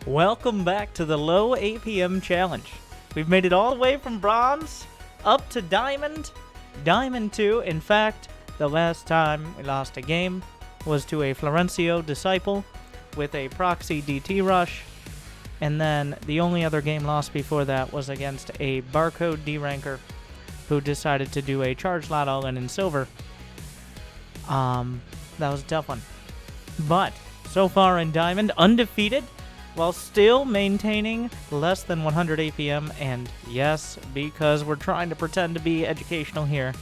Welcome back to the Low APM Challenge. We've made it all the way from Bronze up to Diamond, Diamond 2. In fact, the last time we lost a game was to a Florencio Disciple with a proxy DT rush, and then the only other game lost before that was against a Barcode D-Ranker who decided to do a charge lot all-in in silver. That was a tough one. But so far in Diamond, undefeated, while still maintaining less than 100 APM, and yes, because we're trying to pretend to be educational here,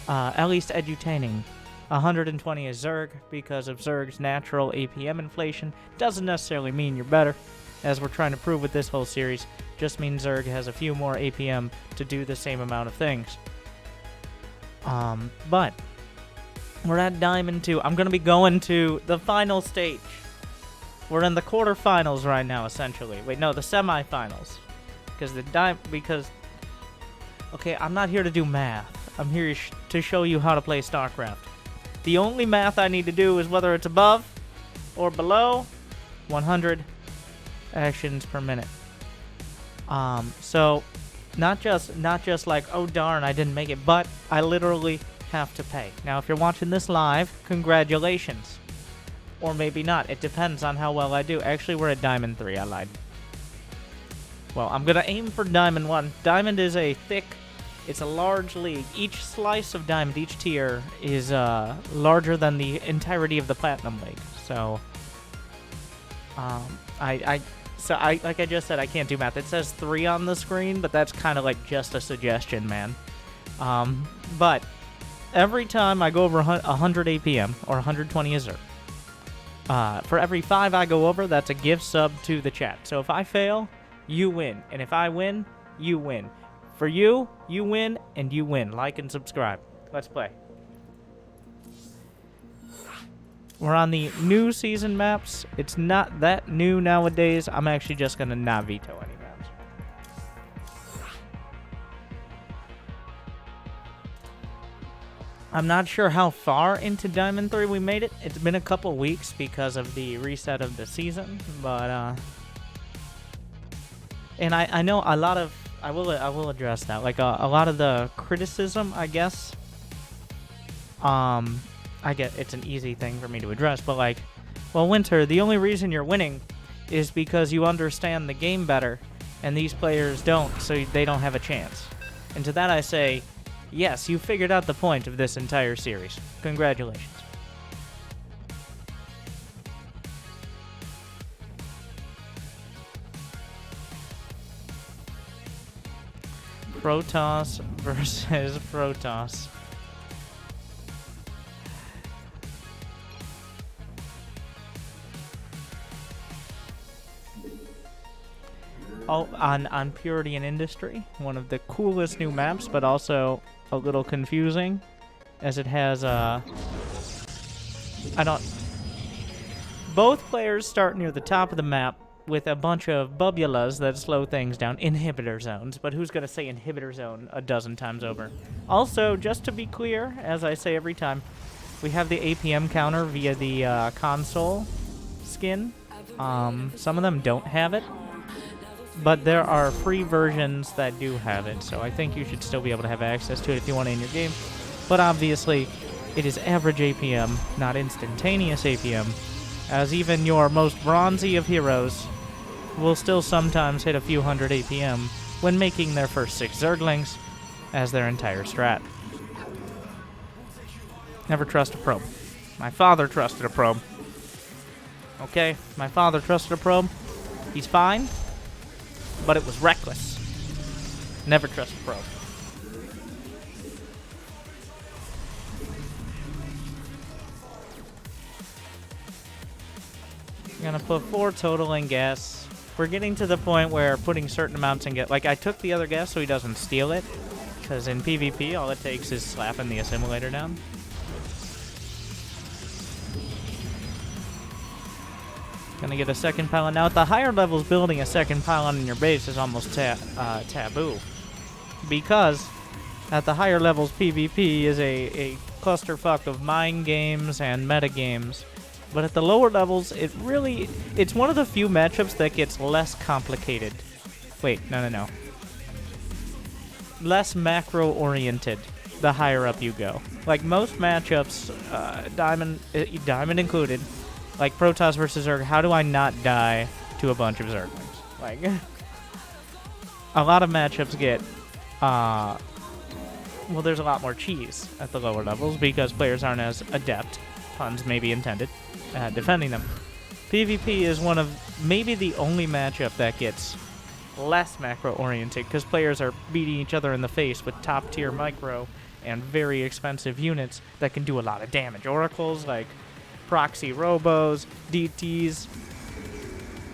at least edutaining. 120 is Zerg, because of Zerg's natural APM inflation. Doesn't necessarily mean you're better, as we're trying to prove with this whole series. Just means Zerg has a few more APM to do the same amount of things. But we're at Diamond 2. I'm going to be going to the final stage. We're in the quarterfinals right now, essentially. Wait, no, the semifinals. Okay, I'm not here to do math. I'm here to show you how to play Starcraft. The only math I need to do is whether it's above or below 100 actions per minute. So not just like, oh darn, I didn't make it, but I literally have to pay. Now, if you're watching this live, congratulations. Or maybe not. It depends on how well I do. Actually, we're at Diamond 3. I lied. Well, I'm going to aim for Diamond 1. Diamond is it's a large league. Each slice of Diamond, each tier, is larger than the entirety of the Platinum League. So, like I just said, I can't do math. It says 3 on the screen, but that's kind of like just a suggestion, man. But every time I go over 100 APM, or 120 is Zerg, for every 5 I go over, that's a gift sub to the chat. So if I fail, you win. And if I win, you win. For you, you win, and you win. Like and subscribe. Let's play. We're on the new season maps. It's not that new nowadays. I'm actually just going to not veto any maps. I'm not sure how far into Diamond 3 we made it. It's been a couple weeks because of the reset of the season, but and I know a lot of I will address that. Like a lot of the criticism, I guess. I get it's an easy thing for me to address, but like, well, Winter, the only reason you're winning is because you understand the game better, and these players don't, so they don't have a chance. And to that I say, yes, you figured out the point of this entire series. Congratulations. Protoss versus Protoss. Oh, on Purity and Industry, one of the coolest new maps, but also a little confusing, as it has both players start near the top of the map with a bunch of bubulas that slow things down, inhibitor zones, but who's gonna say inhibitor zone a dozen times over? Also, just to be clear, as I say every time, we have the APM counter via the console skin. Some of them don't have it, but there are free versions that do have it, so I think you should still be able to have access to it if you want it in your game. But obviously, it is average APM, not instantaneous APM, as even your most bronzy of heroes will still sometimes hit a few hundred APM when making their first 6 Zerglings as their entire strat. Never trust a probe. My father trusted a probe. Okay, my father trusted a probe. He's fine, but it was reckless. Never trust a probe. I'm gonna put 4 total in gas. We're getting to the point where putting certain amounts in gas, like I took the other gas so he doesn't steal it, because in PvP all it takes is slapping the assimilator down. Gonna get a second pylon. Now at the higher levels, building a second pylon in your base is almost taboo, because at the higher levels PvP is a clusterfuck of mind games and meta games But at the lower levels, it's one of the few matchups that gets less complicated. Wait, no. Less macro-oriented the higher up you go. Like most matchups, Diamond included, like Protoss versus Zerg, how do I not die to a bunch of Zerglings? Like, a lot of matchups get, well, there's a lot more cheese at the lower levels because players aren't as adept, puns may be intended, at defending them. PvP is one of maybe the only matchup that gets less macro-oriented because players are beating each other in the face with top-tier micro and very expensive units that can do a lot of damage. Oracles like proxy robos, DTs,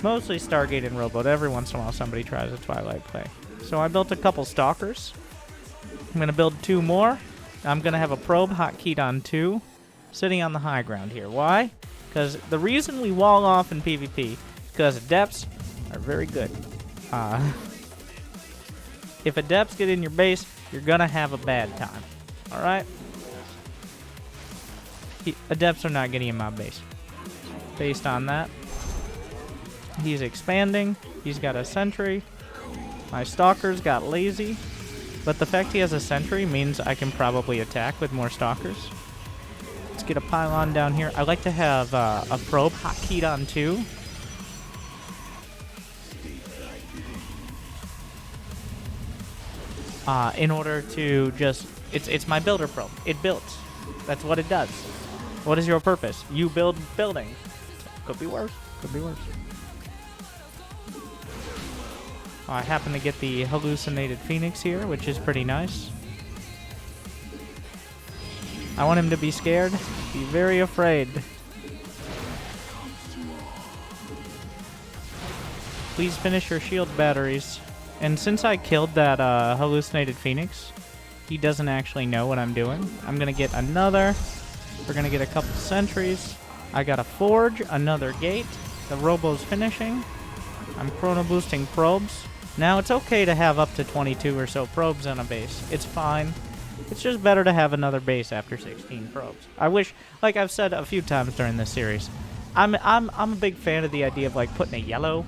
mostly Stargate and Robo. Every once in a while somebody tries a Twilight play. So I built a couple Stalkers. I'm going to build 2 more. I'm going to have a probe hotkeyed on 2 sitting on the high ground here. Why? Because the reason we wall off in PvP is because adepts are very good. If adepts get in your base, you're going to have a bad time. Alright? Adepts are not getting in my base. Based on that, he's expanding. He's got a sentry. My Stalkers got lazy. But the fact he has a sentry means I can probably attack with more Stalkers. Let's get a pylon down here. I like to have a probe hotkeyed on 2. In order to just... It's my builder probe. It builds. That's what it does. What is your purpose? You build buildings. Could be worse. Could be worse. I happen to get the hallucinated Phoenix here, which is pretty nice. I want him to be scared. Be very afraid. Please finish your shield batteries. And since I killed that hallucinated Phoenix, he doesn't actually know what I'm doing. I'm going to get another. We're going to get a couple sentries. I got a forge, another gate. The robo's finishing. I'm chrono boosting probes. Now, it's okay to have up to 22 or so probes on a base. It's fine. It's just better to have another base after 16 probes. I wish, like I've said a few times during this series, I'm a big fan of the idea of like putting a yellow.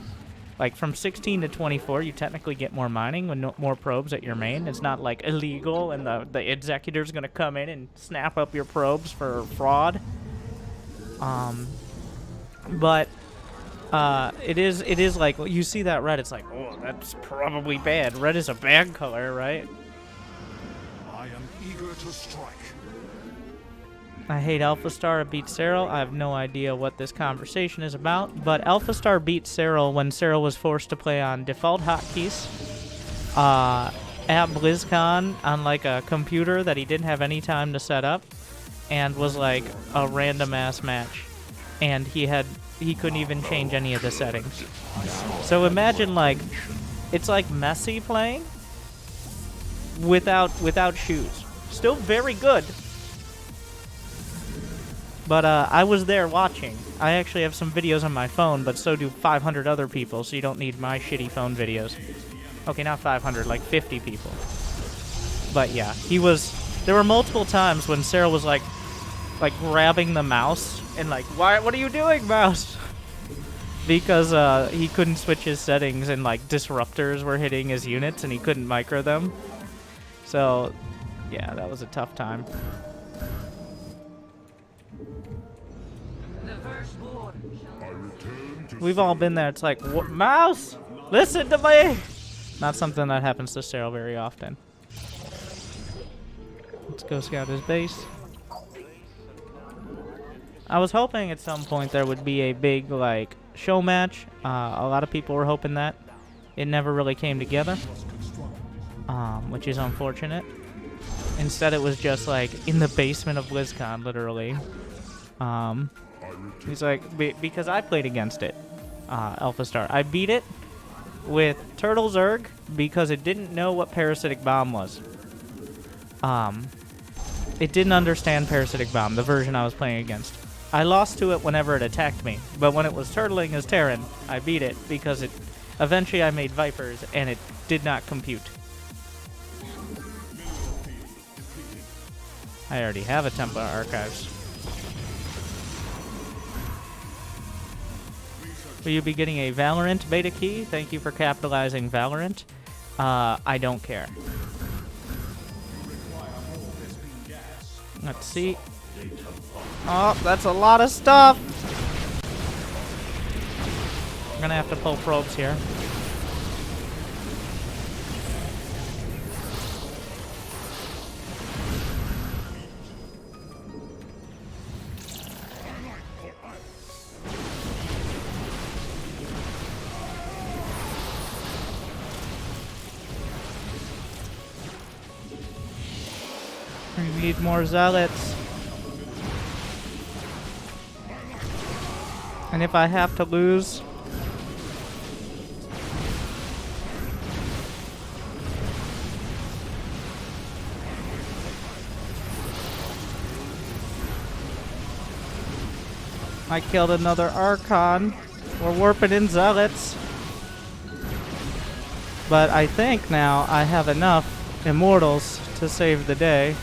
Like from 16 to 24, you technically get more mining with more probes at your main. It's not like illegal and the executor's gonna come in and snap up your probes for fraud. But it is like you see that red, it's like, oh, that's probably bad. Red is a bad color, right? I am eager to strike. I hate AlphaStar. It beat Cyril. I have no idea what this conversation is about, but AlphaStar beat Cyril when Cyril was forced to play on default hotkeys at BlizzCon on like a computer that he didn't have any time to set up, and was like a random ass match, and he couldn't even change any of the settings. So imagine like it's like Messi playing without shoes. Still very good. But I was there watching. I actually have some videos on my phone, but so do 500 other people, so you don't need my shitty phone videos. Okay, not 500, like 50 people. But yeah, there were multiple times when Sarah was like grabbing the mouse and like, what are you doing, mouse? Because he couldn't switch his settings and like disruptors were hitting his units and he couldn't micro them. So yeah, that was a tough time. We've all been there. It's like, mouse, listen to me. Not something that happens to Cyril very often. Let's go scout his base. I was hoping at some point there would be a big, like, show match. A lot of people were hoping that. It never really came together, which is unfortunate. Instead, it was just, like, in the basement of BlizzCon, literally. He's like, because I played against it, AlphaStar. I beat it with Turtle Zerg because it didn't know what Parasitic Bomb was. It didn't understand Parasitic Bomb, the version I was playing against. I lost to it whenever it attacked me, but when it was turtling as Terran, I beat it because eventually I made Vipers and it did not compute. I already have a Templar Archives. Will you be getting a Valorant beta key? Thank you for capitalizing Valorant. I don't care. Let's see. Oh, that's a lot of stuff. I'm gonna have to pull probes here. We need more zealots. And if I have to lose, I killed another Archon. We're warping in zealots. But I think now I have enough immortals to save the day.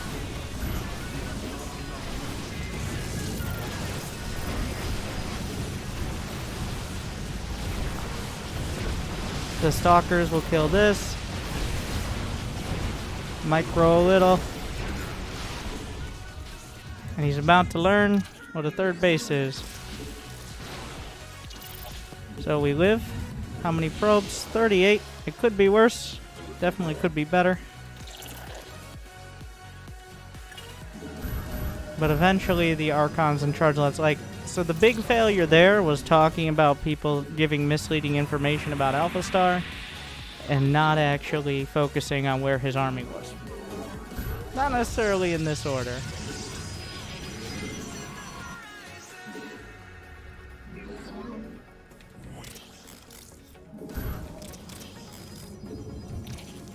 The stalkers will kill this. Might grow a little. And he's about to learn what a third base is. So we live. How many probes? 38. It could be worse. Definitely could be better. But eventually the Archons in charge lets so the big failure there was talking about people giving misleading information about AlphaStar and not actually focusing on where his army was. Not necessarily in this order.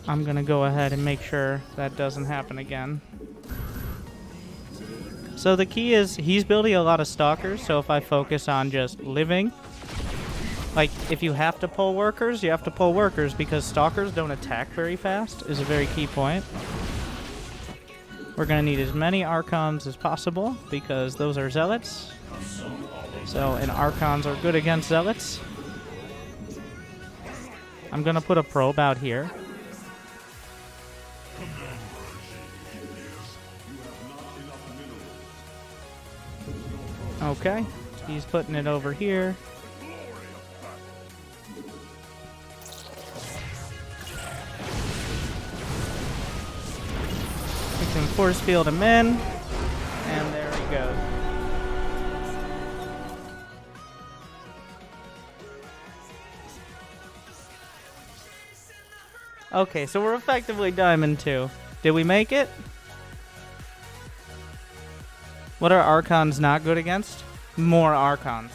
I'm gonna go ahead and make sure that doesn't happen again. So the key is he's building a lot of stalkers, so if I focus on just living, like if you have to pull workers, you have to pull workers because stalkers don't attack very fast is a very key point. We're gonna need as many Archons as possible because those are zealots. So, and Archons are good against zealots. I'm gonna put a probe out here. Okay, he's putting it over here. We can force field him in, and there he goes. Okay, so we're effectively Diamond 2. Did we make it? What are Archons not good against? More Archons.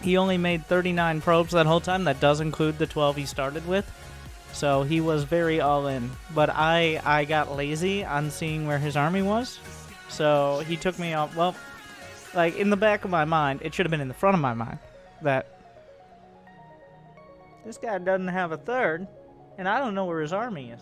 He only made 39 probes that whole time. That does include the 12 he started with. So he was very all in. But I got lazy on seeing where his army was. So he took me off. Well, like in the back of my mind, it should have been in the front of my mind that this guy doesn't have a third, and I don't know where his army is.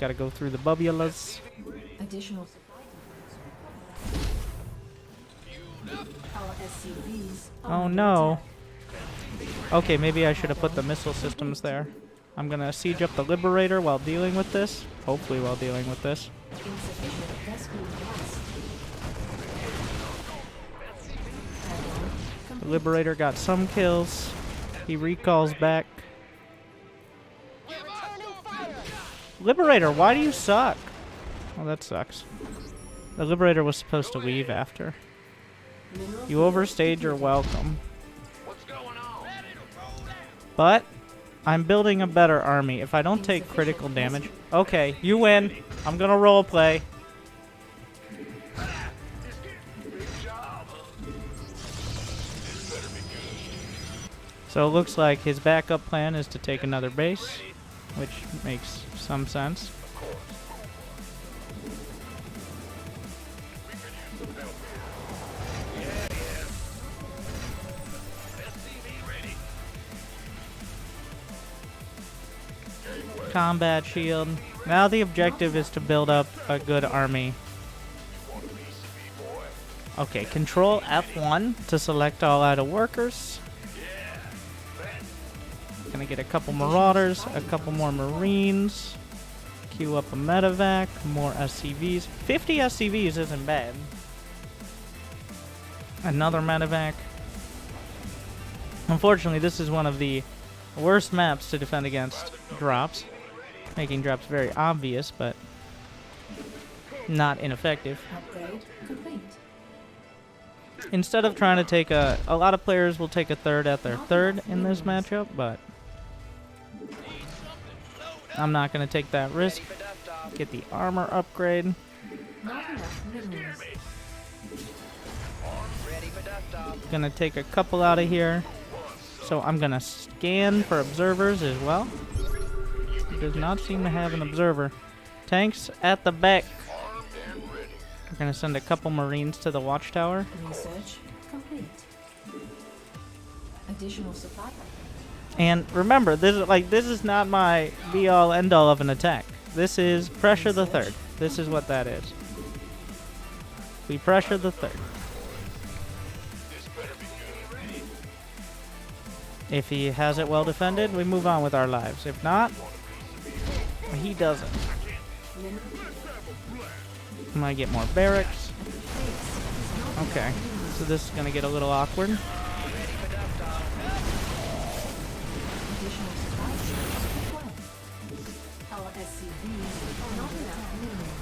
Gotta go through the bubulas. Additional our SCVs are Oh under no. attack. Okay, maybe I should have put the missile systems there. I'm gonna siege up the Liberator while dealing with this. Hopefully while dealing with this. Insufficient rescue lost. The Liberator got some kills. He recalls back. Liberator, why do you suck? Well, that sucks. The Liberator was supposed to leave after. You overstayed your welcome. But I'm building a better army. If I don't take critical damage... Okay, you win. I'm gonna roleplay. So it looks like his backup plan is to take another base, which makes some sense. Combat shield. Now the objective is to build up a good army. Okay, control F1 to select all idle workers. Gonna get a couple marauders, a couple more marines. Queue up a medevac, more SCVs. 50 SCVs isn't bad. Another medevac. Unfortunately, this is one of the worst maps to defend against drops. Making drops very obvious, but not ineffective. Upgrade complete. Instead of trying to take a lot of players will take a third at their third in this matchup, but I'm not going to take that risk. Get the armor upgrade. Not enough minerals. Gonna take a couple out of here. So I'm gonna scan for observers as well. It does not seem to have an observer. Tanks at the back. We're gonna send a couple marines to the watchtower. Research complete. Additional supply. And remember, this is not my be-all end-all of an attack. This is pressure the third. This is what that is. We pressure the third. If he has it well defended, we move on with our lives. If not, he doesn't. I'm gonna get more barracks. Okay, so this is gonna get a little awkward. Additional supply. Our SCVs are not enough minerals.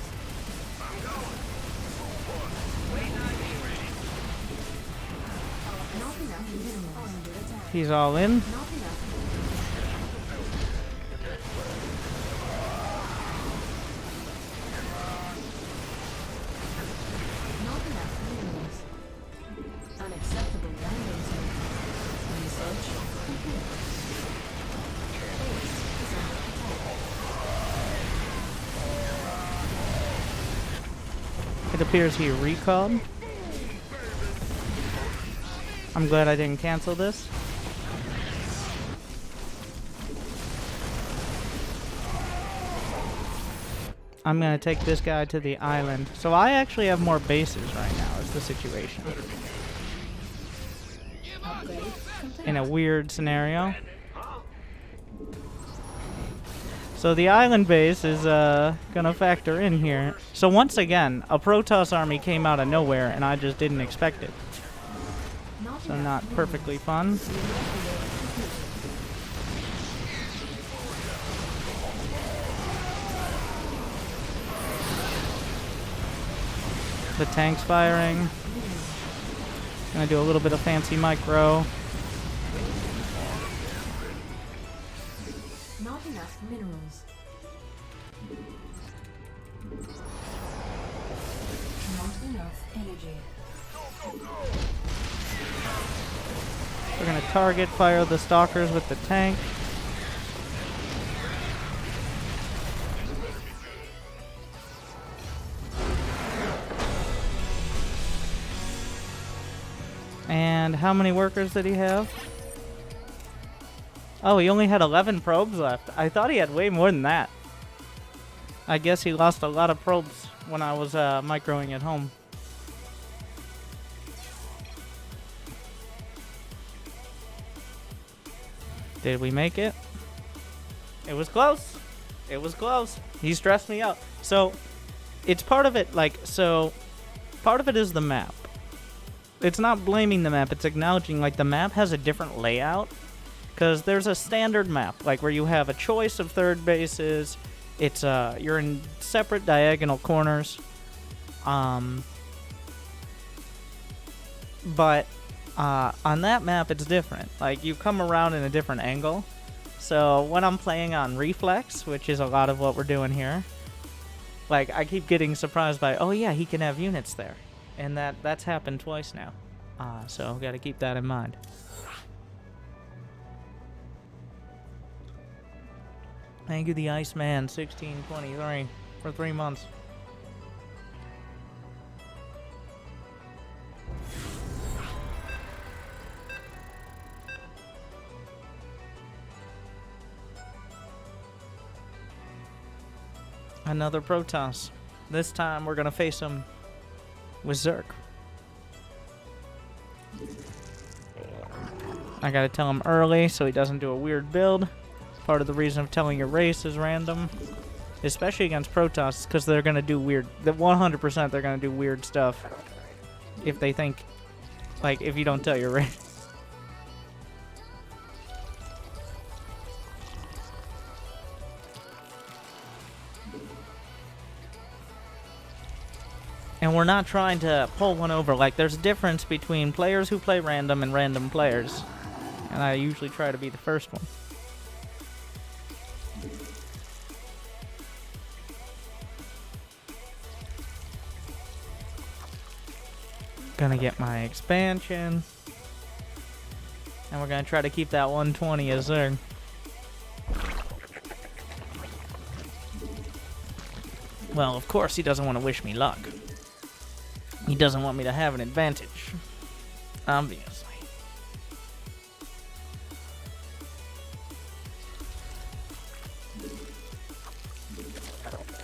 Not enough minerals. Under attack. He's all in. Not enough. Not enough minerals. Unacceptable landing zone. Research complete. Base is under attack. It appears he recalled. I'm glad I didn't cancel this. I'm gonna take this guy to the island. So I actually have more bases right now, is the situation. Upgrade complete. In a weird scenario. So the island base is gonna factor in here. So once again, a Protoss army came out of nowhere and I just didn't expect it. So not perfectly fun. The tank's firing. Gonna do a little bit of fancy micro. Not enough minerals. Not enough energy. We're gonna target fire the stalkers with the tank. And how many workers did he have? Oh, he only had 11 probes left. I thought he had way more than that. I guess he lost a lot of probes when I was microing at home. Did we make it? It was close. It was close. He stressed me out. So, it's part of it, like, so, part of it is the map. It's not blaming the map, it's acknowledging, like, the map has a different layout. Because there's a standard map, like, where you have a choice of third bases. It's, you're in separate diagonal corners. But, on that map, it's different. Like, you come around in a different angle. So, when I'm playing on Reflex, which is a lot of what we're doing here, like, I keep getting surprised by, oh yeah, he can have units there. And that's happened twice now. So, gotta keep that in mind. Thank you, the Iceman, 1623, for 3 months. Another Protoss. This time we're gonna face him with Zerg. I gotta tell him early so he doesn't do a weird build. Part of the reason of telling your race is random, especially against Protoss, because they're gonna do weird. 100% they're gonna do weird stuff if they think, like, if you don't tell your race. And we're not trying to pull one over. Like, there's a difference between players who play random and random players. And I usually try to be the first one. Gonna get my expansion. And we're gonna try to keep that 120 as Zerg. Well, of course he doesn't want to wish me luck. He doesn't want me to have an advantage. Obviously.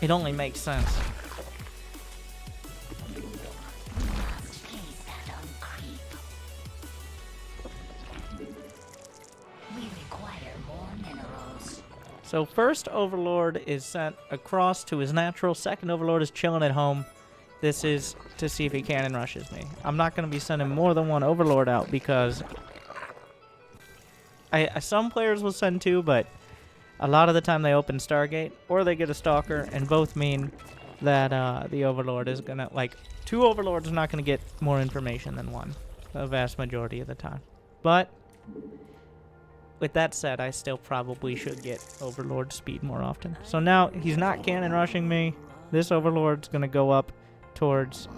It only makes sense. So first Overlord is sent across to his natural. Second Overlord is chilling at home. This is to see if he cannon rushes me. I'm not going to be sending more than one Overlord out because some players will send two, but a lot of the time they open Stargate or they get a Stalker, and both mean that the Overlord is going to, like, two Overlords are not going to get more information than one the vast majority of the time. But with that said, I still probably should get Overlord speed more often. So now he's not cannon rushing me. This Overlord's going to go up towards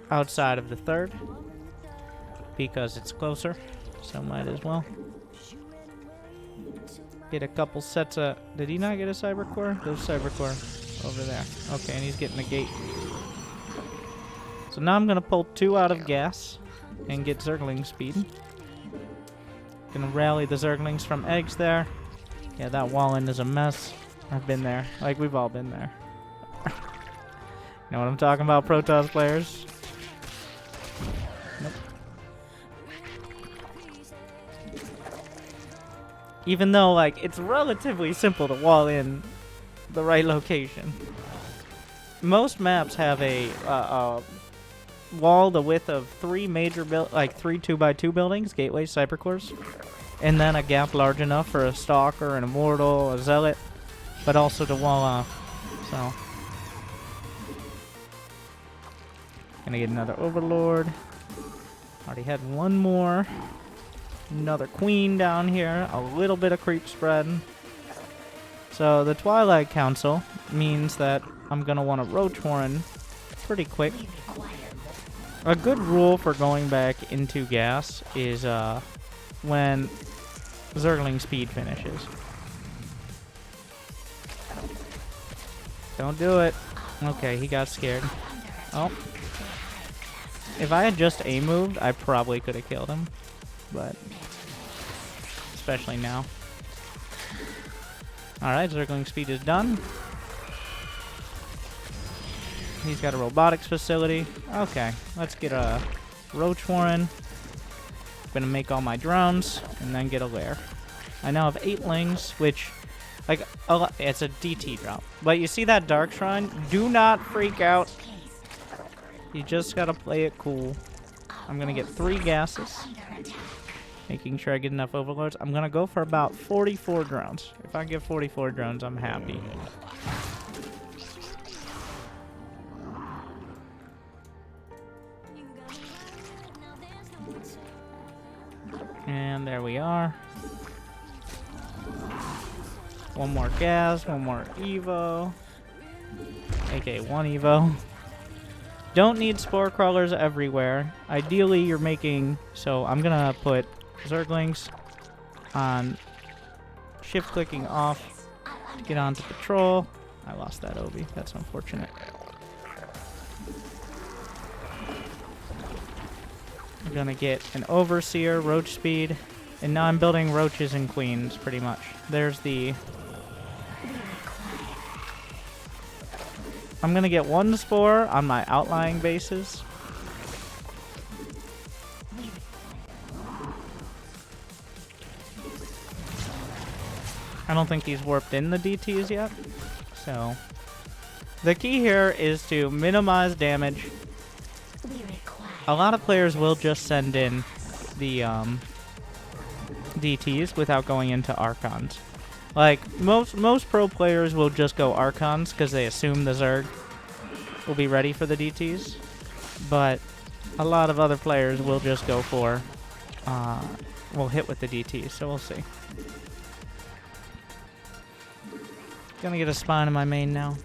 outside of the third because it's closer, so might as well get a couple sets of... Did he not get a Cyber Core? There's Cyber Core over there. Okay, and he's getting a gate. So now I'm gonna pull 2 out of gas and get Zergling speed. Gonna rally the Zerglings from eggs there. Yeah, that wall-in is a mess. I've been there. Like, we've all been there. You know what I'm talking about, Protoss players? Nope. Even though, like, it's relatively simple to wall in the right location. Most maps have a wall the width of 3 major like 3 2x2 buildings, gateways, cyber cores, and then a gap large enough for a stalker, an immortal, a zealot, but also to wall off. So gonna get another Overlord. Already had one more. Another Queen down here. A little bit of creep spread. So the Twilight Council means that I'm gonna want to Roach Warren pretty quick. A good rule for going back into gas is when Zergling speed finishes. Don't do it. Okay, he got scared. Oh. If I had just A-moved, I probably could have killed him. But especially now. Alright, Zergling speed is done. He's got a robotics facility. Okay, let's get a roach warren. Gonna make all my drones and then get a lair. I now have 8 lings, which, like, it's a DT drop. But you see that dark shrine? Do not freak out. You just gotta play it cool. I'm gonna get 3 gases. Making sure I get enough overlords. I'm gonna go for about 44 drones. If I get 44 drones, I'm happy. And there we are. One more gas, one more Evo. AK 1 Evo. Don't need spore crawlers everywhere. Ideally, you're making... So I'm gonna put Zerglings on shift clicking off to get onto patrol. I lost that Obi. That's unfortunate. I'm gonna get an Overseer, Roach Speed, and now I'm building Roaches and Queens, pretty much. There's the... I'm gonna get 1 Spore on my outlying bases. I don't think he's warped in the DTs yet, so... The key here is to minimize damage. A lot of players will just send in the DTs without going into Archons. Like, most pro players will just go Archons because they assume the Zerg will be ready for the DTs. But a lot of other players will just go for, will hit with the DTs, so we'll see. Gonna get a spine in my main now.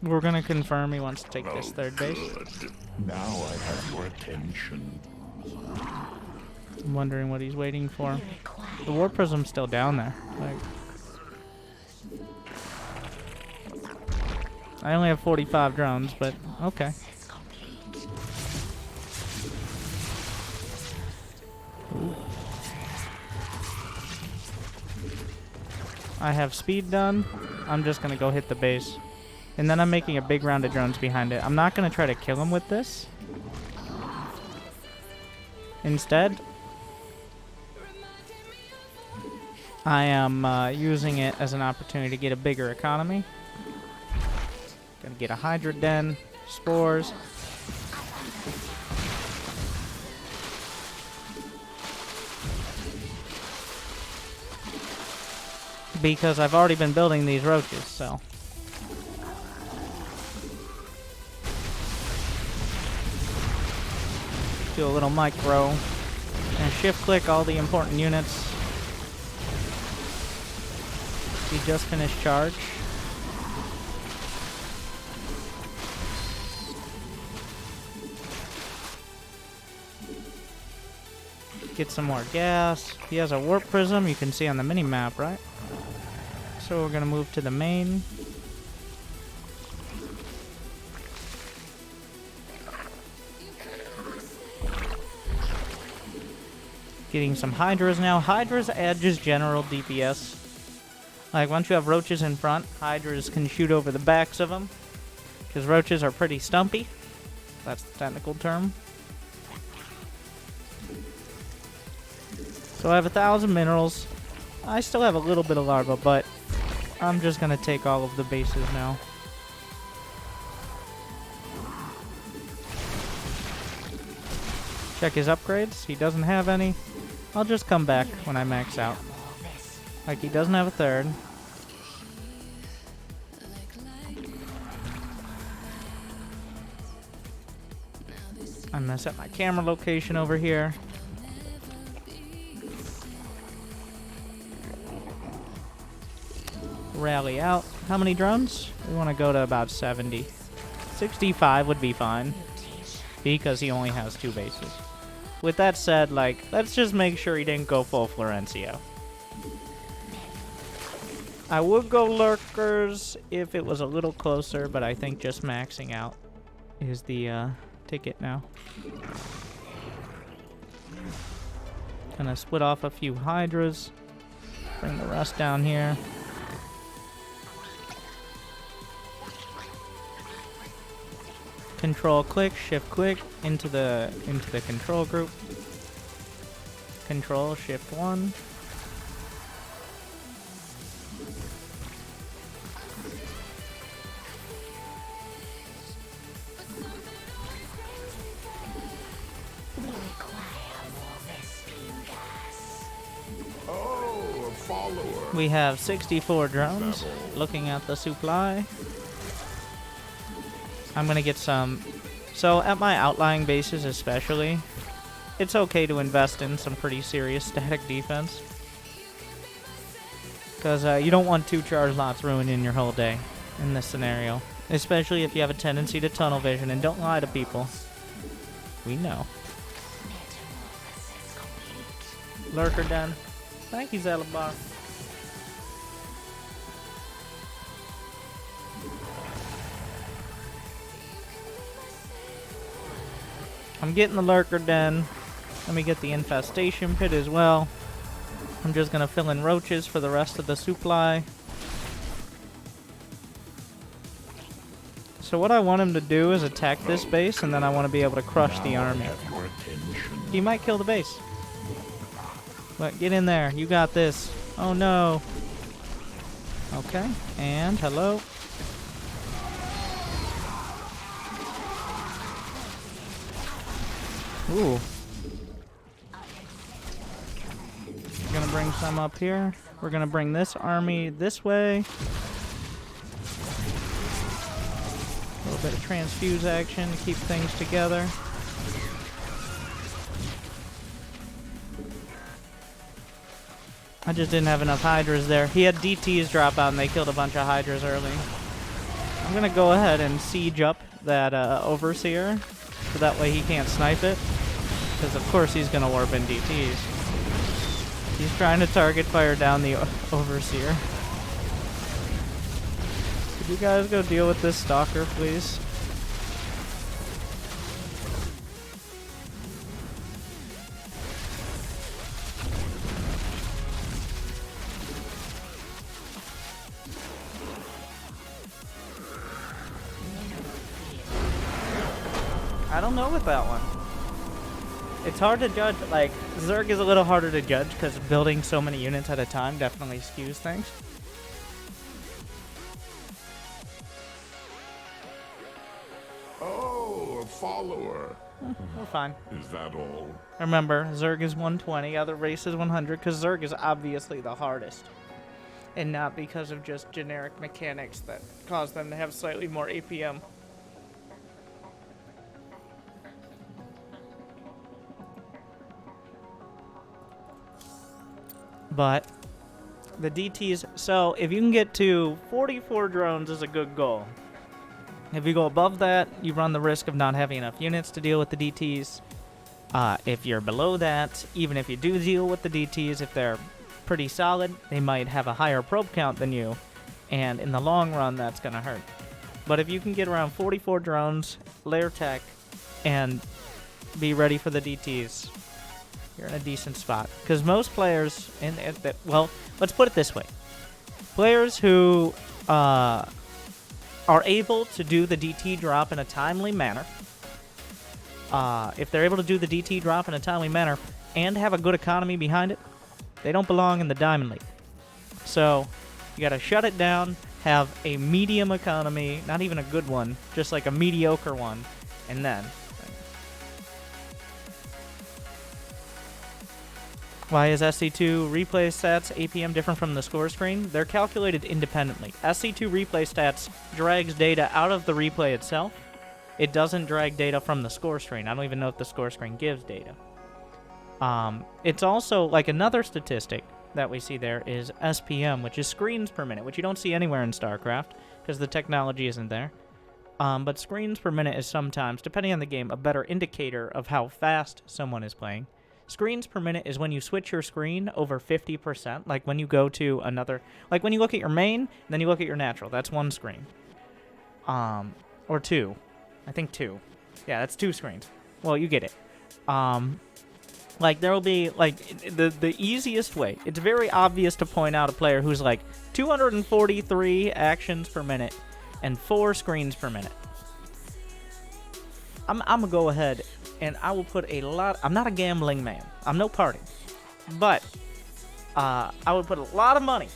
We're gonna confirm he wants to take this 3rd base. Good. Now I have your attention. I'm wondering what he's waiting for. The War Prism's still down there. Like, I only have 45 drones, but okay. Ooh. I have speed done. I'm just gonna go hit the base. And then I'm making a big round of drones behind it. I'm not going to try to kill him with this. Instead, I am using it as an opportunity to get a bigger economy. Gonna get a Hydra Den, spores. Because I've already been building these roaches, so... Do a little micro and shift click all the important units. We just finished charge. Get some more gas. He has a warp prism you can see on the mini map, right? So we're gonna move to the main. Getting some Hydras now. Hydras add just general DPS. Like, once you have Roaches in front, Hydras can shoot over the backs of them. Because Roaches are pretty stumpy. That's the technical term. So I have 1,000 minerals. I still have a little bit of larva, but I'm just going to take all of the bases now. Check his upgrades. He doesn't have any. I'll just come back when I max out. Like, he doesn't have a 3rd. I'm gonna set my camera location over here. Rally out. How many drones? We want to go to about 70. 65 would be fine. Because he only has 2 bases. With that said, like, let's just make sure he didn't go full Florencio. I would go Lurkers if it was a little closer, but I think just maxing out is the ticket now. Gonna split off a few Hydras. Bring the rest down here. Control click, shift click into the control group. Control shift 1. Oh, a follower. We have 64 drones looking at the supply. I'm gonna get some. So at my outlying bases especially, it's okay to invest in some pretty serious static defense. Because you don't want 2 charge lots ruining your whole day in this scenario. Especially if you have a tendency to tunnel vision, and don't lie to people. We know. Lurker den. Thank you, Zalabar. I'm getting the lurker den. Let me get the infestation pit as well. I'm just gonna fill in roaches for the rest of the supply. So what I want him to do is attack this base, and then I want to be able to crush the army. He might kill the base. But get in there. You got this. Oh no. Okay. And hello. Ooh. Gonna bring some up here. We're gonna bring this army this way. A little bit of transfuse action to keep things together. I just didn't have enough Hydras there. He had DTs drop out and they killed a bunch of Hydras early. I'm gonna go ahead and siege up that Overseer, so that way he can't snipe it. Because of course he's gonna warp in DTs. He's trying to target fire down the Overseer. Could you guys go deal with this Stalker, please? I don't know with that one. It's hard to judge. Like, Zerg is a little harder to judge because building so many units at a time definitely skews things. Oh, a follower. We're fine. Is that all? Remember, Zerg is 120, other race is 100, because Zerg is obviously the hardest. And not because of just generic mechanics that cause them to have slightly more APM. But the DTs, so if you can get to 44 drones is a good goal. If you go above that, you run the risk of not having enough units to deal with the DTs. If you're below that, even if you do deal with the DTs, if they're pretty solid, they might have a higher probe count than you. And in the long run, that's going to hurt. But if you can get around 44 drones, layer tech, and be ready for the DTs, you're in a decent spot. Because most players, well, let's put it this way. Players who are able to do the DT drop in a timely manner, if they're able to do the DT drop in a timely manner and have a good economy behind it, they don't belong in the Diamond League. So you got to shut it down, have a medium economy, not even a good one, just like a mediocre one, and then... Why is SC2 replay stats APM different from the score screen? They're calculated independently. SC2 replay stats drags data out of the replay itself. It doesn't drag data from the score screen. I don't even know if the score screen gives data. It's also, like, another statistic that we see there is SPM, which is screens per minute, which you don't see anywhere in StarCraft because the technology isn't there. But screens per minute is sometimes, depending on the game, a better indicator of how fast someone is playing. Screens per minute is when you switch your screen over 50%, like when you go to another, like when you look at your main, then you look at your natural. That's one screen. Or two. I think two. Yeah, that's two screens. Well, you get it. Like, there will be, like, the easiest way. It's very obvious to point out a player who's, like, 243 actions per minute and 4 screens per minute. I'm going to go ahead and I will put a lot... I'm not a gambling man. I'm no party. But I would put a lot of money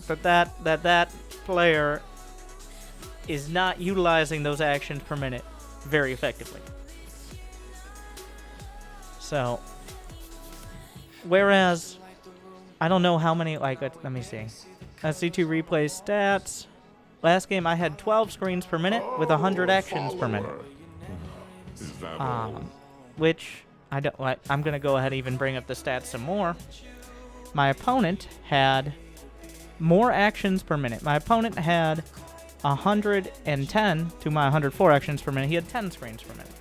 that player is not utilizing those actions per minute very effectively. So... Whereas, I don't know how many, like, let me see. C2 replay stats. Last game I had 12 screens per minute with 100 actions per minute. Is that all? Which, I don't, I'm going to go ahead and even bring up the stats some more. My opponent had more actions per minute. My opponent had 110 to my 104 actions per minute. He had 10 screens per minute.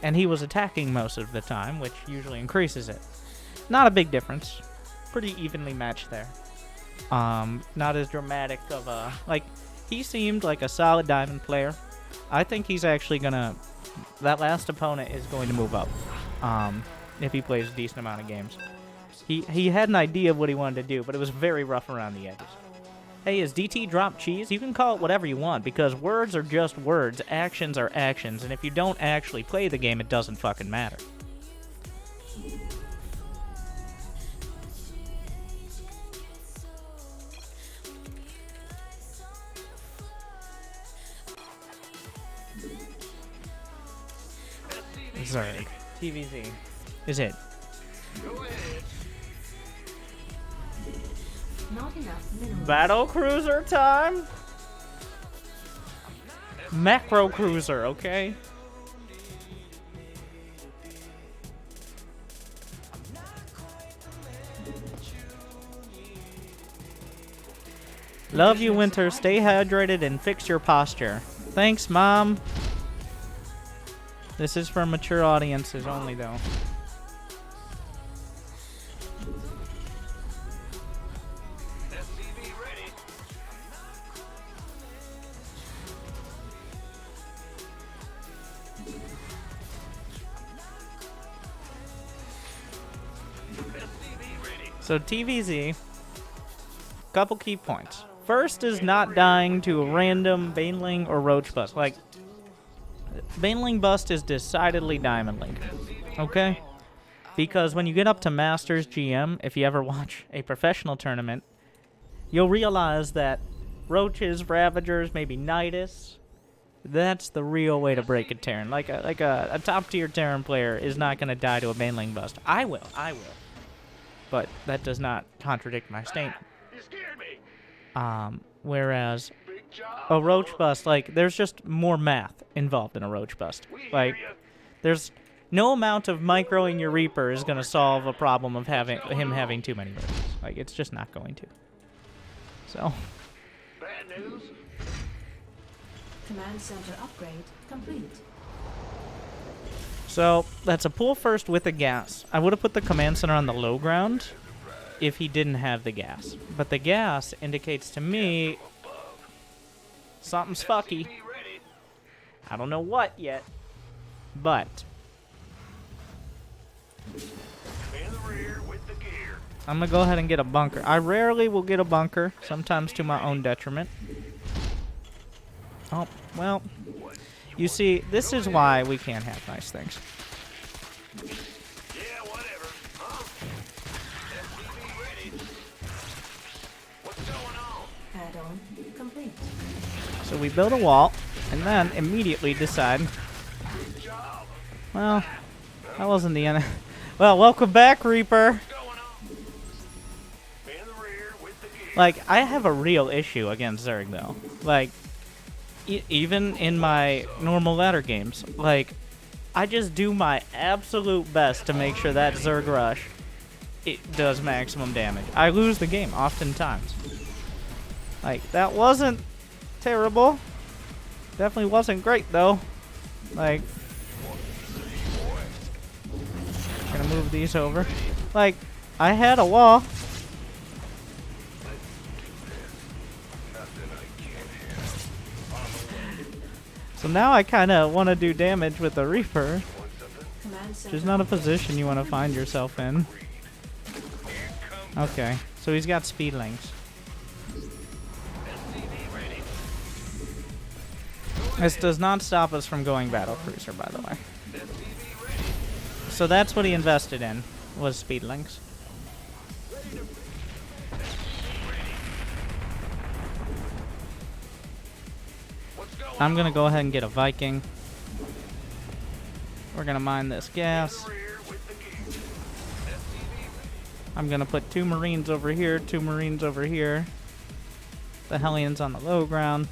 And he was attacking most of the time, which usually increases it. Not a big difference. Pretty evenly matched there. Not as dramatic of a... Like, he seemed like a solid diamond player. I think he's actually gonna... That last opponent is going to move up. If he plays a decent amount of games. He had an idea of what he wanted to do, but it was very rough around the edges. Hey, is DT drop cheese? You can call it whatever you want, because words are just words. Actions are actions, and if you don't actually play the game, it doesn't fucking matter. Zerg. TVZ. Is it? Not enough minerals. Battlecruiser time? Macro cruiser, okay? Love you, Winter. Stay hydrated and fix your posture. Thanks, Mom. This is for mature audiences only, though. So TVZ, couple key points. First is not dying to a random Baneling or Roach bust. Like, Baneling bust is decidedly Diamond Link, okay? Because when you get up to Masters GM, if you ever watch a professional tournament, you'll realize that Roaches, Ravagers, maybe Nidus, that's the real way to break a Terran. Like a top-tier Terran player is not going to die to a Baneling bust. I will. But that does not contradict my statement. Whereas a Roach bust, like, there's just more math involved in a Roach bust. Like, there's no amount of microing your Reaper is going to solve a problem of him having too many Roaches. Like, it's just not going to. So. Bad news. Command center upgrade complete. So, that's a pull first with a gas. I would have put the command center on the low ground if he didn't have the gas. But the gas indicates to me something's fucky. I don't know what yet, but I'm going to go ahead and get a bunker. I rarely will get a bunker, sometimes to my own detriment. Oh, well, you see, this is why we can't have nice things. Yeah, whatever. Huh? SCV ready. What's going on? Add-on complete. So we build a wall, and then immediately decide, Good job. well, that wasn't the end. Well, welcome back, Reaper. What's going on? In the rear with the gear. Like, I have a real issue against Zerg, though. Like, even in my normal ladder games, like, I just do my absolute best to make sure that Zerg rush, it does maximum damage. I lose the game oftentimes. Like, that wasn't terrible. Definitely wasn't great, though. Like, gonna move these over. Like, I had a wall. So now I kind of want to do damage with the Reaper. Command center. which is not a position you want to find yourself in. Okay, so he's got speedlings. This does not stop us from going Battlecruiser, by the way. So that's what he invested in, was speedlings. I'm gonna go ahead and get a Viking. We're gonna mine this gas. I'm gonna put 2 Marines over here, 2 Marines over here. The Hellions on the low ground.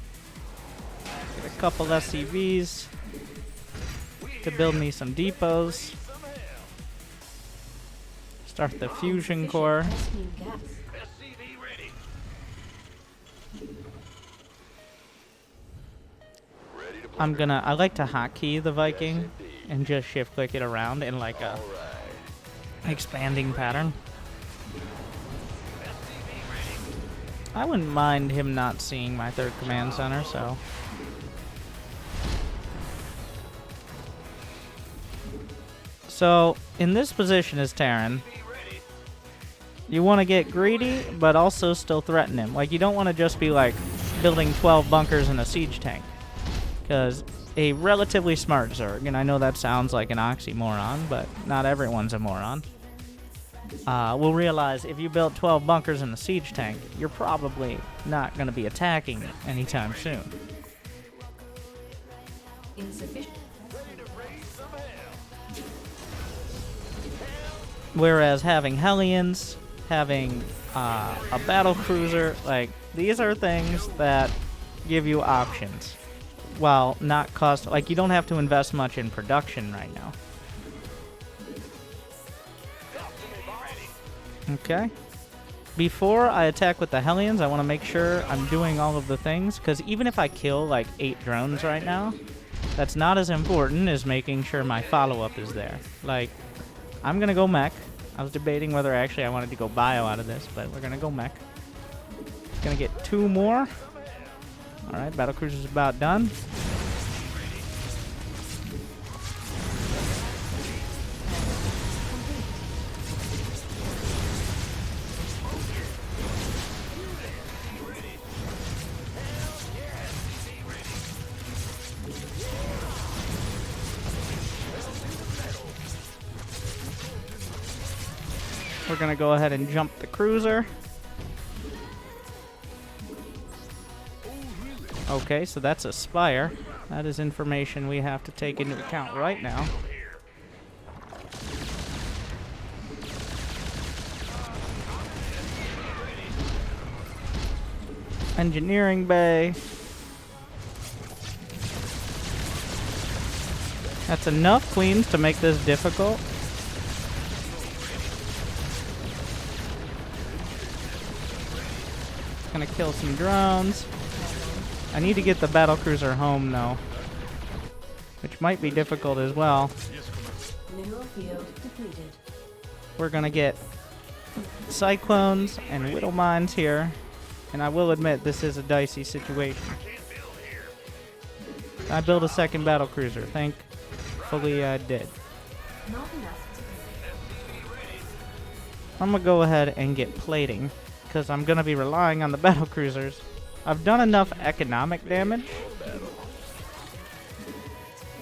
Get a couple SCVs to build me some depots. Start the fusion core. Rescue gas. I like to hotkey the Viking and just shift click it around in like a expanding pattern. I wouldn't mind him not seeing my 3rd command center, so. So, in this position as Terran, you want to get greedy, but also still threaten him. Like, you don't want to just be like building 12 bunkers in a siege tank. Because a relatively smart Zerg, and I know that sounds like an oxymoron, but not everyone's a moron, will realize if you build 12 bunkers in a siege tank, you're probably not going to be attacking anytime soon. Insufficient. Whereas having Hellions, having a Battlecruiser, like, these are things that give you options. While not cost, like, you don't have to invest much in production right now. Okay. Before I attack with the Hellions, I want to make sure I'm doing all of the things, because even if I kill like 8 drones right now, that's not as important as making sure my follow-up is there. Like, I'm gonna go mech. I was debating whether actually I wanted to go bio out of this, but we're gonna go mech. Gonna get 2 more. Alright, Battlecruiser's about done. We're gonna go ahead and jump the cruiser. Okay, so that's a spire. That is information we have to take into account right now. Engineering bay. That's enough queens to make this difficult. Gonna kill some drones. I need to get the Battlecruiser home, though, which might be difficult as well. Mineral field depleted. We're gonna get Cyclones and Whittle Mines here, and I will admit this is a dicey situation. I built a 2nd Battlecruiser. Thankfully I did. Not enough to I'm gonna go ahead and get plating, because I'm gonna be relying on the Battlecruisers. I've done enough economic damage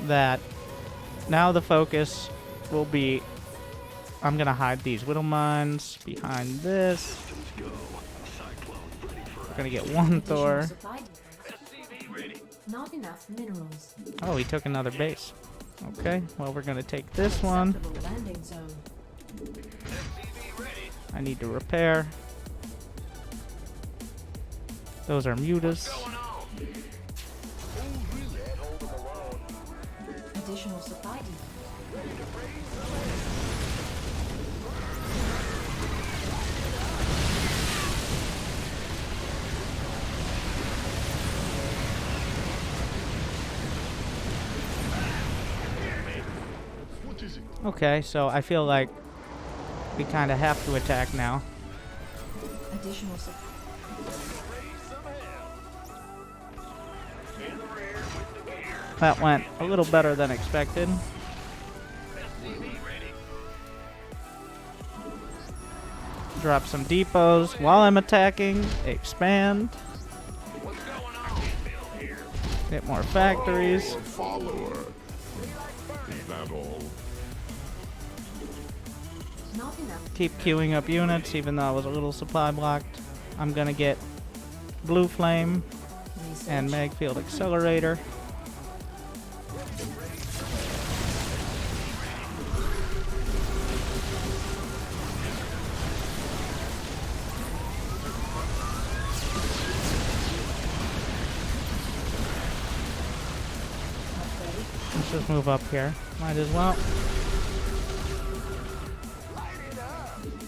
that now the focus will be, I'm gonna hide these Whittle Mines behind this. We're gonna get 1 Thor. Not enough minerals. Oh, he took another base. Okay, well, we're gonna take this one. Acceptable landing zone. I need to repair. Those are mutas. Additional supply depot. Okay, so I feel like we kind of have to attack now. Additional supply. That went a little better than expected. Drop some depots while I'm attacking. Expand. What's going on? Bill here. Get more factories. Or follower. Is that all? Not enough. Keep queuing up units, even though I was a little supply blocked. I'm gonna get Blue Flame and Research. Magfield Accelerator. Let's just move up here. Might as well.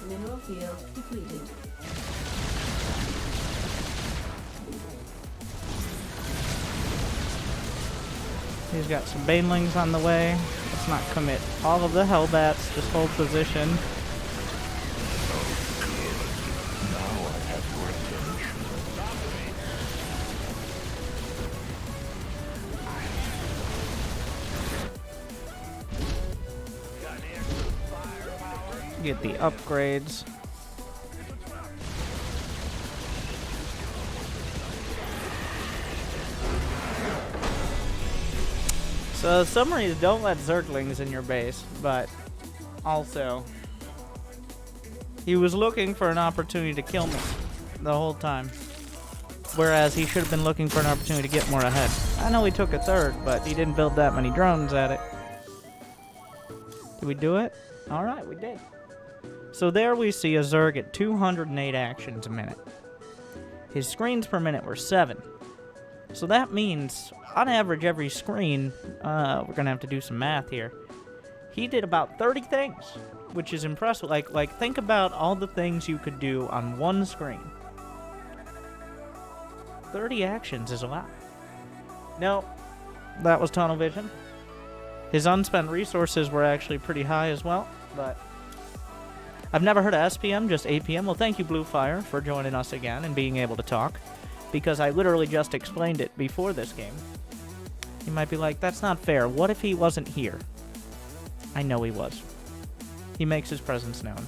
Mineral field depleted. He's got some banelings on the way. Let's not commit all of the Hellbats. Just hold position. Get the upgrades. So the summary is don't let Zerglings in your base, but also he was looking for an opportunity to kill me the whole time. Whereas he should have been looking for an opportunity to get more ahead. I know he took a third, but he didn't build that many drones at it. Did we do it? Alright, we did. So there we see a Zerg at 208 actions a minute. His screens per minute were 7. So that means, on average, every screen, we're gonna have to do some math here. He did about 30 things, which is impressive. Like think about all the things you could do on one screen. 30 actions is a lot. No, that was tunnel vision. His unspent resources were actually pretty high as well, but I've never heard of SPM, just APM. Well, thank you, Bluefire, for joining us again and being able to talk, because I literally just explained it before this game. You might be like, that's not fair. What if he wasn't here? I know he was. He makes his presence known.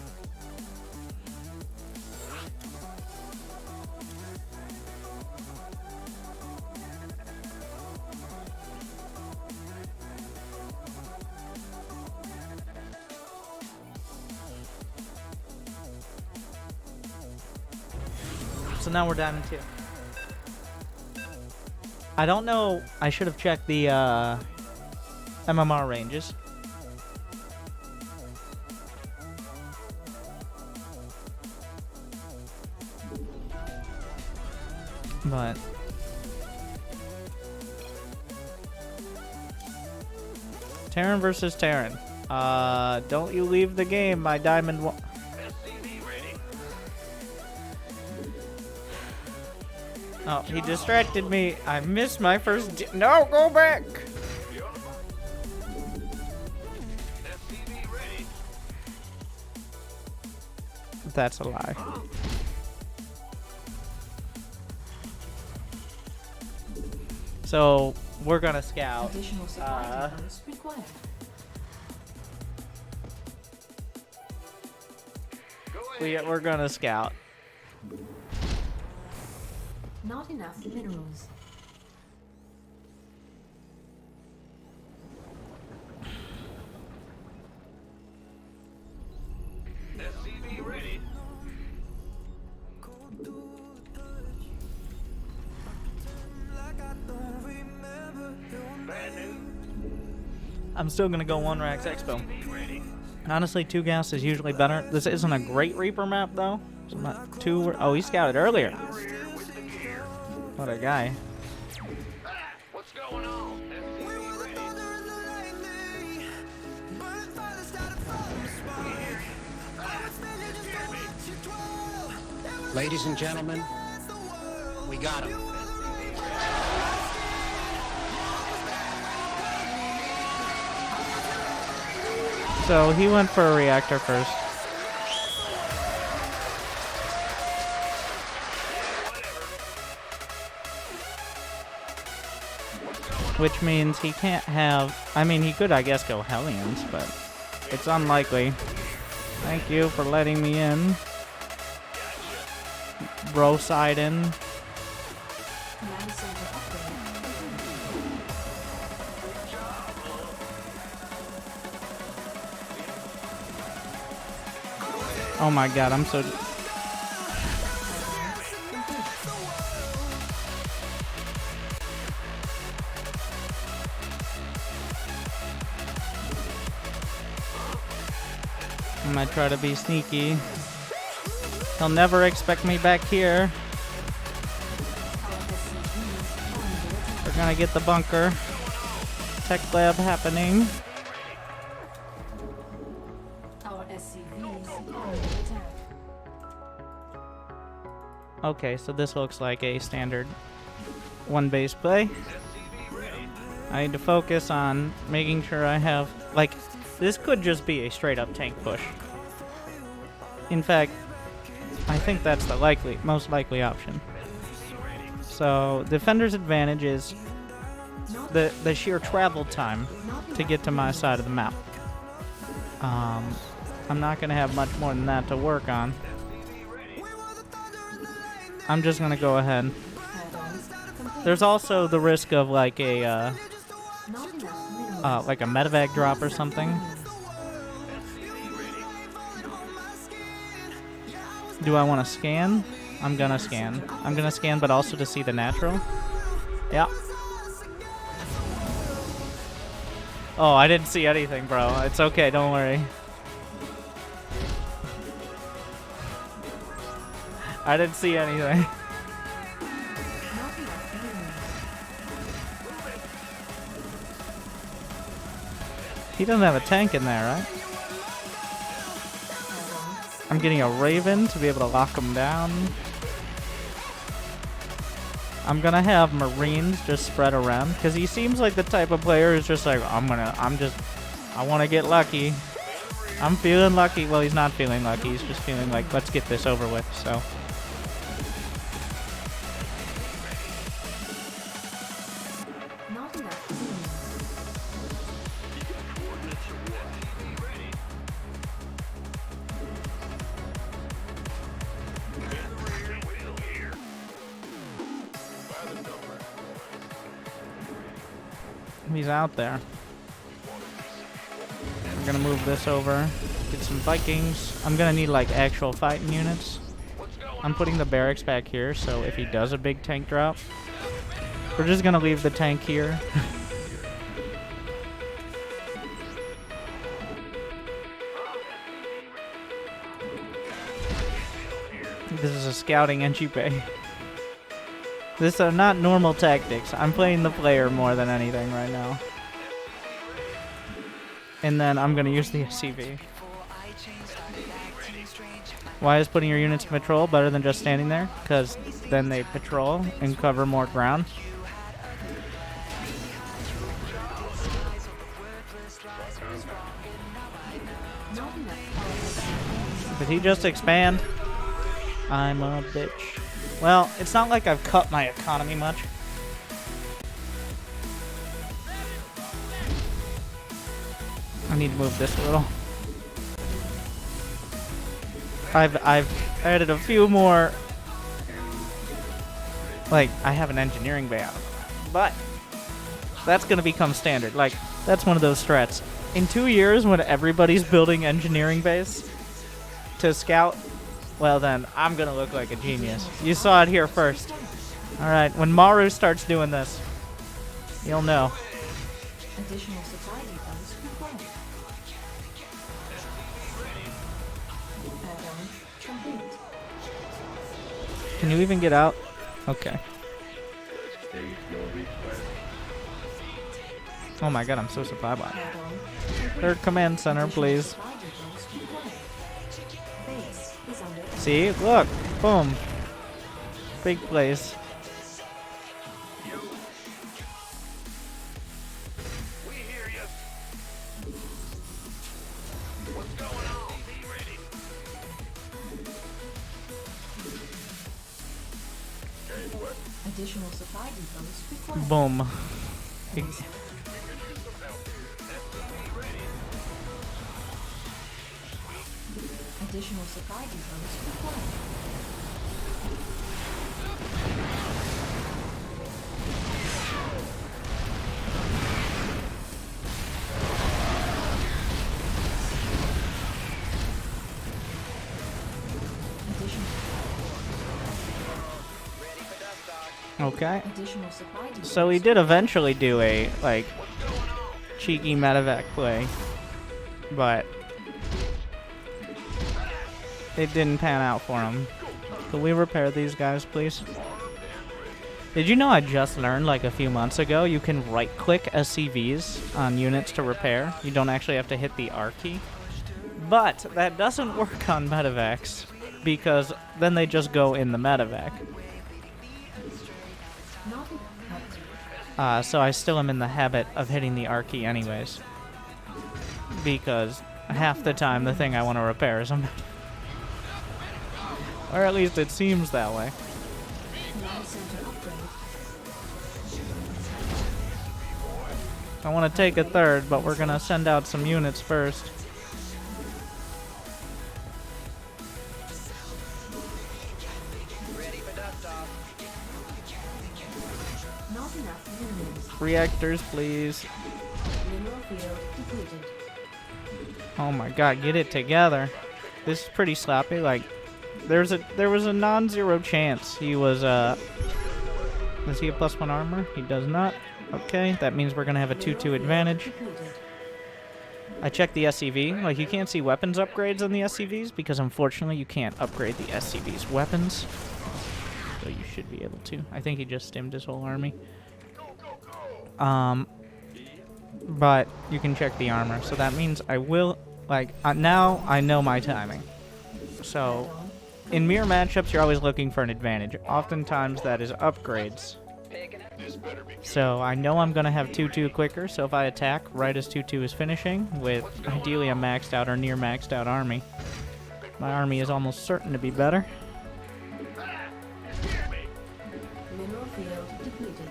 So now we're down in 2. I don't know. I should have checked the MMR ranges. But Terran versus Terran. Don't you leave the game, my diamond. SCV ready. Oh, he distracted me. I missed my first. No, go back. SCV ready. That's a lie. So we're gonna scout. Additional supply depots required. Go ahead. We're gonna scout. Not enough minerals. SCV ready. Bad news. I'm still gonna go 1 Rax Expo. SCV ready. Honestly, 2 gas is usually better. This isn't a great Reaper map though. It's not too. Oh, he scouted earlier. Rear with the gear. What a guy. Ah, what's going on? SCV ready. Ladies and gentlemen, we got him. So he went for a reactor first. Which means he can't have. I mean, he could, I guess, go Hellions, but it's unlikely. Thank you for letting me in. throw side in. Command center upgrade. Oh my god, I'm so... I might try to be sneaky. He'll never expect me back here. We're gonna get the bunker. Tech lab happening. Our SCVs are under attack. Okay, so this looks like a standard one base play. I need to focus on making sure I have, like, this could just be a straight up tank push. In fact, I think that's the most likely option. So, defender's advantage is the sheer travel time to get to my side of the map. I'm not going to have much more than that to work on. I'm just going to go ahead. There's also the risk of like a medevac drop or something. Do I want to scan? I'm gonna scan. I'm gonna scan, but also to see the natural. Yeah. Oh, I didn't see anything, bro. It's okay, don't worry. I didn't see anything. He doesn't have a tank in there, right? I'm getting a Raven to be able to lock him down. I'm gonna have Marines just spread around because he seems like the type of player who's just like, I want to get lucky. I'm feeling lucky. Well, he's not feeling lucky. He's just feeling like, let's get this over with. So. Not enough. He's out there. I'm gonna move this over. Get some Vikings. I'm gonna need like actual fighting units. I'm putting the barracks back here, so if he does a big tank drop, we're just gonna leave the tank here. This is a scouting entry bay. These are not normal tactics. I'm playing the player more than anything right now. And then I'm gonna use the SCV. Why is putting your units in patrol better than just standing there? Because then they patrol and cover more ground. Did he just expand? I'm a bitch. Well, it's not like I've cut my economy much. I need to move this a little. I've added a few more. Like, I have an engineering bay out of it, but that's gonna become standard. Like, that's one of those strats. In 2 years, when everybody's building engineering bays to scout, well then, I'm gonna look like a genius. You saw it here first. Alright, when Maru starts doing this, you'll know. Additional supply depots required. Add-on complete. Can you even get out? Okay. Oh my god, I'm so supply bot. Add-on. Third command center, please. Supply depots required. Base is under attack. See? Look! Boom. Big place. We hear you. What's going on? Be ready. Additional supply depots required. Boom. Additional supply depots required. Okay. Additional supply depots. So he did eventually do a, like, cheeky medevac play, but it didn't pan out for him. Can we repair these guys, please? Did you know I just learned, like, a few months ago, you can right-click SCVs on units to repair? You don't actually have to hit the R key. But that doesn't work on medevacs, because then they just go in the medevac. So I still am in the habit of hitting the R key anyways. Because half the time the thing I want to repair is a medevac. Or at least it seems that way. I want to take a third, but we're going to send out some units first. Not enough minerals. Reactors, please. Mineral field depleted. Oh my god, get it together. This is pretty sloppy. Like, there was a non-zero chance he was, does he have +1 armor? He does not. Okay, that means we're gonna have a 2-2 advantage. I checked the SCV. Like, you can't see weapons upgrades on the SCVs because, unfortunately, you can't upgrade the SCV's weapons. So you should be able to. I think he just stimmed his whole army. But you can check the armor. So that means I will, like, now I know my timing. So, in mirror matchups, you're always looking for an advantage. Oftentimes, that is upgrades. So I know I'm going to have 2-2 quicker, so if I attack right as 2-2 is finishing, with ideally a maxed out or near maxed out army, my army is almost certain to be better. Mineral field depleted.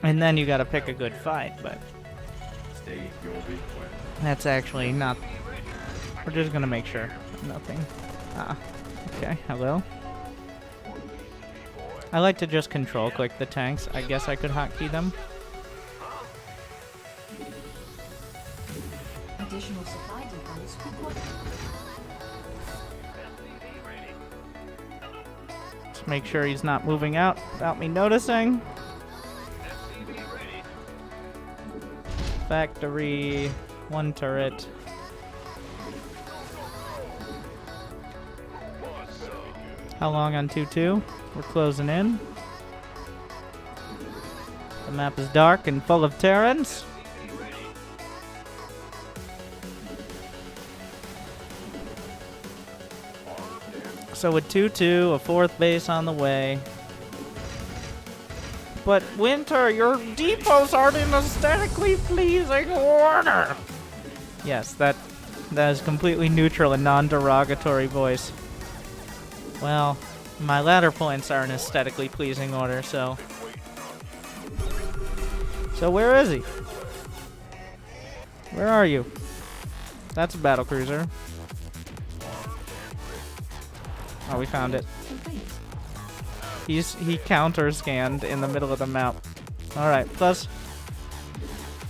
And then you got to pick a good fight, but that's actually not... We're just going to make sure. Nothing. Okay, hello. I like to just control click the tanks. I guess I could hotkey them. Additional supply depots required. Just make sure he's not moving out without me noticing. Factory, 1 turret. How long on 2-2? We're closing in. The map is dark and full of Terrans. So with 2-2, a 4th base on the way. But Winter, your depots aren't in aesthetically pleasing order. Yes, that is completely neutral and non-derogatory voice. Well, my ladder points are in aesthetically pleasing order, so... So where is he? Where are you? That's a Battlecruiser. Oh, we found it. He counter-scanned in the middle of the map. Alright, plus...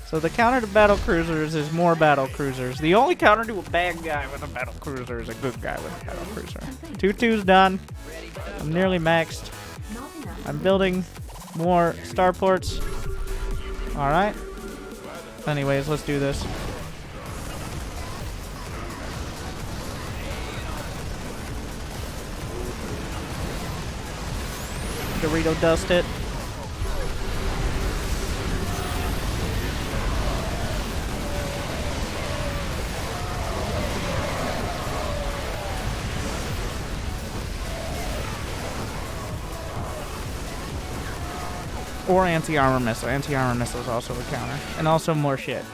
So the counter to Battlecruisers is more Battlecruisers. The only counter to a bad guy with a Battlecruiser is a good guy with a Battlecruiser. 2-2's done. I'm nearly maxed. I'm building more starports. Alright. Anyways, let's do this. Dorito dust it. Or anti-armor missile. Anti-armor missile is also a counter. And also more shit.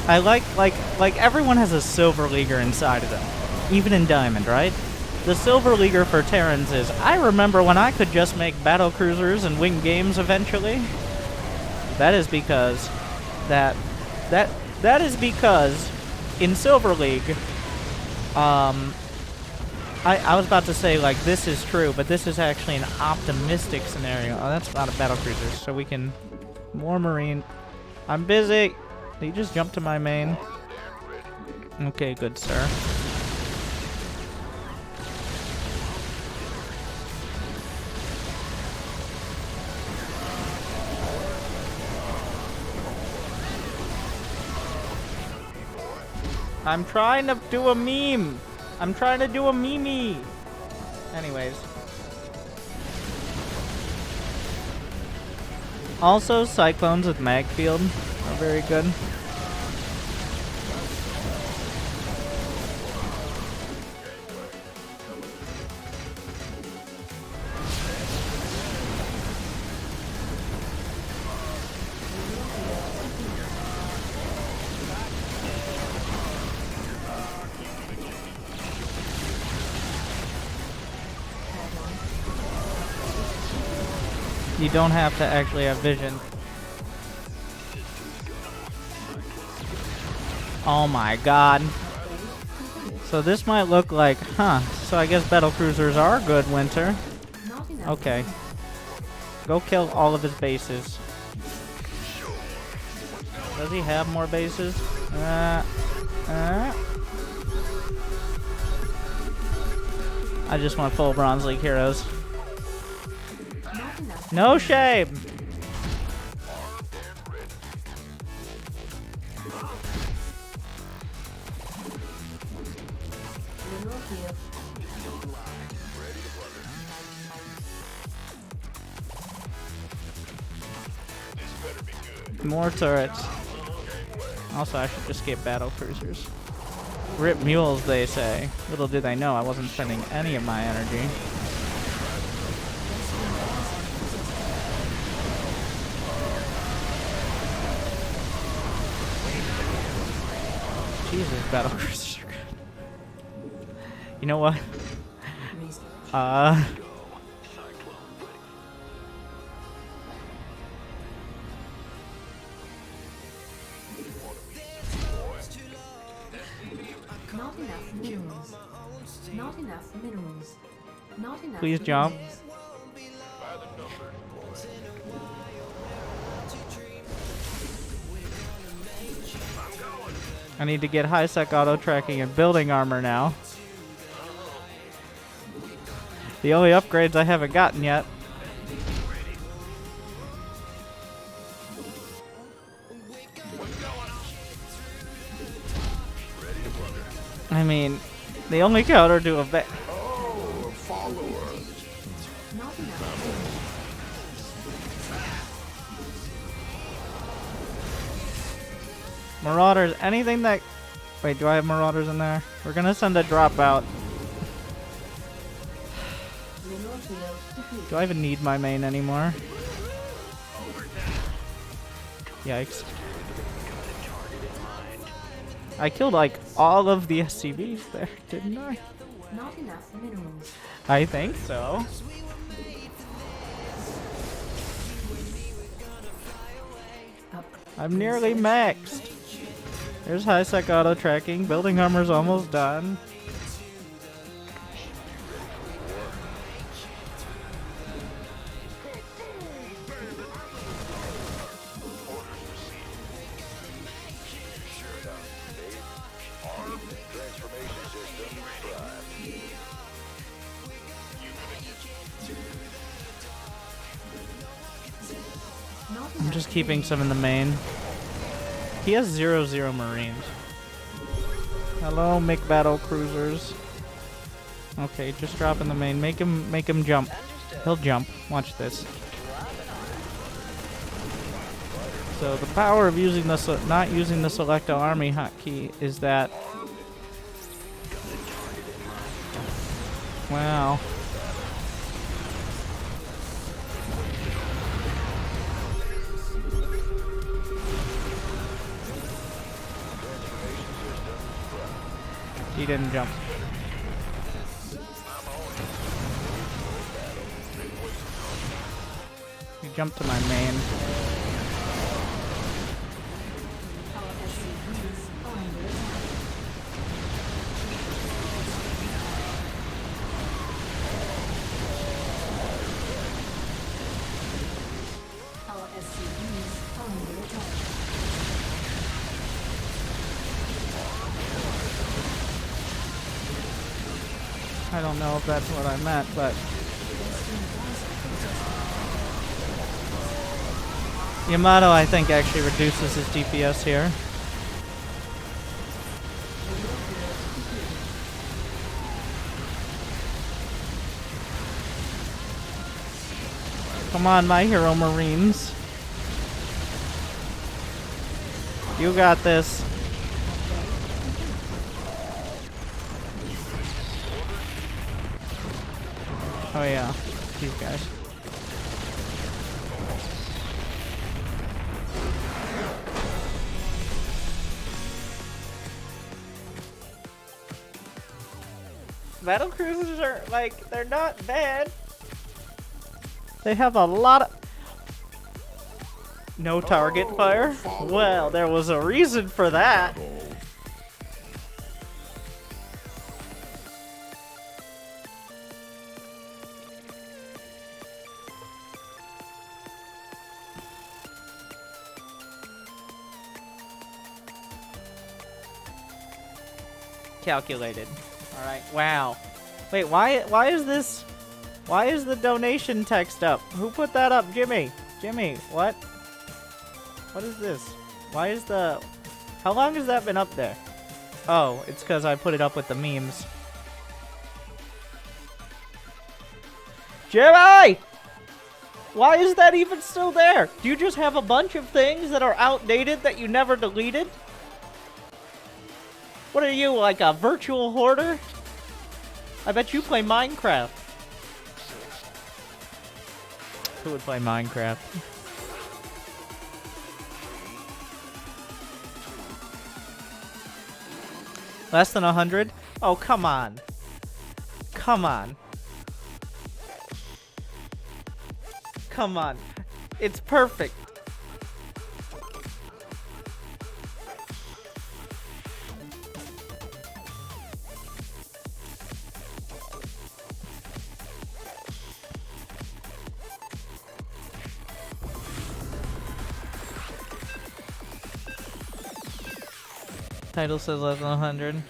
I like everyone has a Silver Leaguer inside of them, even in Diamond, right? The Silver Leaguer for Terrans is, I remember when I could just make Battlecruisers and win games eventually. That is because that is because in Silver League, I was about to say, like, this is true, but this is actually an optimistic scenario. Oh, that's not a battlecruiser, so we can... More Marine. I'm busy! Did you just jump to my main? Okay, good sir. I'm trying to do a meme! I'm trying to do a meme. Anyways. Also, Cyclones with Mag Field are very good. You don't have to actually have vision. Oh my god. So this might look like, huh, so I guess battlecruisers are good, Winter. Okay. Go kill all of his bases. Does he have more bases? I just want full Bronze League heroes. No shame! More turrets. Also, I should just get battle cruisers. Rip mules, they say. Little do they know I wasn't spending any of my energy. Jesus, battle cruisers are good. You know what? Not enough minerals. Not enough minerals. Not enough Please jump. minerals. I need to get high-sec auto tracking and building armor now. The only upgrades I haven't gotten yet. I mean, the only counter to a vet. Oh, a follower. Not enough. Marauders, anything that... Wait, do I have Marauders in there? We're gonna send a drop out. Mineral field depleted. Do I even need my main anymore? Yikes. I killed like all of the SCVs there, didn't I? Not enough minerals. I think so. Up. I'm nearly maxed. There's high-sec auto tracking. Building armor's almost done. Not I'm enough just keeping some in the main. He has 0-0 Marines. Hello, Mick battle cruisers. Okay, just drop in the main. Make him jump. He'll jump. Watch this. So the power of using the not using the select all army hotkey is that. Wow. He didn't jump. He jumped to my main. I don't know if that's what I meant, but Yamato, I think, actually reduces his DPS here. Come on, my hero Marines. You got this. Oh yeah, these guys. Battlecruisers are, like, they're not bad. They have a lot of... No target fire? Well, there was a reason for that. Calculated. Alright, wow. Wait, why is this... Why is the donation text up? Who put that up? Jimmy! Jimmy, what? What is this? Why is the... How long has that been up there? Oh, it's because I put it up with the memes. Jimmy! Why is that even still there? Do you just have a bunch of things that are outdated that you never deleted? What are you, like a virtual hoarder? I bet you play Minecraft. Who would play Minecraft? Less than 100? Oh, come on. Come on. Come on. It's perfect. Title says less than 100.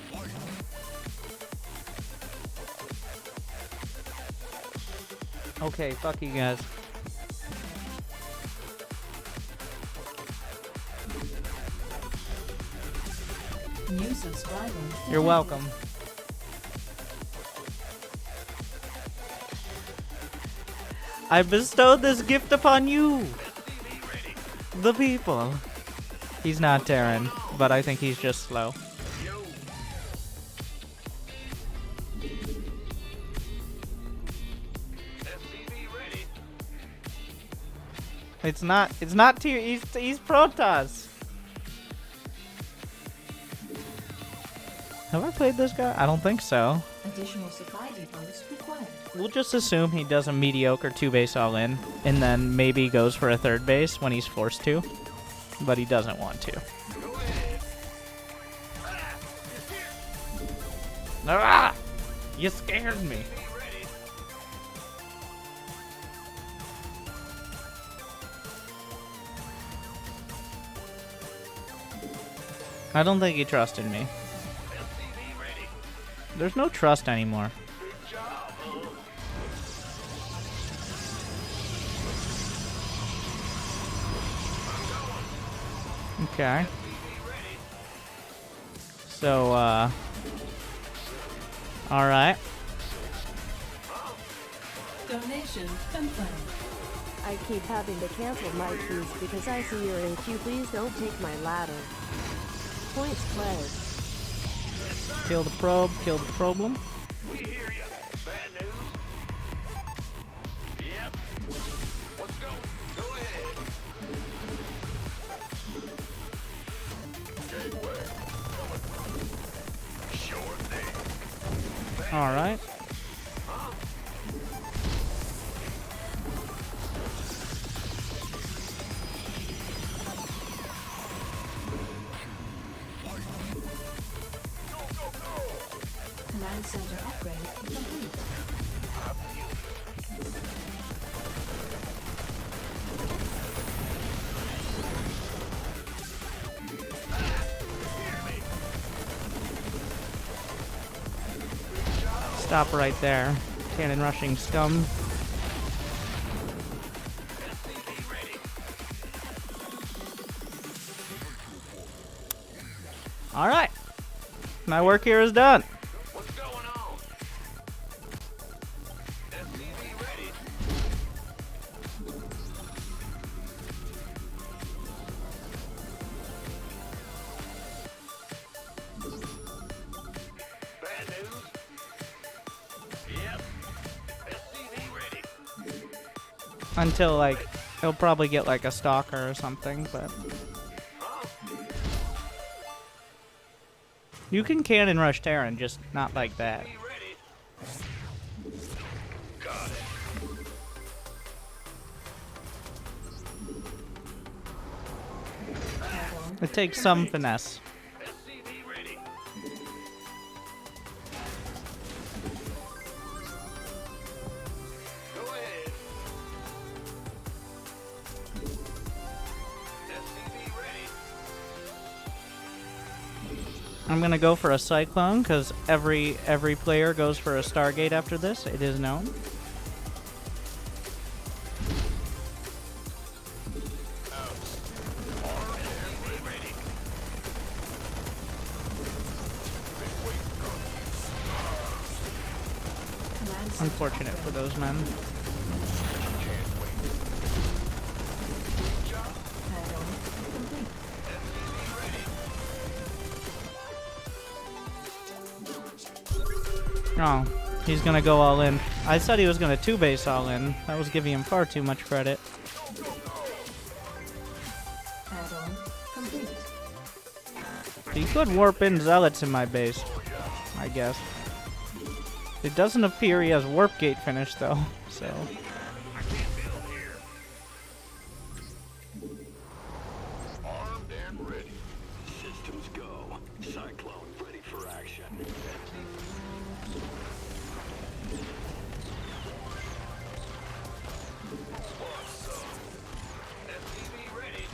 Okay, fuck you guys. New subscriber. You're welcome. I bestowed this gift upon you, the people. He's not Terran, but I think he's just slow. It's not he's Protoss. Have I played this guy? I don't think so. Additional supply depots required. We'll just assume he does a mediocre 2-base all-in, and then maybe goes for a 3rd base when he's forced to. But he doesn't want to. Ah! You scared me. I don't think he trusted me. There's no trust anymore. Okay. So, alright. Donation confirmed. I keep having to cancel my queues because I see you're in queue. Please don't take my ladder. Points pledged. Kill the probe, kill the problem. We hear ya. Bad news? Yep. Let's go. Go ahead. Gateway. Sure thing. Alright. Command center upgrade complete. Stop right there. Cannon rushing scum. Alright. My work here is done. What's going on? SCV ready. Bad news? Yep. SCV ready. Until, like, he'll probably get, like, a stalker or something, but... You can cannon rush Terran, just not like that. Be ready. Got it. It takes some finesse. SCV ready. Go ahead. SCV ready. I'm gonna go for a Cyclone, because every player goes for a Stargate after this. It is known. Unfortunate for those men. Oh, he's gonna go all in. I said he was gonna 2-base all in. That was giving him far too much credit. Add-on complete. He could warp in Zealots in my base, I guess. It doesn't appear he has Warp Gate finished though, so... Armed and ready. Systems go. Cyclone ready for action. SCV ready.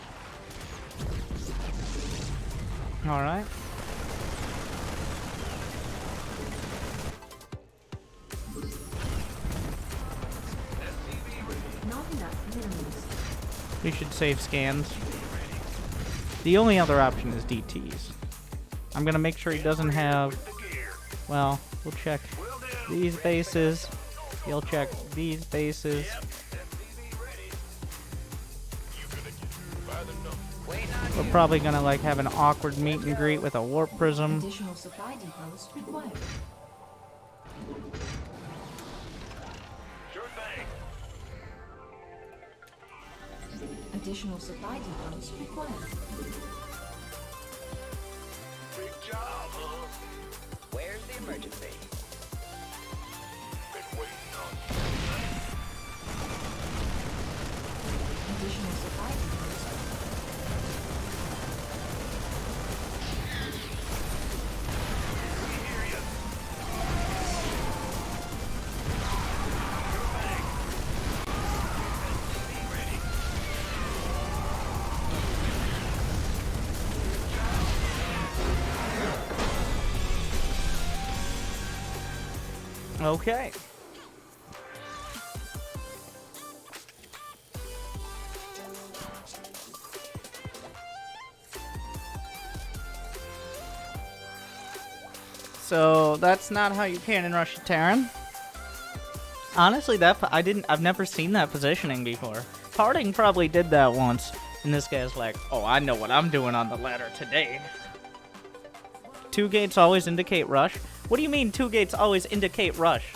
Alright. Not enough minerals. We should save scans. The only other option is DTs. I'm gonna make sure he doesn't have... Well, we'll check these bases. He'll check these bases. We're probably gonna like have an awkward meet and greet with a warp prism. Additional supply depots required. Sure thing. Additional supply depots required. Big job, huh? Where's the emergency? Been waiting on Additional supply depots. Okay. So that's not how you cannon rush a Terran. Honestly, I've never seen that positioning before. Parting probably did that once, and this guy's like, oh, I know what I'm doing on the ladder today. 2 gates always indicate rush? What do you mean 2 gates always indicate rush?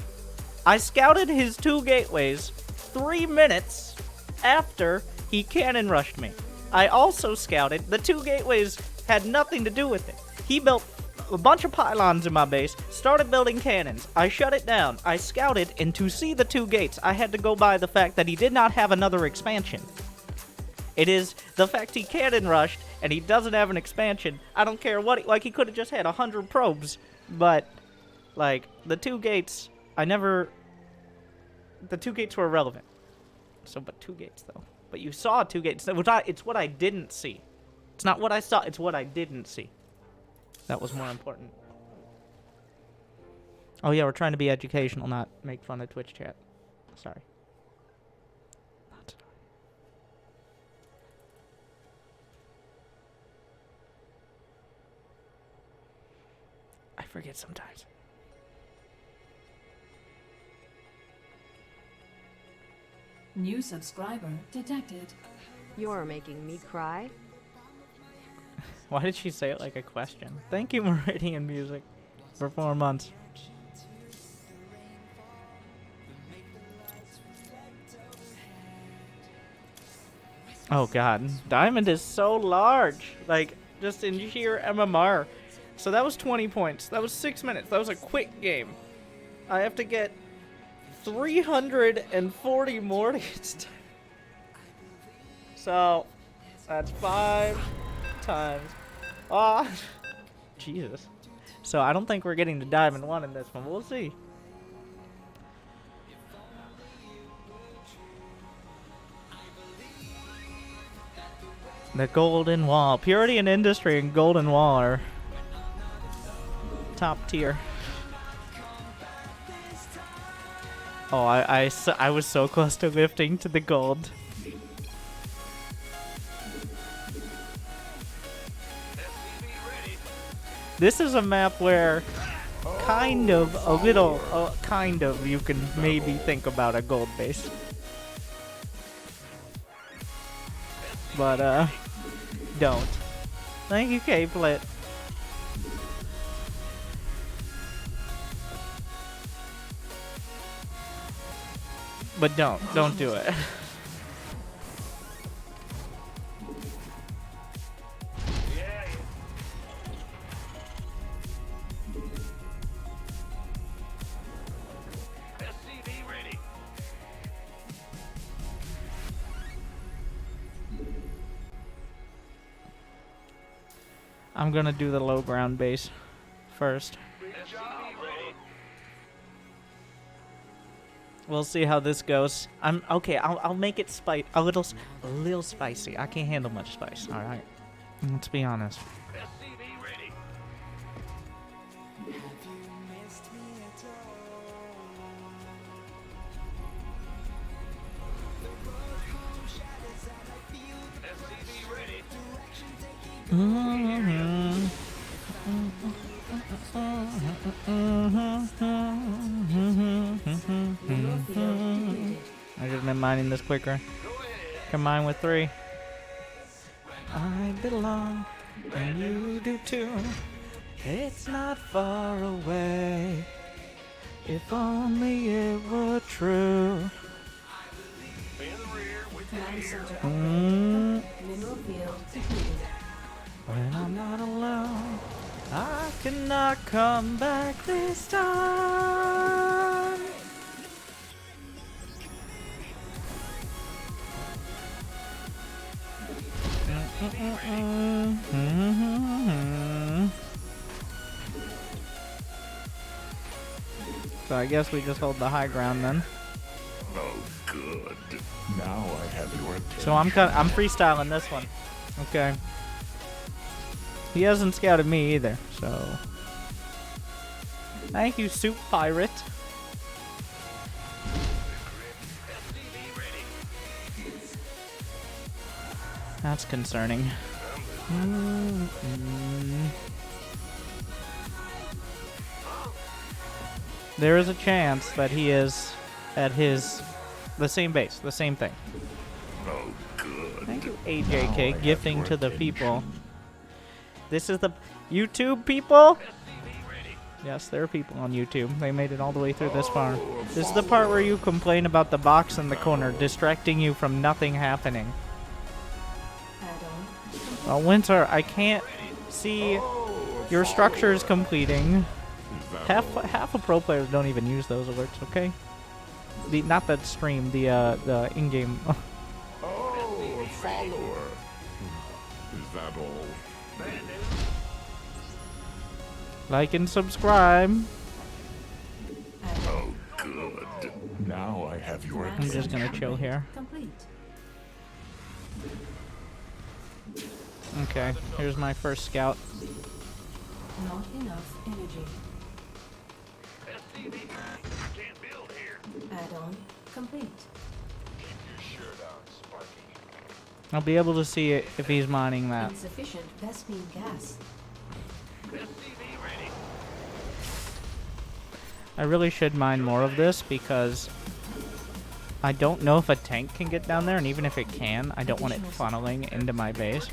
I scouted his 2 gateways 3 minutes after he cannon rushed me. I also scouted the 2 gateways had nothing to do with it. He built a bunch of pylons in my base, started building cannons. I shut it down. I scouted, and to see the 2 gates, I had to go by the fact that he did not have another expansion. It is the fact he cannon rushed, and he doesn't have an expansion. I don't care what, he could have just had 100 probes, but, like, the 2 gates, the 2 gates were irrelevant. So, but 2 gates, though. But you saw 2 gates. It's what I didn't see. It's not what I saw, it's what I didn't see. That was more important. Oh yeah, we're trying to be educational, not make fun of Twitch chat. Sorry. Not sorry. I forget sometimes. New subscriber detected. You're making me cry. Why did she say it like a question? Thank you, Meridian Music, for 4 months. Oh god, Diamond is so large. Like, just in sheer MMR. So that was 20 points. That was 6 minutes. That was a quick game. I have to get 340 more to get started. So, that's 5 times. Ah, Jesus. So I don't think we're getting to Diamond 1 in this one. We'll see. The Golden Wall. Purity and Industry and Golden Wall are top tier. Oh, I was so close to lifting to the gold. This is a map where kind of, you can maybe think about a gold base. But, don't. Thank you, K-Plit. But don't do it. I'm gonna do the low ground base first. We'll see how this goes. I'll make it a little spicy. I can't handle much spice. All right, let's be honest. I should have been mining this quicker. Can mine with 3. I belong, and you do too. It's not far away. If only it were true. Command center upgrade. Mineral field depleted. When I'm not alone, I cannot come back this time. So I guess we just hold the high ground then. Oh, good. Now I have your attention. So I'm freestyling this one. Okay. He hasn't scouted me either, so thank you, Soup Pirate. That's concerning. There is a chance that he is at the same base, the same thing. Oh, good. Thank you, AJK, gifting to the people. This is the YouTube people? Yes, there are people on YouTube. They made it all the way through this far. This is the part where you complain about the box in the corner, distracting you from nothing happening. Oh, Winter, I can't see your structures completing. Half of pro players don't even use those alerts, okay? Not that stream, the in-game. Oh, a follower. Is that all? Like and subscribe. Oh, good. Now I have your I'm attention. just gonna chill here. Complete. Okay, here's my first scout. Not enough energy. Add-on complete. I'll be able to see it if he's mining that. Insufficient Vespine gas. I really should mine more of this because I don't know if a tank can get down there, and even if it can, I don't want it funneling into my base.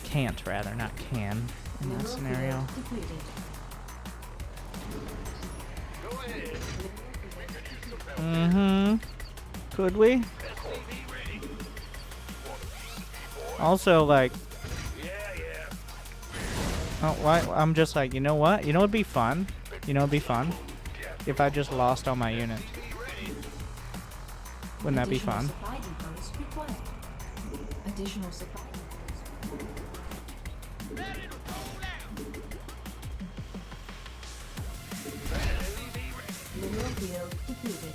Can't, rather, not can, in that scenario. Could we? Also, like... Oh, why? I'm just like, you know what? You know what'd be fun? You know what'd be fun? If I just lost all my units. Wouldn't that be fun? Additional supply. Mineral field depleted.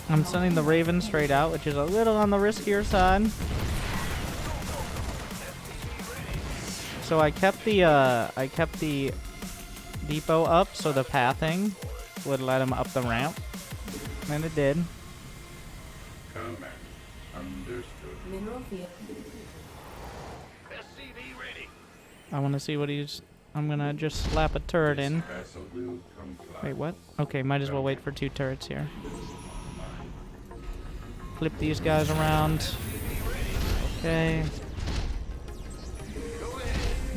I'm sending the Raven straight out, which is a little on the riskier side. So I kept the depot up so the pathing would let him up the ramp, and it did. Command understood. Mineral field. I want to see what he's... I'm gonna just slap a turret in. Vessel will comply. Wait, what? Okay, might as well wait for 2 turrets here. Flip these guys around. Okay.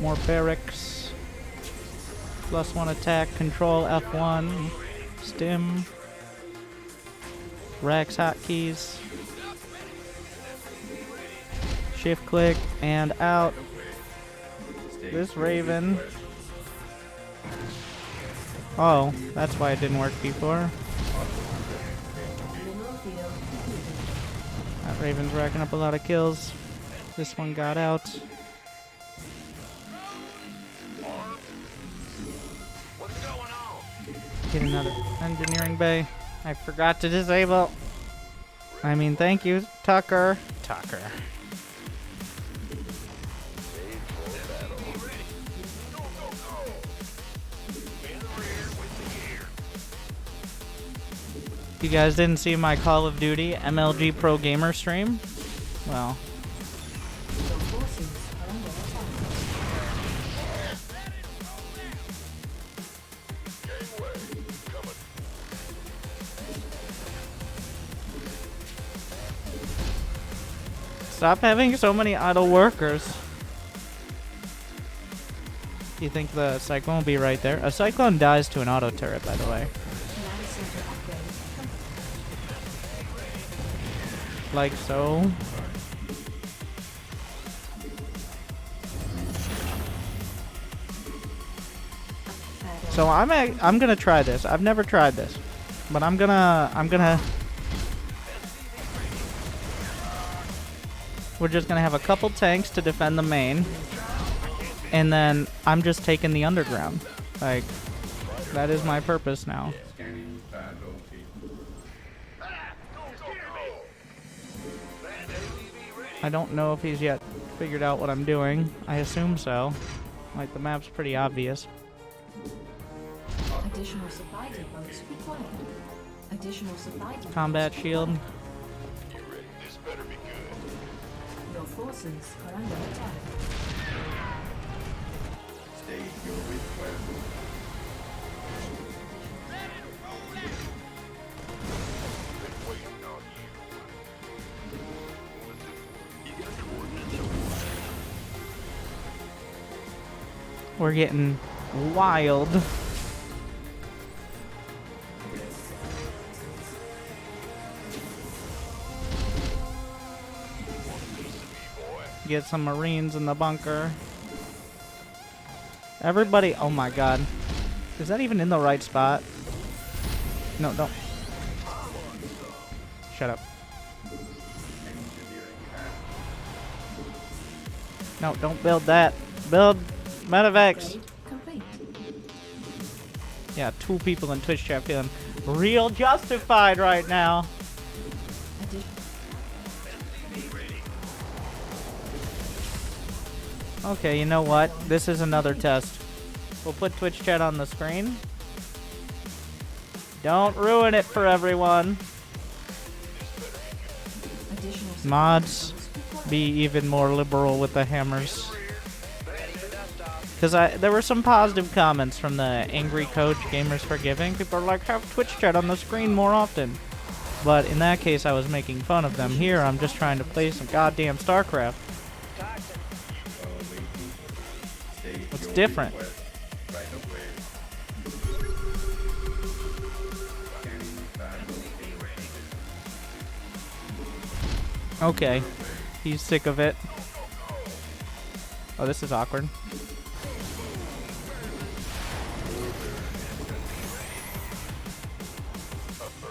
More barracks. +1 attack, control, F1, stim, Rax hotkeys, shift click, and out. This Raven. Oh, that's why it didn't work before. That Raven's racking up a lot of kills. This one got out. Get another engineering bay. I forgot to disable. I mean, thank you, Tucker. Tucker. You guys didn't see my Call of Duty MLG Pro Gamer stream? Well. Stop having so many idle workers. You think the Cyclone will be right there? A Cyclone dies to an auto turret, by the way. Like so. So I'm gonna try this. I've never tried this, but I'm gonna. We're just gonna have a couple tanks to defend the main, and then I'm just taking the underground. Like, that is my purpose now. I don't know if he's yet figured out what I'm doing. I assume so. Like, the map's pretty obvious. Additional supply depots required. Additional supply depots Combat shield. This better be good. Your forces are under attack. State your request. Been waiting on you. You got coordinates or what? We're getting wild. Get some Marines in the bunker. Everybody, oh my god. Is that even in the right spot? No, don't. Shut up. No, don't build that. Build Medivacs. Complete. Yeah, 2 people in Twitch chat feeling real justified right now. Okay, you know what? This is another test. We'll put Twitch chat on the screen. Don't ruin it for everyone. Mods, be even more liberal with the hammers. Because there were some positive comments from the angry coach, Gamers Forgiving. People are like, have Twitch chat on the screen more often. But in that case, I was making fun of them. Here, I'm just trying to play some goddamn Starcraft. It's different. Okay. He's sick of it. Oh, this is awkward.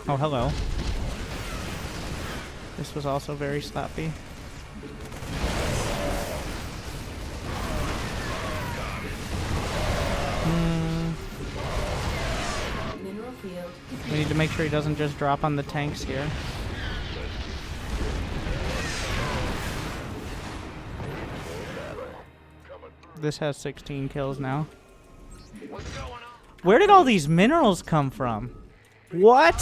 Oh, hello. This was also very sloppy. We need to make sure he doesn't just drop on the tanks here. This has 16 kills now. Where did all these minerals come from? What?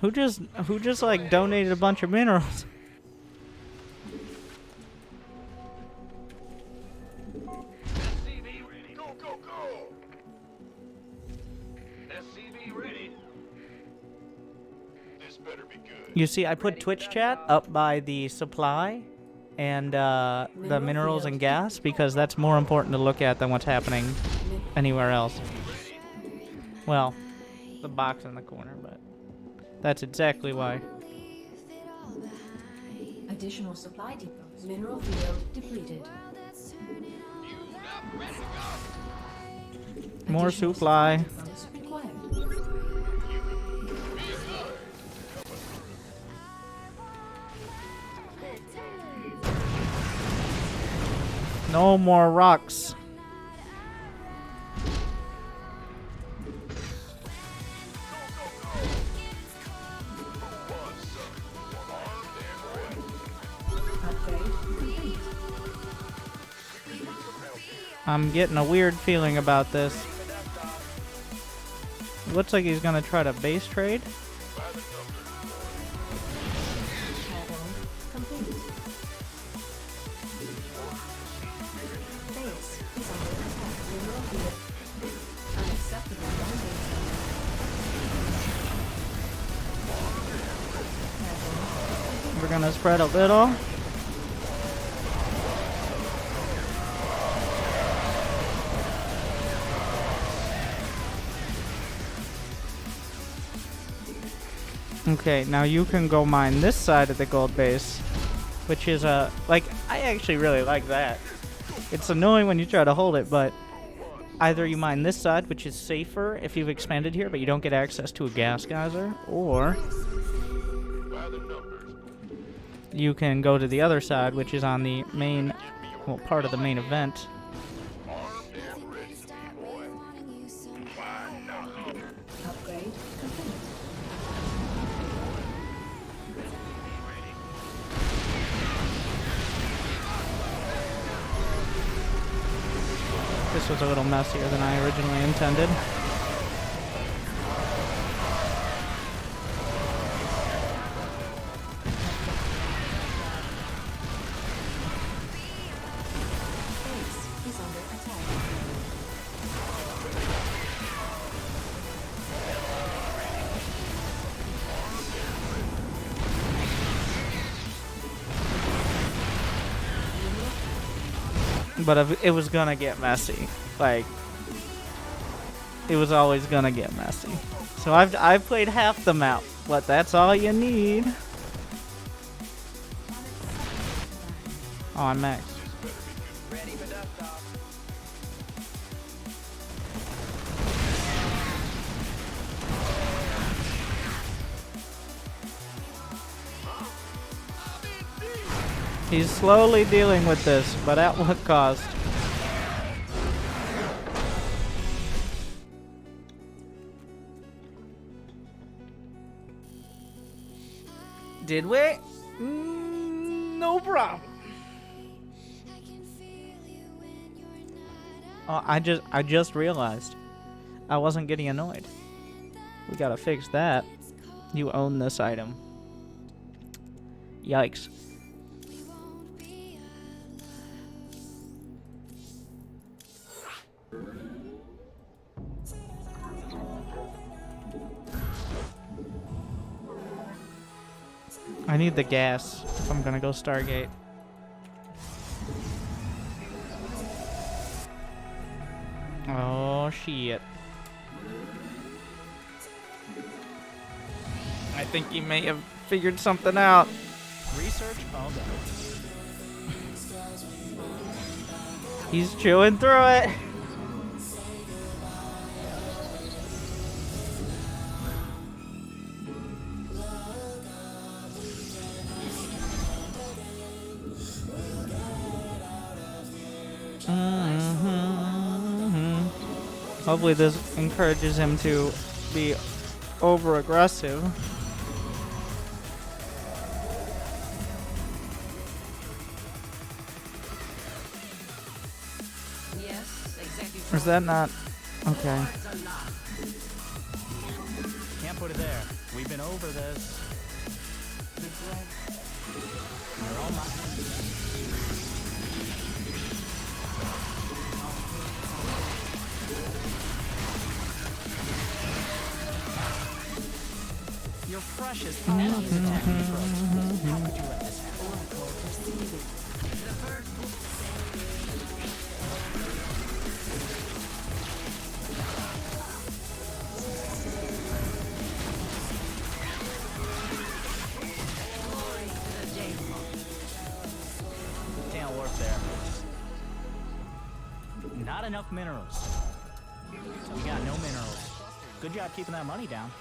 Who just like donated a bunch of minerals? You see, I put Twitch chat up by the supply and the minerals and gas because that's more important to look at than what's happening anywhere else. Well, the box in the corner, but that's exactly why. Additional supply depot. Mineral field depleted. More supply. No more rocks. I'm getting a weird feeling about this. Looks like he's gonna try to base trade. We're gonna spread a little. Okay, now you can go mine this side of the gold base, which is like, I actually really like that. It's annoying when you try to hold it, but either you mine this side, which is safer if you've expanded here, but you don't get access to a gas geyser, or you can go to the other side, which is on the main, well, part of the main event. This was a little messier than I originally intended. But it was gonna get messy. Like, it was always gonna get messy. So I've played half the map, but that's all you need. Oh, I'm maxed. He's slowly dealing with this, but at what cost? Did we? No problem. Oh, I just realized I wasn't getting annoyed. We gotta fix that. You own this item. Yikes. I need the gas if I'm gonna go Stargate. Oh shit. I think he may have figured something out. Research all done. He's chewing through it. Hopefully this encourages him to be over-aggressive. Yes, executive. Or is that not? Okay. Can't put it there. We've been over this. You're all mine. Your precious enemy's attack control. How could you let this happen? Can't work there. Not enough minerals. So we got no minerals. Good job keeping that money down.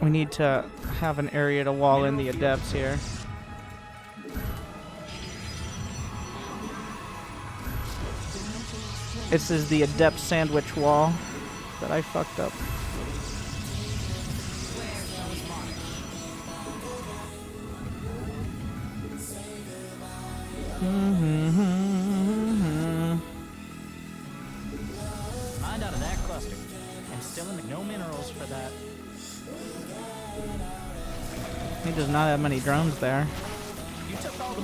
We need to have an area to wall in the adepts here. This is the adept sandwich wall that I fucked up. Mind out of that cluster. And still in the no minerals for that. He does not have many drones there. You took all the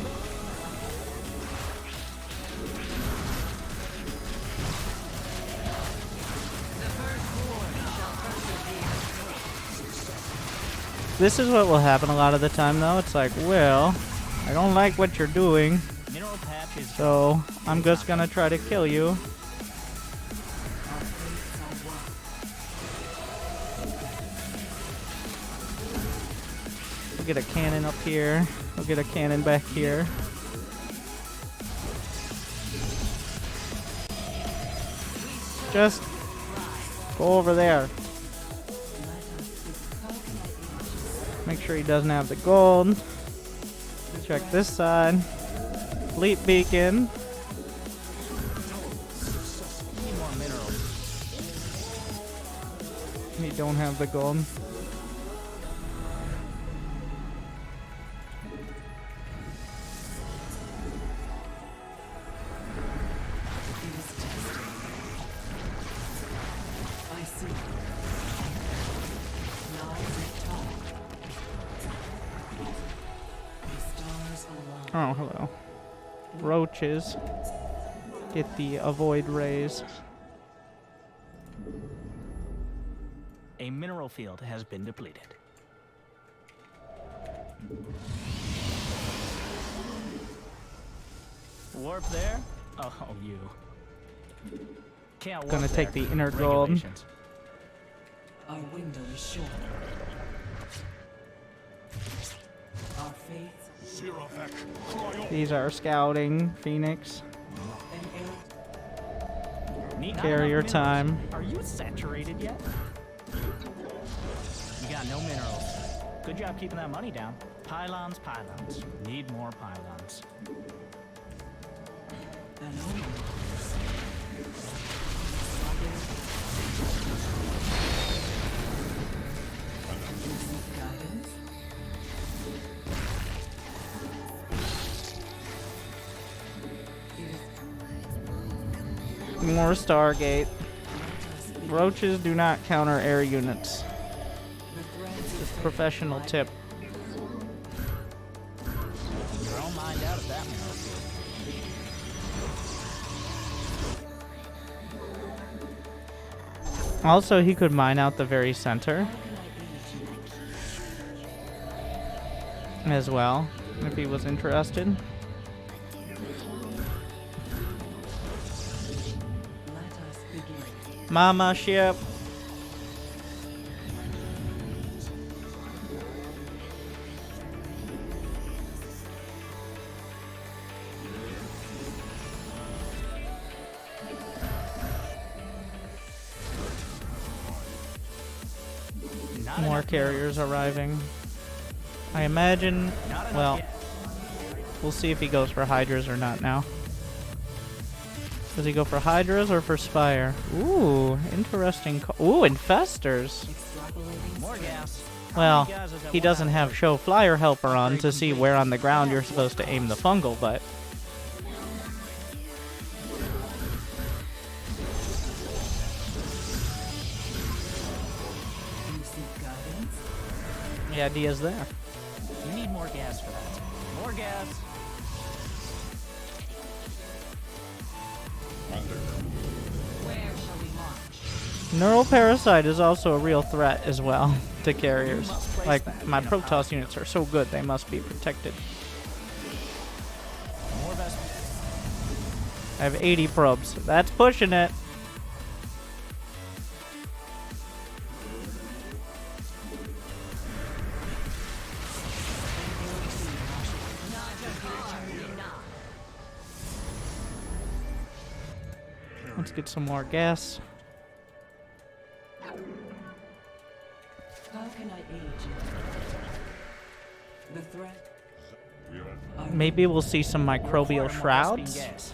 This is what will happen a lot of the time, though. It's like, well, I don't like what you're doing, mineral patches. so I'm just gonna try to kill you. We'll get a cannon up here. We'll get a cannon back here. Just go over there. Make sure he doesn't have the gold. Check this side. Fleet beacon. Need more minerals. We don't have the gold. I see. Now talk. The stars align. Oh, hello. Roaches. Get the avoid rays. A mineral field has been depleted. Warp there? Oh, you. Can't warp Gonna take there. the inner gold. Regulations. Our window is short. Our faith These are scouting, Phoenix. and aid. Need Carry your minerals. time. Are you saturated yet? You got no minerals. Good job keeping that money down. Pylons, pylons. Need more pylons. And only. More Stargate. Roaches do not counter air units. Just professional tip. Your own mind out of that one. Also, he could mine out the very center as well, if he was interested. Mama ship. More carriers arriving. I imagine, well, we'll see if he goes for Hydras or not now. Does he go for Hydras or for Spire? Ooh, interesting. Ooh, Infestors. More gas. Well, he doesn't have Show Flyer Helper on to see where on the ground you're supposed to aim the fungal, but... The idea's there. You need more gas for that. More gas. Where shall we launch? Neural Parasite is also a real threat as well to carriers. Like, my Protoss units are so good, they must be protected. More vessels. I have 80 probes. That's pushing it. Let's get some more gas. How can I aid you? The threat. Maybe we'll see some microbial shrouds. Gas.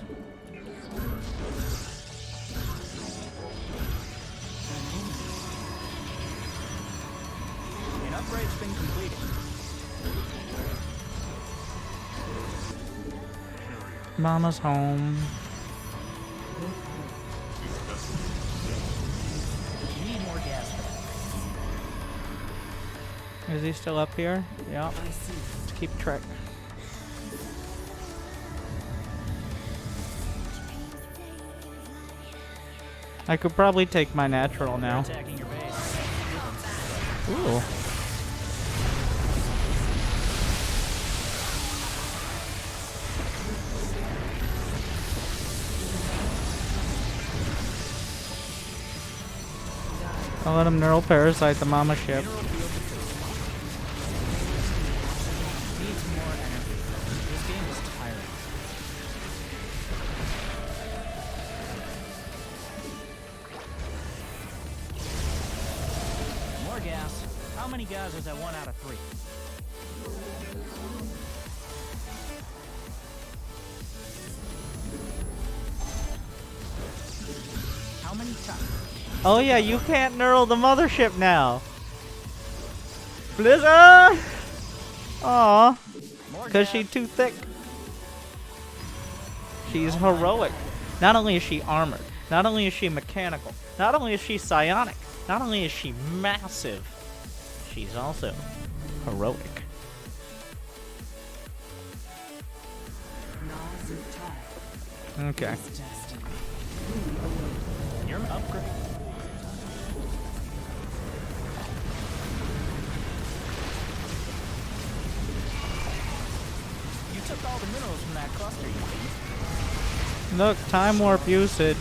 An upgrade's been completed. Mama's home. You need more gas for that. Is he still up here? Yep. Let's keep track. I could probably take my natural now. Attacking your base. Ooh. I'll let him neural parasite the mama ship. Needs more energy. This game is tiring. More gas. How many guys is that 1 out of 3? How many times? Oh yeah, you can't neural the mothership now. Blizzard! Aw, More because gas. she's too thick. She's heroic. Not only is she armored, not only is she mechanical, not only is she psionic, not only is she massive, she's also heroic. Okay. You're an upgrade. You took all the minerals from that cluster, you didn't. Look, time warp usage.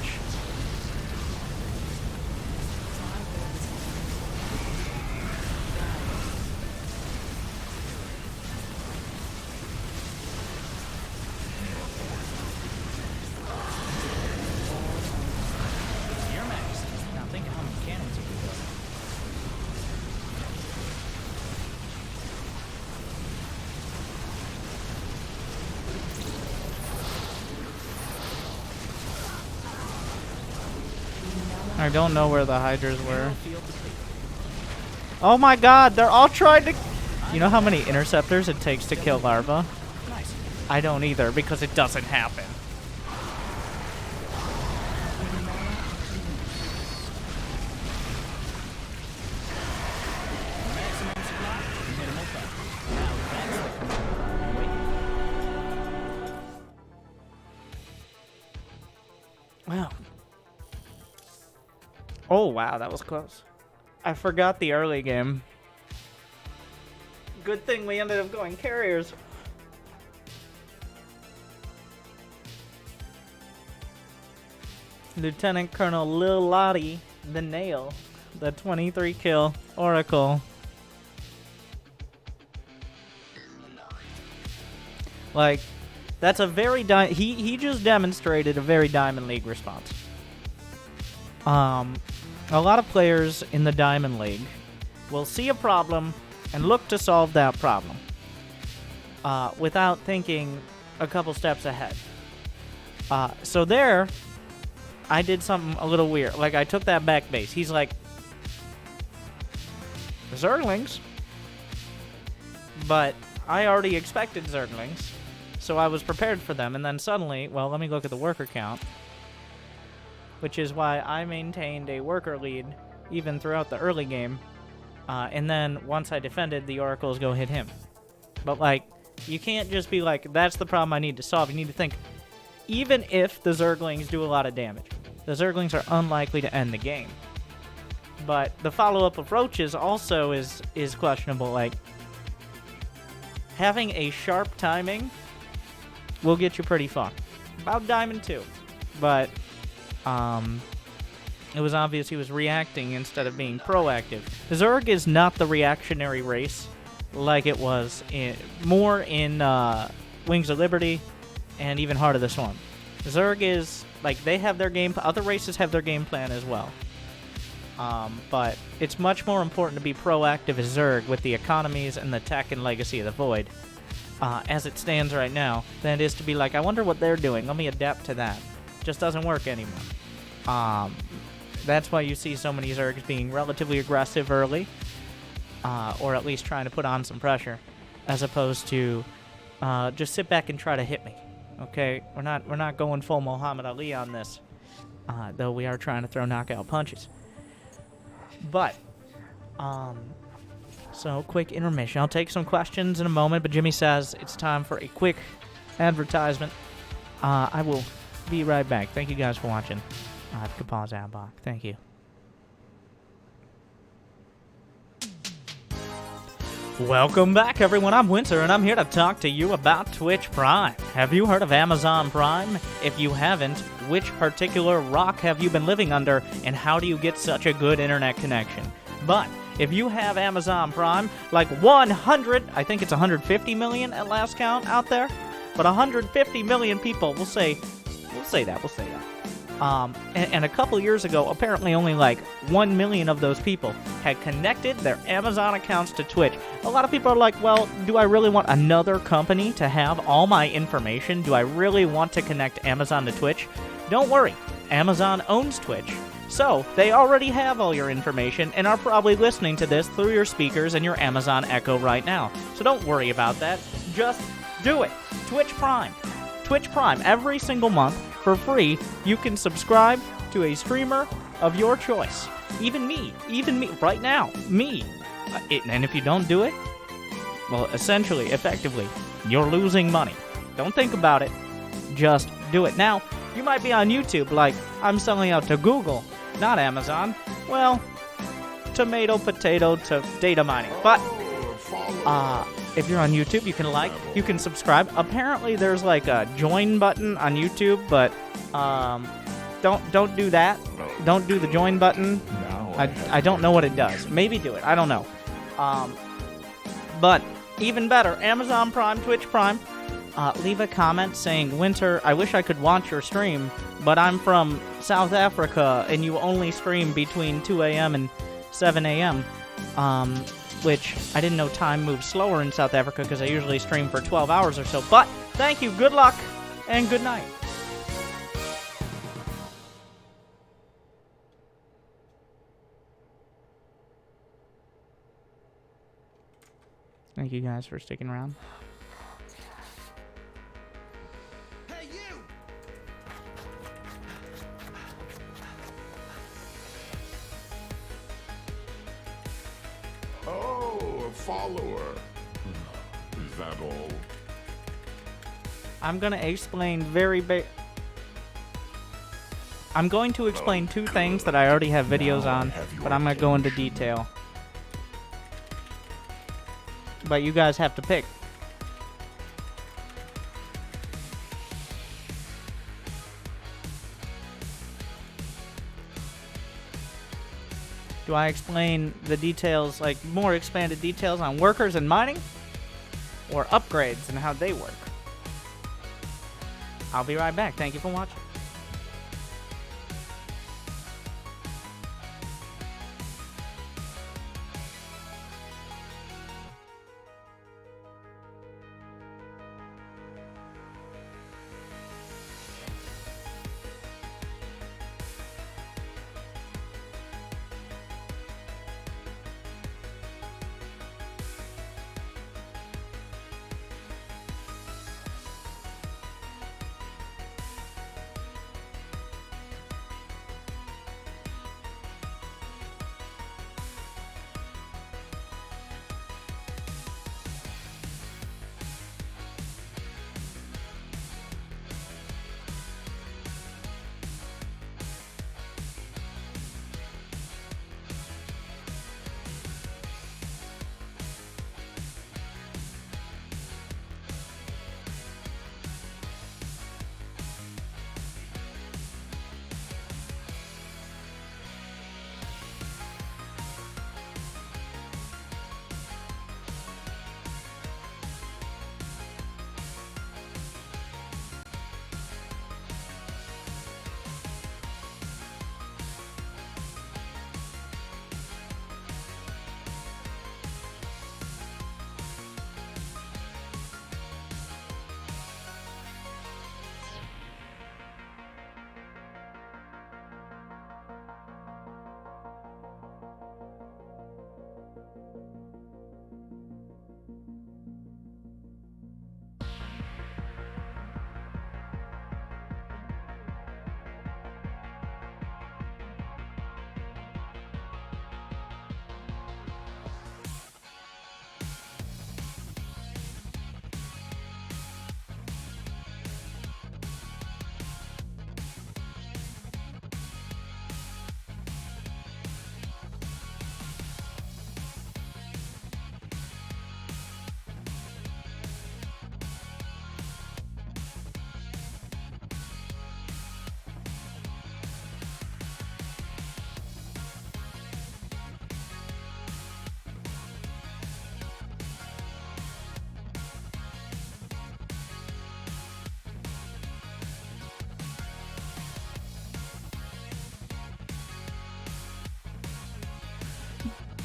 You're maxed. Now think of how many cannons you can build. I don't know where the hydras were. Field defeat. Oh my god, they're all trying to... You know how many interceptors it takes to kill larva? Nice. I don't either, because it doesn't happen. Oh, wow, that was close. I forgot the early game. Good thing we ended up going carriers. Lieutenant Colonel Lil Lottie, the Nail, the 23 kill Oracle. Like, that's a very he just demonstrated a very Diamond League response. A lot of players in the Diamond League will see a problem and look to solve that problem without thinking a couple steps ahead. So there, I did something a little weird. Like, I took that back base. He's like, Zerglings? But I already expected Zerglings, so I was prepared for them. And then suddenly, well, let me look at the worker count, which is why I maintained a worker lead even throughout the early game. And then once I defended, the oracles go hit him. But, like, you can't just be like, that's the problem I need to solve. You need to think, even if the Zerglings do a lot of damage, the Zerglings are unlikely to end the game. But the follow-up of Roaches also is questionable. Like, having a sharp timing will get you pretty far. About Diamond 2. But, it was obvious he was reacting instead of being proactive. Zerg is not the reactionary race like it was more in Wings of Liberty and even Heart of the Swarm. Zerg is, like, they have their game, other races have their game plan as well. But it's much more important to be proactive as Zerg with the economies and the tech and legacy of the Void, as it stands right now, than it is to be like, I wonder what they're doing, let me adapt to that. Just doesn't work anymore. That's why you see so many Zergs being relatively aggressive early, or at least trying to put on some pressure, as opposed to just sit back and try to hit me. Okay, we're not going full Muhammad Ali on this, though we are trying to throw knockout punches. But, so quick intermission. I'll take some questions in a moment, but Jimmy says it's time for a quick advertisement. I will be right back. Thank you guys for watching. Kapaz Abach. Thank you. Welcome back, everyone. I'm Winter, and I'm here to talk to you about Twitch Prime. Have you heard of Amazon Prime? If you haven't, which particular rock have you been living under, and how do you get such a good internet connection? But if you have Amazon Prime, like 150 million at last count out there, but 150 million people, we'll say that. And a couple years ago, apparently only like 1 million of those people had connected their Amazon accounts to Twitch. A lot of people are like, well, do I really want another company to have all my information? Do I really want to connect Amazon to Twitch? Don't worry, Amazon owns Twitch. So, they already have all your information and are probably listening to this through your speakers and your Amazon Echo right now. So don't worry about that. Just do it. Twitch Prime. Twitch Prime. Every single month, for free, you can subscribe to a streamer of your choice. Even me, right now, me. And if you don't do it, well, essentially, effectively, you're losing money. Don't think about it. Just do it. Now, you might be on YouTube like, I'm selling out to Google, not Amazon. Well, tomato, potato to data mining. But, if you're on YouTube, you can like, you can subscribe. Apparently, there's like a join button on YouTube, but don't do that. Don't do the join button. I don't know what it does. Maybe do it. I don't know. But even better, Amazon Prime, Twitch Prime. Leave a comment saying, Winter, I wish I could watch your stream, but I'm from South Africa, and you only stream between 2 a.m. and 7 a.m., which I didn't know time moves slower in South Africa because I usually stream for 12 hours or so. But thank you, good luck, and good night. Thank you guys for sticking around. Hey, you! Oh, a follower. Is that all? I'm going to explain two things that I already have videos on, but I'm going to go into detail. But you guys have to pick. Do I explain the details, like more expanded details on workers and mining? Or upgrades and how they work? I'll be right back. Thank you for watching.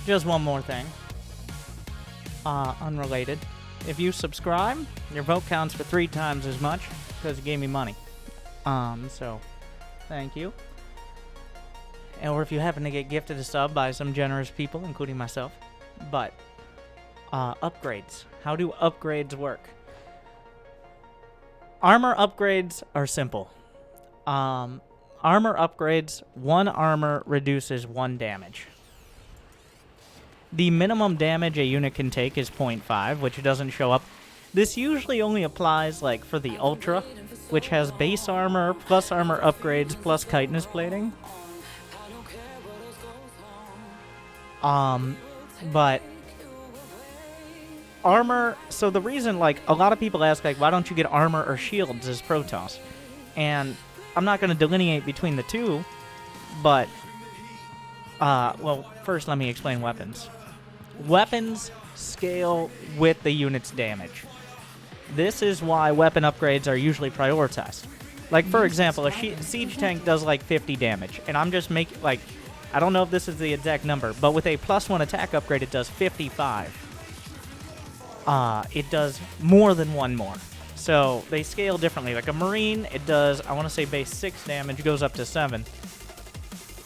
Just one more thing. Unrelated. If you subscribe, your vote counts for 3 times as much because you gave me money. So, thank you. Or if you happen to get gifted a sub by some generous people, including myself. But, upgrades. How do upgrades work? Armor upgrades are simple. Armor upgrades, 1 armor reduces 1 damage. The minimum damage a unit can take is 0.5, which doesn't show up. This usually only applies, like, for the Ultra, which has base armor, plus armor upgrades, plus chitinous plating. But armor, so the reason, like, a lot of people ask, like, why don't you get armor or shields as Protoss? And I'm not going to delineate between the two, but, well, first let me explain weapons. Weapons scale with the unit's damage. This is why weapon upgrades are usually prioritized. Like, for example, a siege tank does, like, 50 damage, and I'm just making, like, I don't know if this is the exact number, but with a +1 attack upgrade, it does 55. It does more than 1 more. So, they scale differently. Like, a Marine, it does, I want to say base 6 damage, goes up to 7.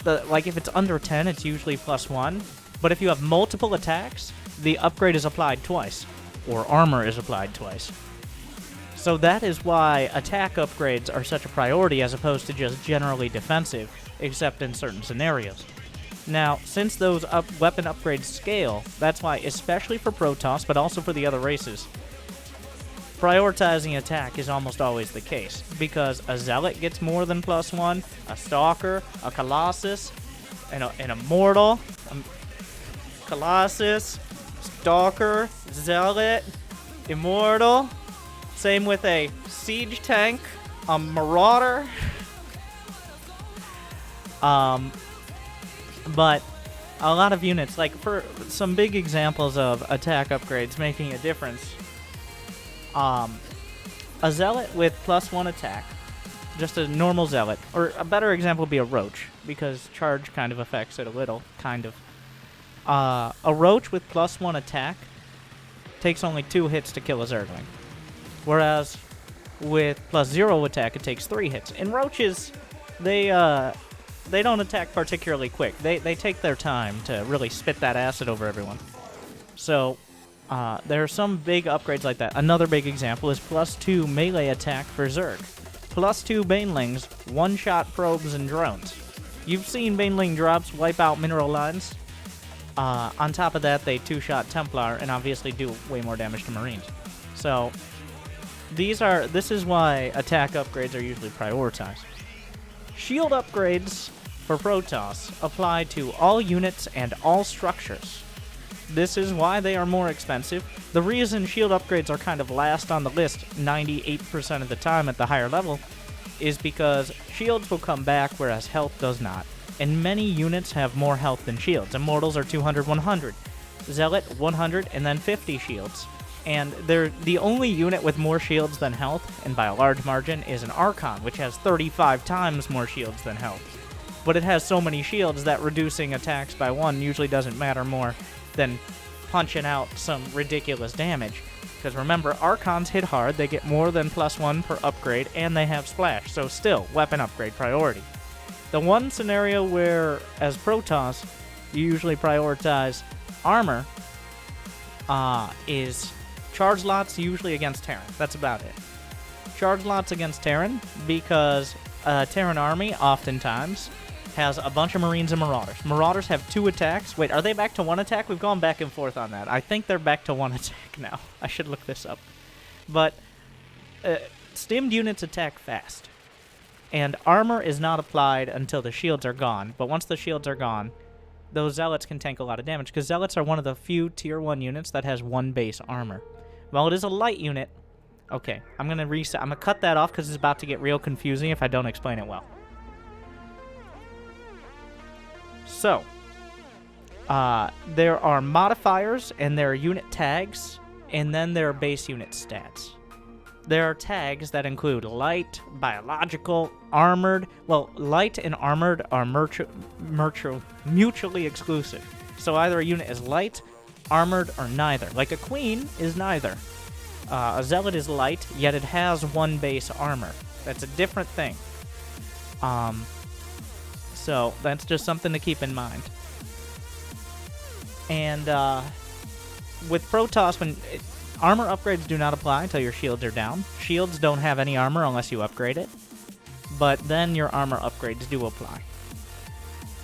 Like, if it's under 10, it's usually +1. But if you have multiple attacks, the upgrade is applied twice, or armor is applied twice. So that is why attack upgrades are such a priority as opposed to just generally defensive, except in certain scenarios. Now, since those weapon upgrades scale, that's why, especially for Protoss, but also for the other races, prioritizing attack is almost always the case, because a Zealot gets more than +1, a Stalker, a Colossus, an Immortal, Colossus, Stalker, Zealot, Immortal. Same with a Siege Tank, a Marauder. But a lot of units, like for some big examples of attack upgrades making a difference, a Zealot with +1 attack, just a normal Zealot, or a better example would be a Roach, because charge kind of affects it a little, kind of. A Roach with +1 attack takes only 2 hits to kill a Zergling, whereas with +0 attack it takes 3 hits. And Roaches, they don't attack particularly quick. They take their time to really spit that acid over everyone. So there are some big upgrades like that. Another big example is +2 melee attack for Zerg. +2 Banelings, one-shot probes and drones. You've seen Baneling drops wipe out mineral lines. On top of that, they 2-shot Templar and obviously do way more damage to Marines. So this is why attack upgrades are usually prioritized. Shield upgrades for Protoss apply to all units and all structures. This is why they are more expensive. The reason shield upgrades are kind of last on the list 98% of the time at the higher level is because shields will come back, whereas health does not. And many units have more health than shields. Immortals are 200, 100. Zealot, 100, and then 50 shields. And they're the only unit with more shields than health, and by a large margin, is an Archon, which has 35 times more shields than health. But it has so many shields that reducing attacks by 1 usually doesn't matter more than punching out some ridiculous damage. Because remember, Archons hit hard, they get more than +1 per upgrade, and they have Splash, so still, weapon upgrade priority. The one scenario where, as Protoss, you usually prioritize armor is charge lots, usually against Terran. That's about it. Charge lots against Terran, because Terran army oftentimes has a bunch of Marines and Marauders. Marauders have 2 attacks. Wait, are they back to 1 attack? We've gone back and forth on that. I think they're back to 1 attack now. I should look this up. But stimmed units attack fast. And armor is not applied until the shields are gone. But once the shields are gone, those Zealots can tank a lot of damage, because Zealots are one of the few tier 1 units that has 1 base armor. While it is a light unit... Okay, I'm going to reset. I'm going to cut that off because it's about to get real confusing if I don't explain it well. So, there are modifiers, and there are unit tags, and then there are base unit stats. There are tags that include light, biological, armored. Well, light and armored are mutually exclusive. So either a unit is light, armored, or neither. Like a queen is neither. A zealot is light, yet it has 1 base armor. That's a different thing. So that's just something to keep in mind. And with Protoss, armor upgrades do not apply until your shields are down. Shields don't have any armor unless you upgrade it. But then your armor upgrades do apply.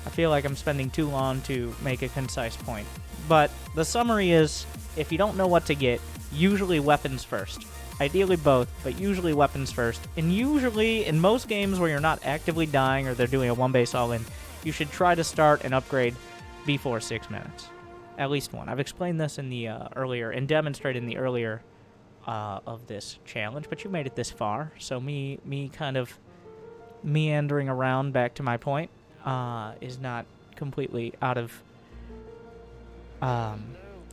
I feel like I'm spending too long to make a concise point. But the summary is, if you don't know what to get, usually weapons first. Ideally both, but usually weapons first. And usually, in most games where you're not actively dying or they're doing a 1 base all-in, you should try to start an upgrade before 6 minutes. At least 1. I've explained this in the earlier, and demonstrated in the earlier of this challenge, but you made it this far, so me kind of meandering around back to my point is not completely out of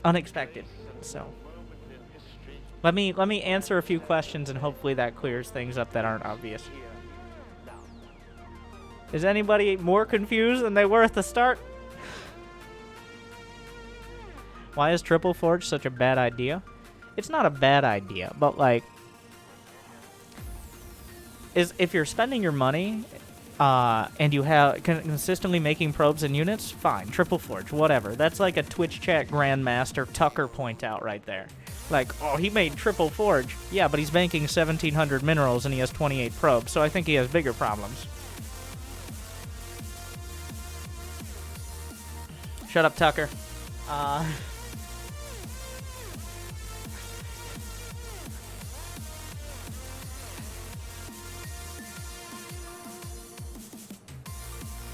unexpected. So let me answer a few questions, and hopefully that clears things up that aren't obvious. Is anybody more confused than they were at the start? Why is Triple Forge such a bad idea? It's not a bad idea, but like, if you're spending your money and you have consistently making probes and units, fine, Triple Forge, whatever. That's like a Twitch chat grandmaster Tucker point out right there. Like, oh, he made Triple Forge. Yeah, but he's banking 1,700 minerals and he has 28 probes, so I think he has bigger problems. Shut up, Tucker.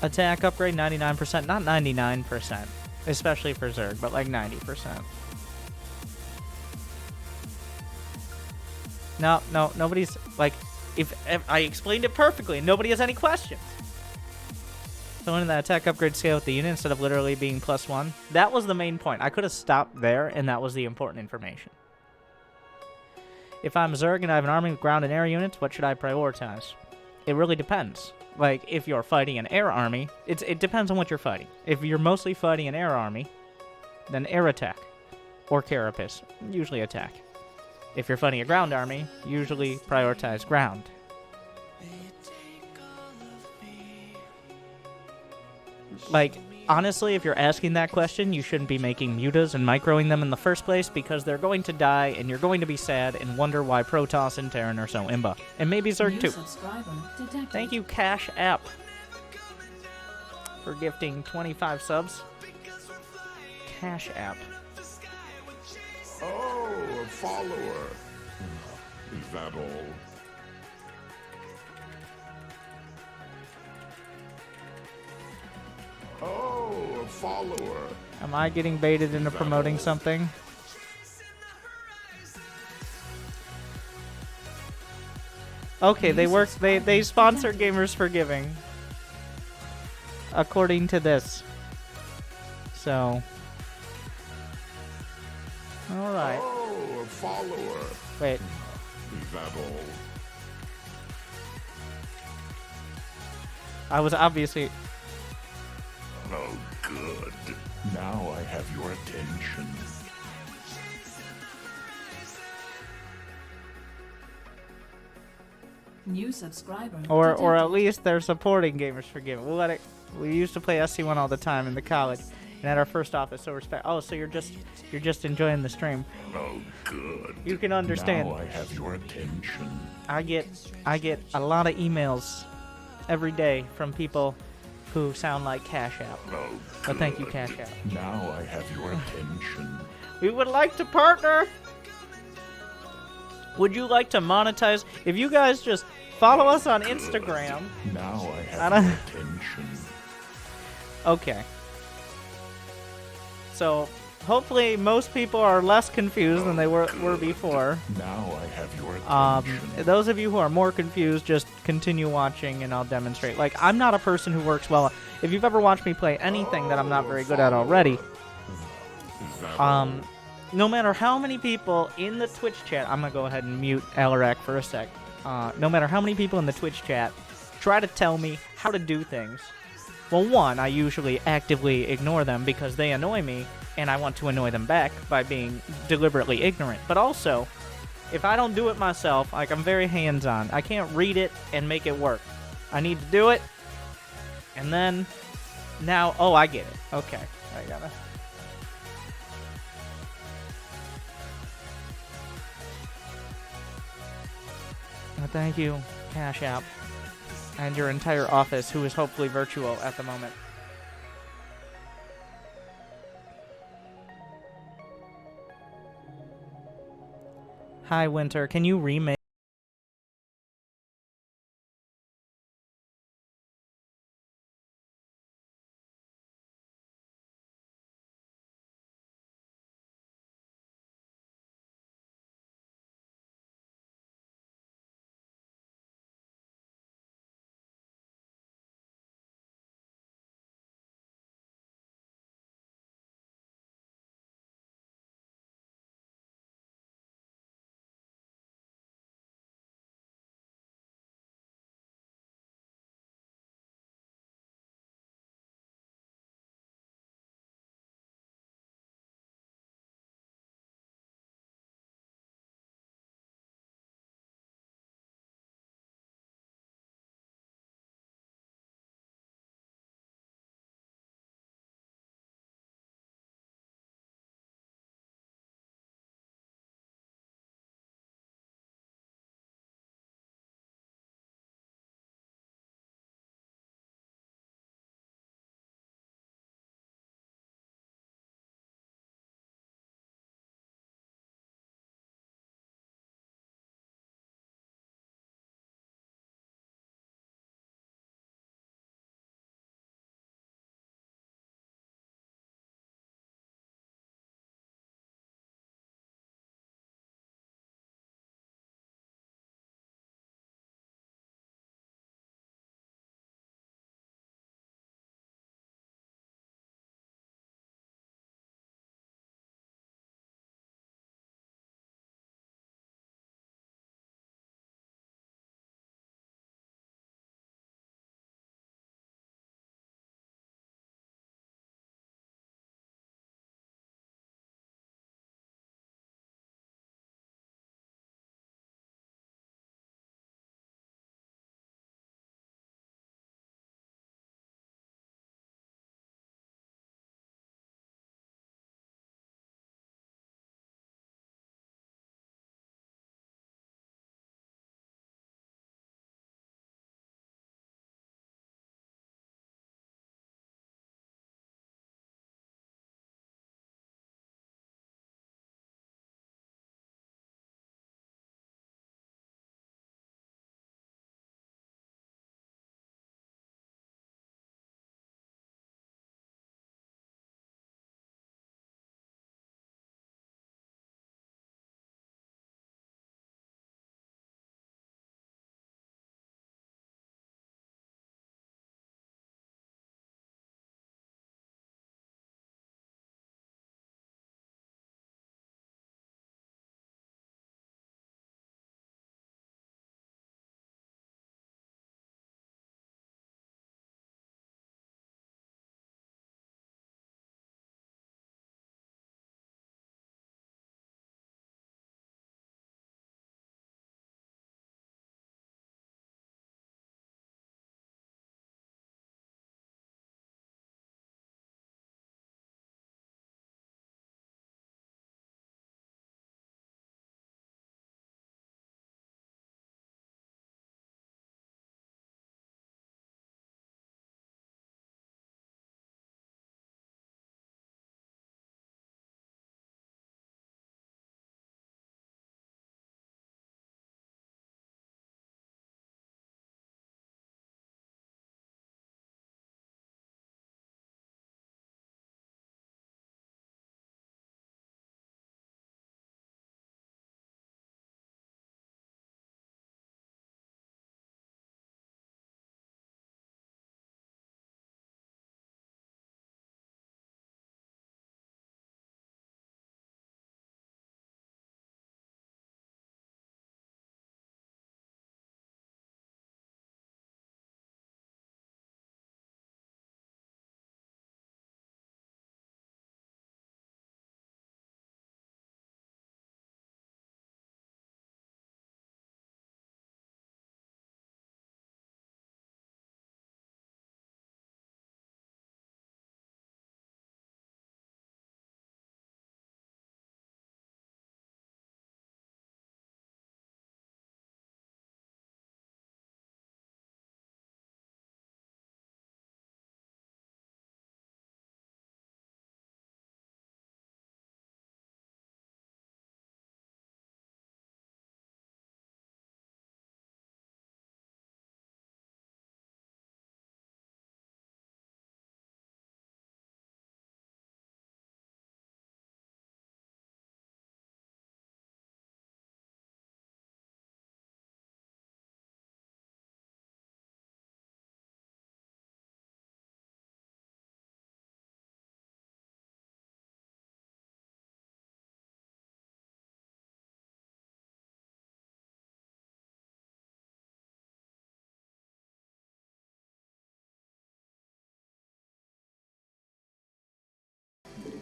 Attack upgrade 99%, not 99%, especially for Zerg, but like 90%. No, nobody's like, if I explained it perfectly, and nobody has any questions. So when that attack upgrade scale with the unit instead of literally being +1, that was the main point. I could have stopped there, and that was the important information. If I'm Zerg and I have an army with ground and air units, what should I prioritize? It really depends. Like, if you're fighting an air army, it depends on what you're fighting. If you're mostly fighting an air army, then air attack. Or carapace, usually attack. If you're fighting a ground army, usually prioritize ground. Like, honestly, if you're asking that question, you shouldn't be making mutas and microing them in the first place because they're going to die and you're going to be sad and wonder why Protoss and Terran are so imba. And maybe Zerg too. Thank you, Cash App, for gifting 25 subs. Cash App. Oh, a follower. Is that all? Oh, a follower. Am I getting baited into promoting something? Okay, they sponsor Gamers for Giving. According to this. So. Alright. Oh, a follower. Wait. Is that all? I was obviously... Oh, good. Now I have your attention. New subscriber. Or at least they're supporting Gamers for Giving. We'll let it... We used to play SC1 all the time in the college. And at our first office, so respect... Oh, so you're just enjoying the stream. Oh, good. You can understand. Now I have your attention. I get a lot of emails every day from people who sound like Cash App. Oh, But thank you, Cash App. Now I have your attention. We would like to partner. Would you like to monetize? If you guys just follow us on Instagram. Now I have your attention. Okay. So, hopefully most people are less confused than they were before. Now I have your attention. Those of you who are more confused, just continue watching and I'll demonstrate. Like, I'm not a person who works well. If you've ever watched me play anything that I'm not very good at already, no matter how many people in the Twitch chat, I'm going to go ahead and mute Alarak for a sec. No matter how many people in the Twitch chat try to tell me how to do things, well, one, I usually actively ignore them because they annoy me, and I want to annoy them back by being deliberately ignorant. But also, if I don't do it myself, like, I'm very hands-on. I can't read it and make it work. I need to do it, and then, now, oh, I get it. Okay, I gotta... Well, thank you, Cash App. And your entire office, who is hopefully virtual at the moment. Hi, Winter. Can you remake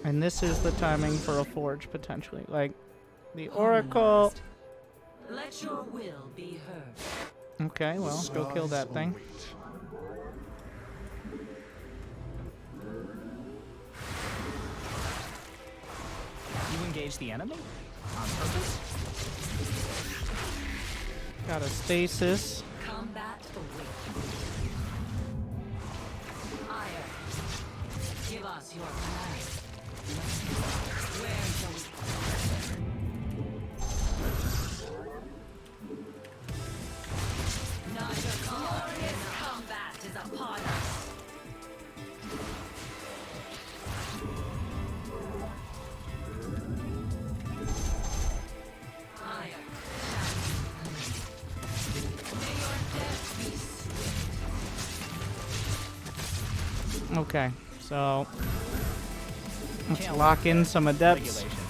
And this is the timing for a forge, potentially. Like, the Oracle... Let your will be heard. Okay, well, go kill that thing. You engage the enemy? On purpose? Got a stasis. Combat awaits. Ire. Give us your command. Where shall we... Neither glorious combat is upon us. Ire. May your death be swift. Okay, so... let's lock in some adepts. Regulations.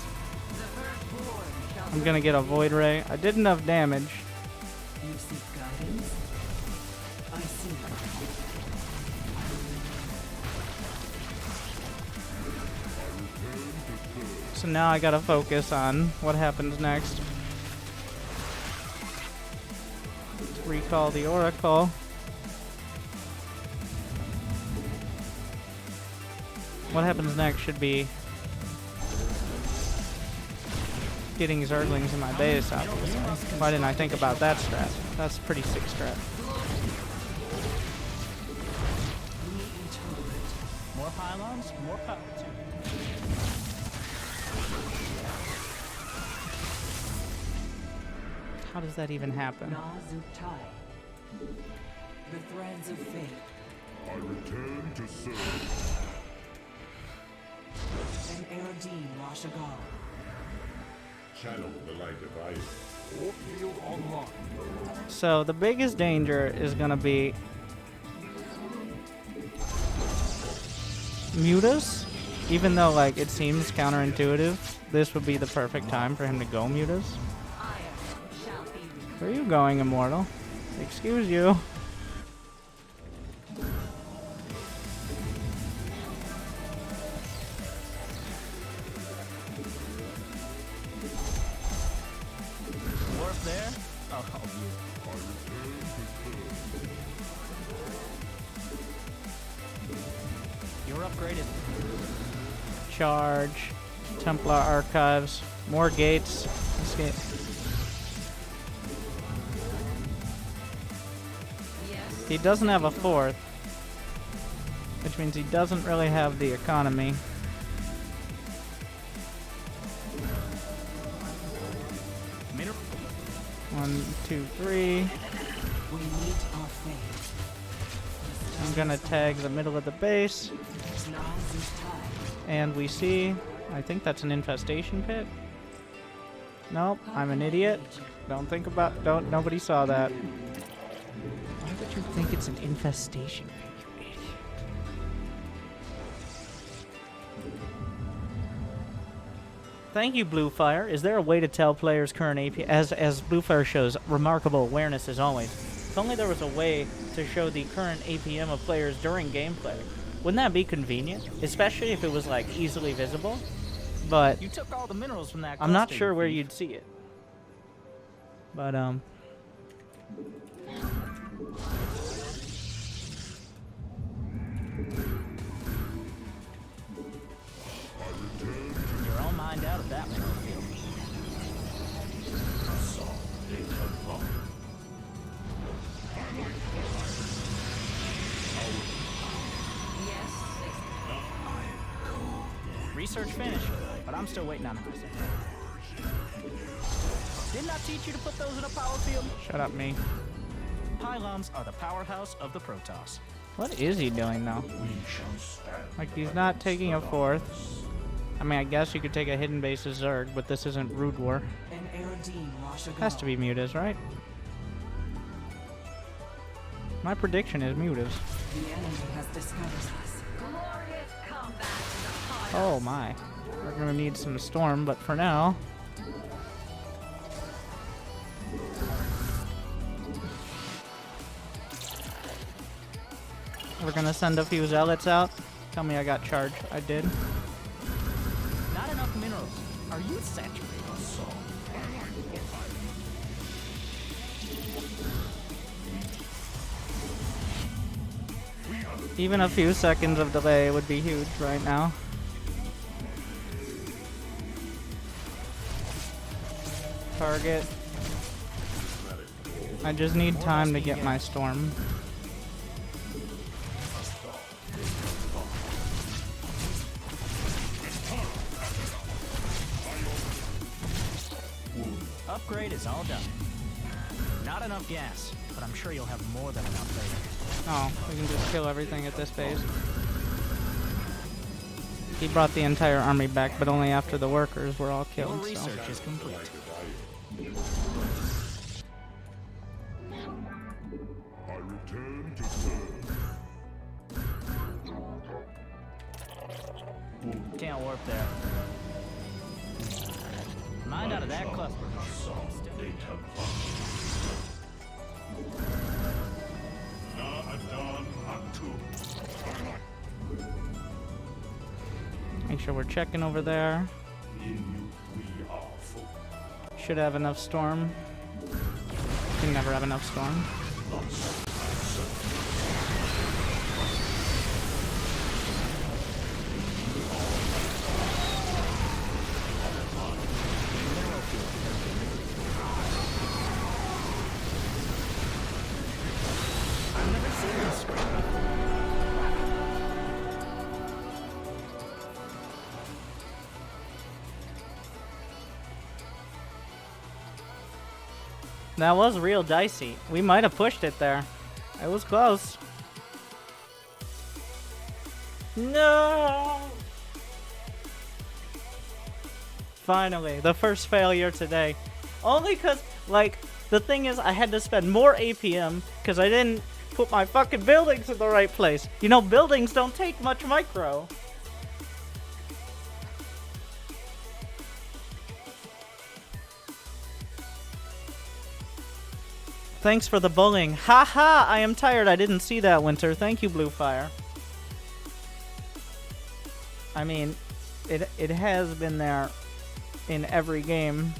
I'm gonna get a void ray. I did enough damage. You seek guidance? I see. So now I gotta focus on what happens next. Let's recall the Oracle. What happens next should be getting Zerglings in my base, obviously. Why didn't I think about that strat? That's a pretty sick strat. More pylons, more power to you. How does that even happen? Nazutai. The threads of fate. I return to serve. An Eridine Rashagar. Channel the light of ice. Field online. So the biggest danger is gonna be Mutas. Even though like it seems counterintuitive, this would be the perfect time for him to go Mutas. Where are you going, Immortal? Excuse you. Warp there? Oh, you. You're upgraded. Charge. Templar Archives. More gates. Let's get... He doesn't have a fourth, which means he doesn't really have the economy. Mineral. 1, 2, 3. We meet our fate. I'm gonna tag the middle of the base, Nazutai. and we see, I think that's an infestation pit. Nope, I'm an idiot. Don't think about, nobody saw that. Why would you think it's an infestation pit, you idiot? Thank you, Bluefire. Is there a way to tell players' current AP? As Bluefire shows, remarkable awareness as always. If only there was a way to show the current APM of players during gameplay. Wouldn't that be convenient? Especially if it was, like, easily visible. But You took all the minerals from that I'm not cluster, sure you where thief. you'd see it. But, Your own mind out of that mineral field. Research finished, but I'm still waiting on the result. Didn't I teach you to put those in a power field? shut up, me. Pylons are the powerhouse of the Protoss. What is he doing, though? Like, he's not taking a fourth. I mean, I guess you could take a hidden base as Zerg, but this isn't Brood War. An Eridine Rashagar. Has to be Mutas, right? My prediction is Mutas. The enemy has discovered us. Glorious combat is upon Oh my. We're gonna need some storm, but for now... we're gonna send a few zealots out. Tell me I got charged. I did. Are you saturated? Even a few seconds of delay would be huge right now. Target. I just need time to get my storm. Upgrade is all done. Not enough gas, but I'm sure you'll have more than enough later. Oh, we can just kill everything at this base. He brought the entire army back, but only after the workers were all Your killed. So. research is complete. I return to serve. Can't warp there. Mind out of that cluster. Make sure we're checking over there. Should have enough storm. Can never have enough storm. That was real dicey. We might have pushed it there. It was close. No! Finally, the first failure today. Only because, like, the thing is I had to spend more APM because I didn't put my fucking buildings in the right place. You know, buildings don't take much micro. Thanks for the bullying. Haha, I am tired. I didn't see that, Winter. Thank you, Bluefire. I mean, it has been there in every game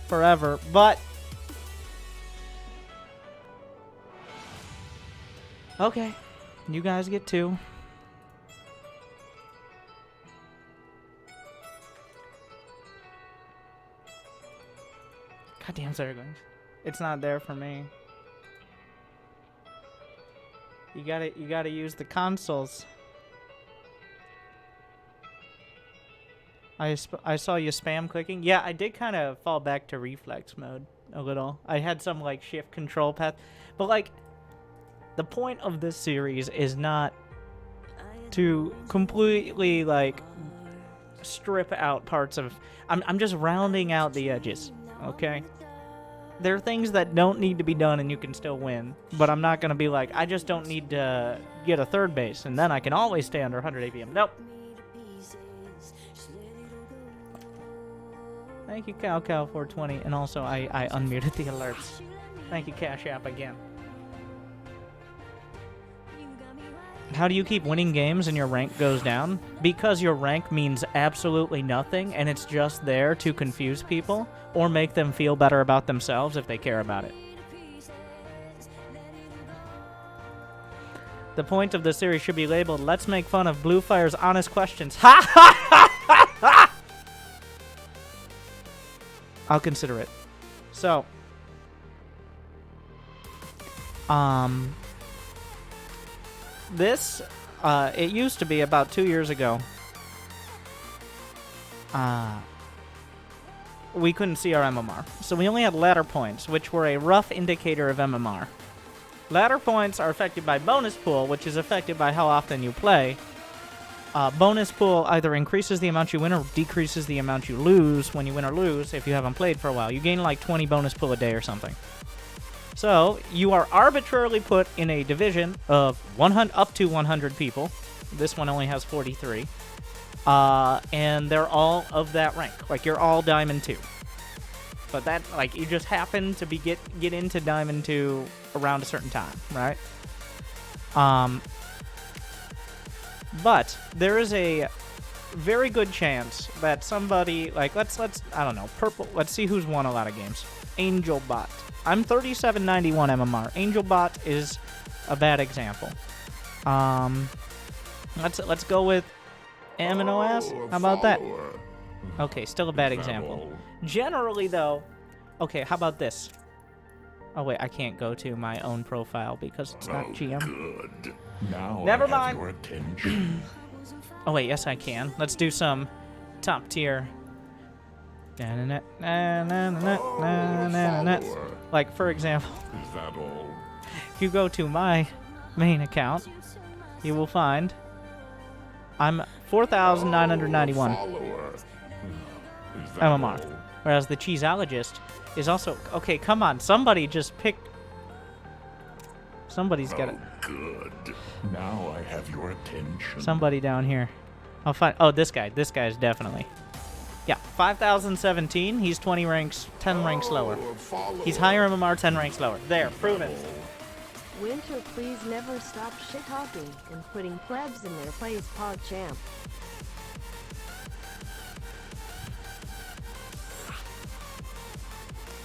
forever, but okay, you guys get two. Goddamn Zerglings. It's not there for me. You gotta use the consoles. I saw you spam clicking. Yeah, I did kind of fall back to reflex mode a little. I had some like shift control path, but like the point of this series is not to completely like strip out parts of. I'm just rounding out the edges. Okay? There are things that don't need to be done and you can still win, but I'm not going to be like, I just don't need to get a third base and then I can always stay under 100 APM. Nope. Thank you, CowCow420, and also I unmuted the alerts. Thank you, Cash App, again. How do you keep winning games and your rank goes down? Because your rank means absolutely nothing, and it's just there to confuse people or make them feel better about themselves if they care about it. The point of the series should be labeled, Let's Make Fun of Bluefire's Honest Questions. Ha ha ha ha ha! I'll consider it. So, this, it used to be about 2 years ago. We couldn't see our MMR. So we only had ladder points, which were a rough indicator of MMR. Ladder points are affected by bonus pool, which is affected by how often you play. Bonus pool either increases the amount you win or decreases the amount you lose when you win or lose if you haven't played for a while. You gain like 20 bonus pool a day or something. So, you are arbitrarily put in a division of 100 up to 100 people. This one only has 43. And they're all of that rank. Like, you're all Diamond 2. But that, like, you just happen to be get into Diamond 2 around a certain time, right? But there is a very good chance that somebody, like, let's I don't know, purple, let's see who's won a lot of games. Angel Bot. I'm 3791 MMR. Angel Bot is a bad example. Let's go with Amino Ass. How about that? Okay, still a bad example. Generally, though, okay, how about this? Oh wait, I can't go to my own profile because it's not GM. Good. Now Never I have mind. your attention. Oh wait, yes I can. Let's do some top tier. Like, for example, Is that all? if you go to my main account, you will find I'm 4,991 Follower. Is that MMR. all? Whereas the Cheeseologist is also... Okay, come on. Somebody just pick... Somebody's got it. Good. Now I have your attention. Somebody down here. I'll find... Oh, this guy. This guy is definitely... Yeah, 5,017. He's 20 ranks, 10 ranks lower. He's higher MMR, 10 ranks lower. There, proven. Winter, please never stop shit-talking and putting plebs in their place, pod champ.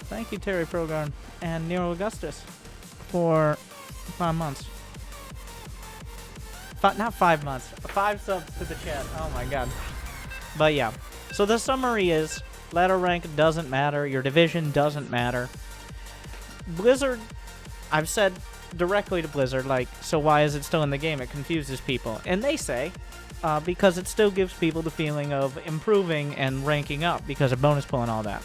Thank you, Terry Progarn and Nero Augustus for 5 months. Not 5 months. 5 subs to the chat. Oh my god. But yeah. So the summary is, ladder rank doesn't matter. Your division doesn't matter. Blizzard, I've said directly to Blizzard, like, so why is it still in the game? It confuses people. And they say, because it still gives people the feeling of improving and ranking up because of bonus pool and all that.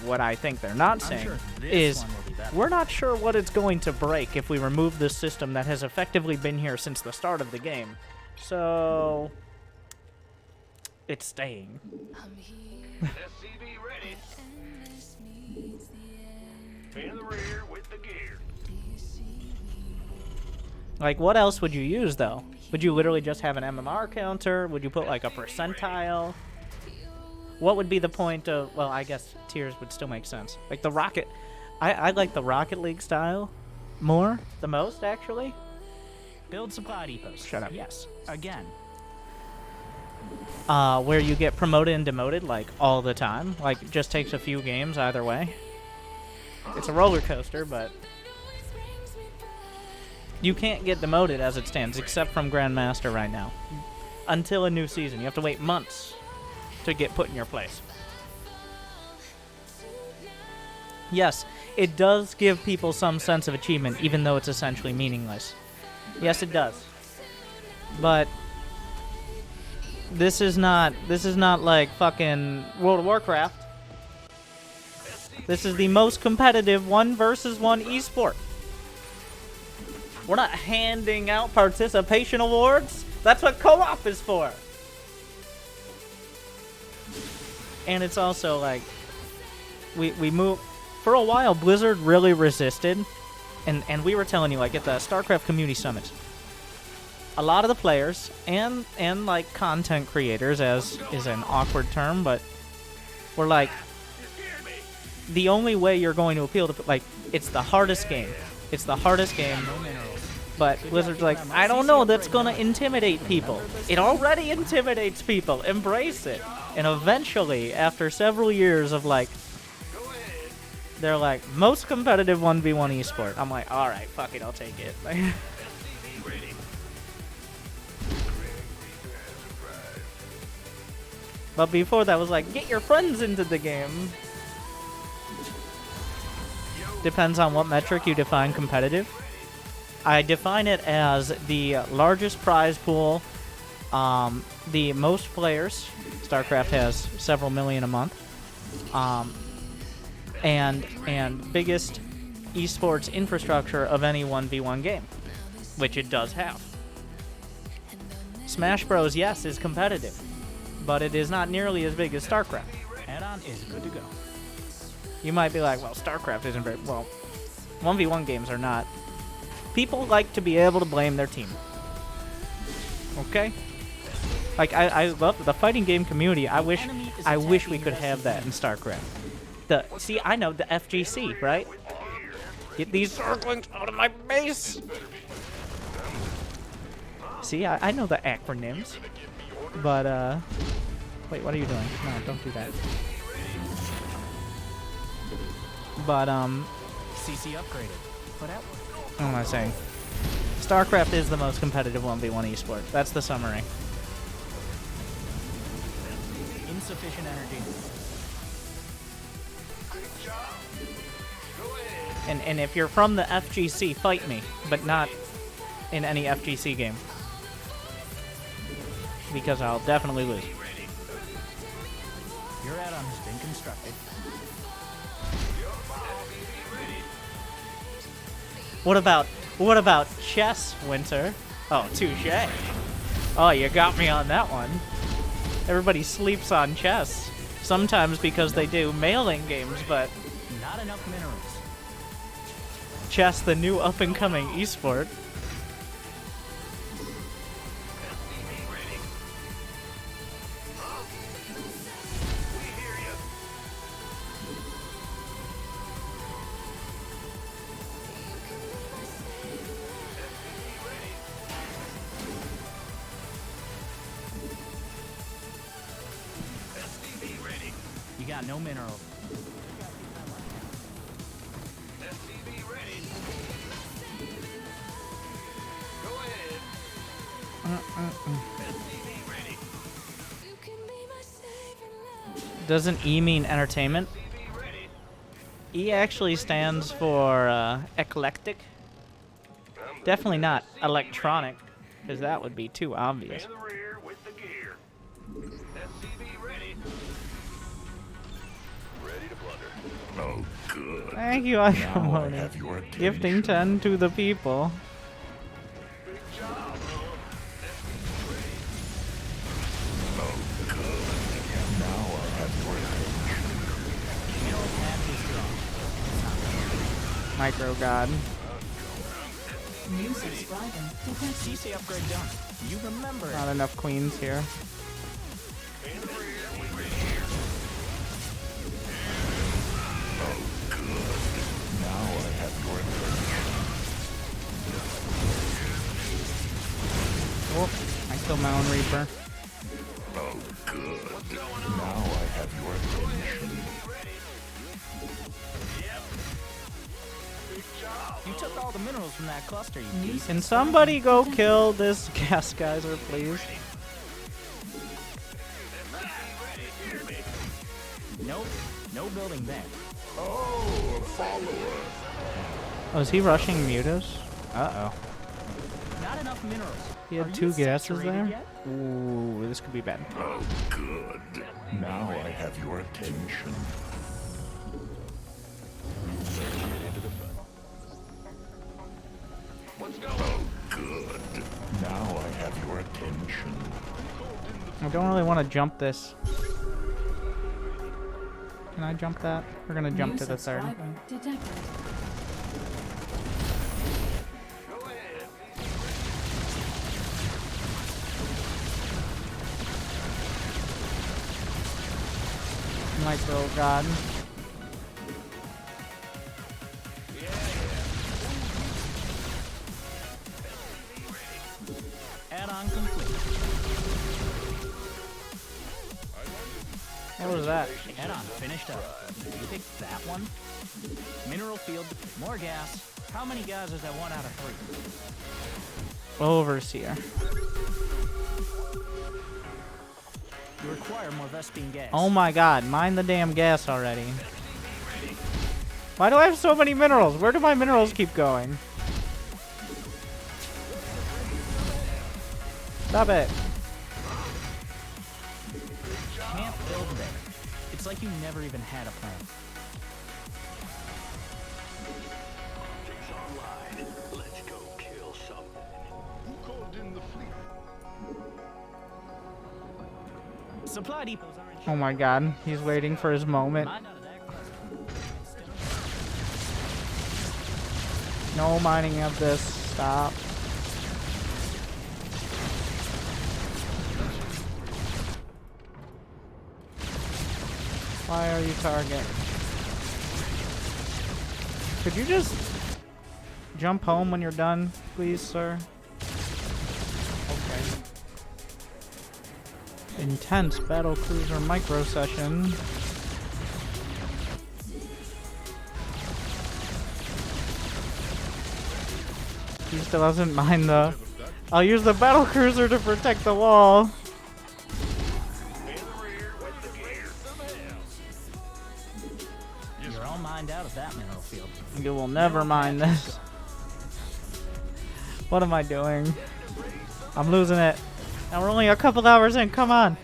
What I think they're not saying is, we're not sure what it's going to break if we remove this system that has effectively been here since the start of the game. So, it's staying. SCV ready. In the rear with the gear. Like, what else would you use, though? Would you literally just have an MMR counter? Would you put, like, a percentile? What would be the point of... Well, I guess tiers would still make sense. Like, the Rocket... I like the Rocket League style more. The most, actually. Build supply depots. Shut up. Yes. Again. Where you get promoted and demoted, like, all the time. Like, it just takes a few games either way. It's a roller coaster, but... You can't get demoted as it stands, except from Grandmaster right now. Until a new season. You have to wait months to get put in your place. Yes, it does give people some sense of achievement, even though it's essentially meaningless. Yes, it does. But this is not like fucking World of Warcraft. This is the most competitive 1 versus 1 esport. We're not handing out participation awards. That's what co-op is for. And it's also like, we move... For a while, Blizzard really resisted, and we were telling you, like, at the Starcraft Community Summit, a lot of the players, and like, content creators, as is an awkward term, but we're like, the only way you're going to appeal to, like, it's the hardest game. It's the hardest game. But Blizzard's like, I don't know, that's gonna intimidate people. It already intimidates people. Embrace it. And eventually, after several years of, like, they're like, most competitive 1v1 esport. I'm like, alright, fuck it, I'll take it. But before that was like, get your friends into the game. Depends on what metric you define competitive. I define it as the largest prize pool, the most players. StarCraft has several million a month. And biggest esports infrastructure of any 1v1 game, which it does have. Smash Bros, yes, is competitive, but it is not nearly as big as StarCraft. Add-on is good to go. You might be like, well, StarCraft isn't very... Well, 1v1 games are not. People like to be able to blame their team. Okay? Like, I love the fighting game community. I wish we could have that in StarCraft. See, I know the FGC, right? Get these Zerglings out of my base! See, I know the acronyms. But, wait, what are you doing? No, don't do that. But, CC upgraded. But at what am I saying? Starcraft is the most competitive 1v1 esport. That's the summary. insufficient energy. And if you're from the FGC, fight me, but not in any FGC game. Because I'll definitely lose. Your add-on has been constructed. What about chess, Winter? Oh, touche. Oh, you got me on that one. Everybody sleeps on chess. Sometimes because they do mailing games, but Not enough minerals. chess, the new up-and-coming esport. You got no minerals. Doesn't E mean entertainment? E actually stands for eclectic. Definitely not electronic, because that would be too obvious. Oh, good. Thank you, Now I Iphone. have your attention. Gifting 10 to the people. Oh, good. Now I have your attention. Mineral pad is strong. Micro God. New subscriber detected. CC upgrade done. You remember it. Not enough queens here. Now I have your attention. Oh, I killed my own Reaper. Oh, good. Now I have your attention. You took all the minerals from that cluster, you New piece. Can somebody go kill this gas geyser, please? Nope. No building there. Oh, a follower. Oh, is he rushing Mutas? Uh-oh. Not enough minerals. He had Are you 2 gases saturated there? yet? Ooh, this could be bad. Oh, good. Now I have your attention. Oh, good. Now I have your attention. I don't really want to jump this. Can I jump that? We're gonna jump New to the third. subscriber detected. Micro God. Add-on complete. What was that? Add-on finished up. You picked that one? Mineral field, more gas. How many guys is that 1 out of 3? Overseer. You require more Vespine gas. Oh my god, mine the damn gas already. Why do I have so many minerals? Where do my minerals keep going? Stop it. Can't build there. It's like you never even had a plan. Things online. Let's go kill something. Who called in the fleet? Supply depots aren't Oh my god, he's waiting for his moment. Mine out of that cluster. No mining of this. Stop. Why are you target? Could you just jump home when you're done, please, sir? Okay. intense Battlecruiser micro session. He still doesn't mind the... I'll use the Battlecruiser to protect the wall. You're all mined out of that mineral field. You will never mind this. What am I doing? I'm losing it. Now we're only a couple hours in. Come on.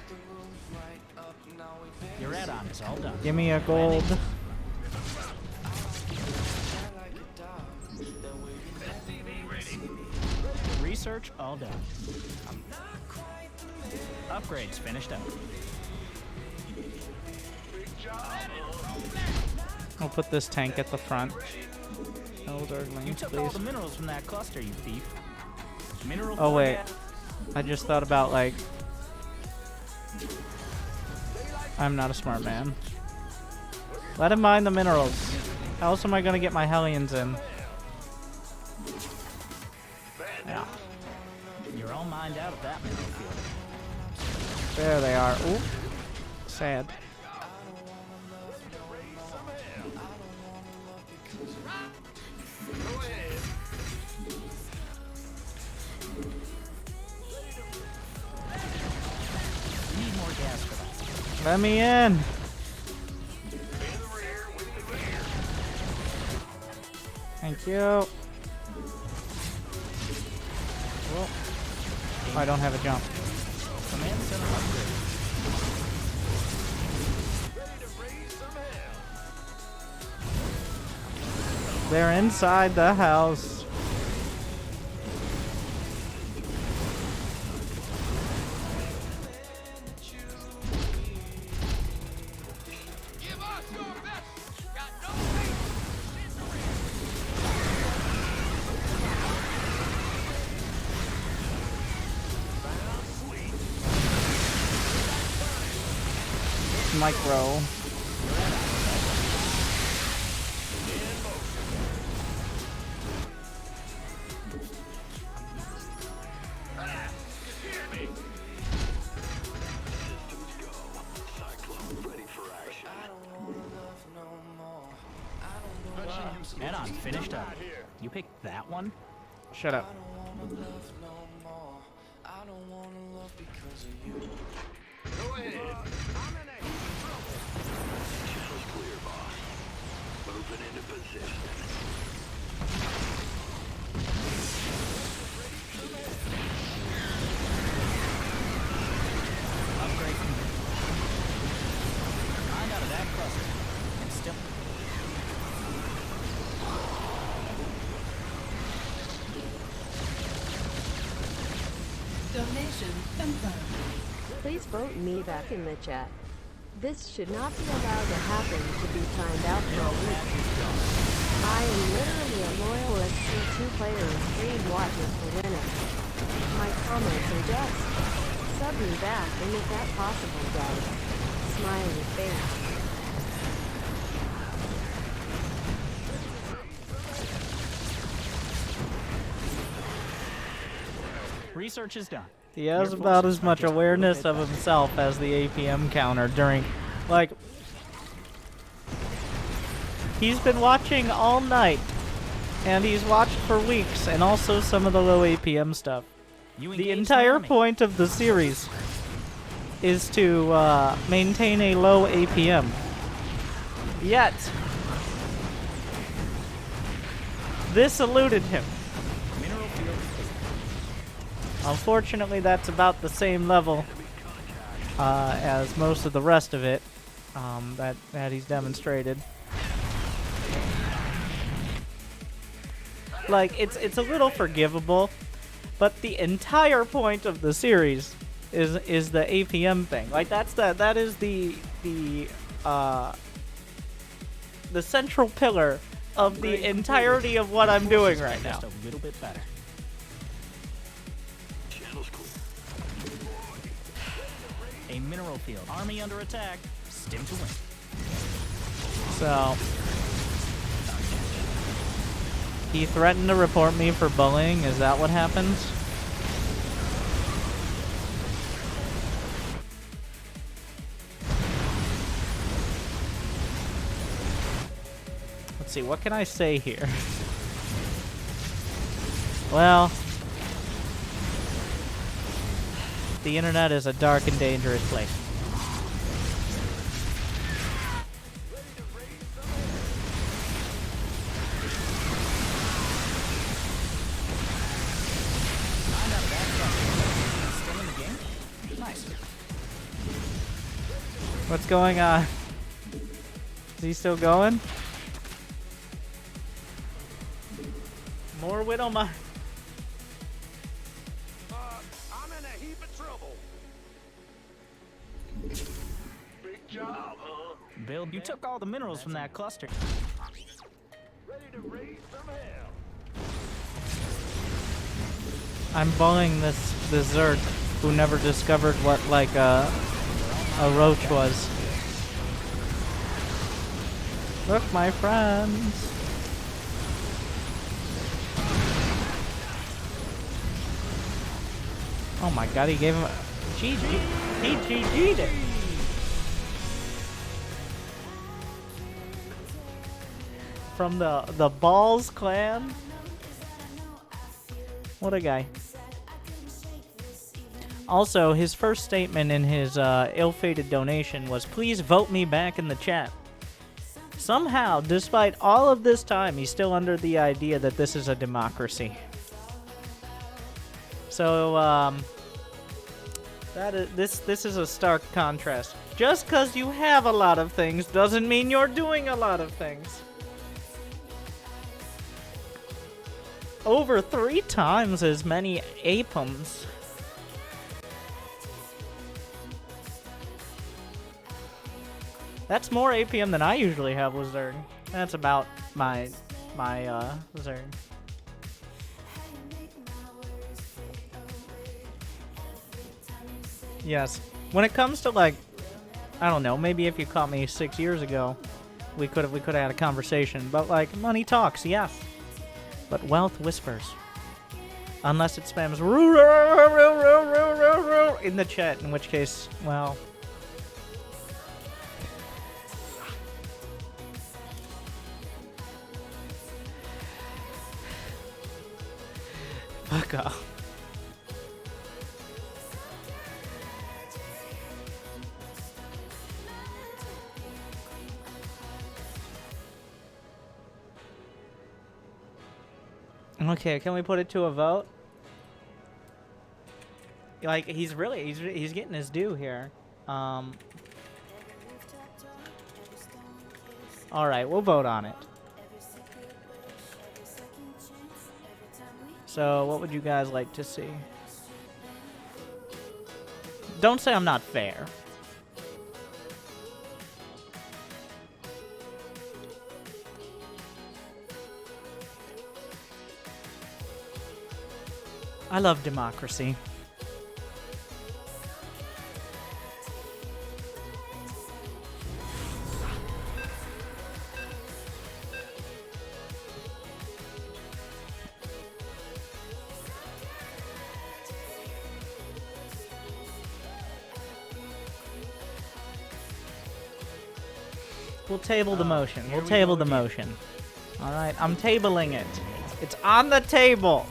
Your add-on is all done. Give me a gold. Research all done. Upgrades finished up. I'll put this tank at the front. No Zerglings, You took all please. the minerals from that cluster, you thief. Mineral Oh wait, format- I just thought about like... I'm not a smart man. Let him mine the minerals. How else am I gonna get my Hellions in? Yeah, You're all mined out of that mineral field. there they are. Ooh, sad. You need more gas for that. Let me in. Thank you. Well, I don't have a jump. Command center upgrade. They're inside the house. Give us your best. Got no faith. Micro. Add-on finished up. You picked that one? Shut up. Go ahead. Channel's clear, boss. Moving into position. Upgrade complete. Mined out of that cluster. And still... Donation confirmed. Please vote me back in the chat. This should not be allowed to happen to be timed out for a week. I am literally a loyal SC2 player with stream watches for winners. My comments are just sub me back and make that possible, guys. Smiley face. Research is done. He has Your about forces as much are just a little awareness bit of better. himself as the APM counter during, like, he's been watching all night, and he's watched for weeks, and also some of the low APM stuff. You The engaged entire enemy. point of the series is to maintain a low APM. Yet, this eluded him. Mineral field. Unfortunately, that's about the same level as most of the rest of it that he's demonstrated. Like, it's a little forgivable, but the entire point of the series is the APM thing. Like, that is the central pillar of the entirety of what I'm doing right now. Just a little bit better. Channel's clear. A mineral field. Army under attack. Stim to win. So he threatened to report me for bullying. Is that what happens? let's see, what can I say here? Well, the internet is a dark and dangerous place. Still in the game? Nice. What's going on? Is he still going? More Widowmine. I'm in a heap of trouble. Big job, huh? Bill, you took all the minerals from that cluster. Ready to raise some hell. I'm bullying this Zerg who never discovered what like a roach was. Look, my friends. Oh my god, he gave him a GG. He GG'd it. From the Balls clan. What a guy. Also, his first statement in his ill-fated donation was, "Please vote me back in the chat." Somehow, despite all of this time, he's still under the idea that this is a democracy. So, this is a stark contrast. Just because you have a lot of things doesn't mean you're doing a lot of things. Over 3 times as many APMs. That's more APM than I usually have with Zerg. That's about my Zerg. Yes. When it comes to like, I don't know, maybe if you caught me 6 years ago, we could have had a conversation. But like, money talks, yes. But wealth whispers. Unless it spams in the chat, in which case, well. Fuck off. Okay, can we put it to a vote? Like, he's getting his due here. Alright, we'll vote on it. So, what would you guys like to see? Don't say I'm not fair. I love democracy. We'll table the motion. We'll table the motion. Alright, I'm tabling it. It's on the table.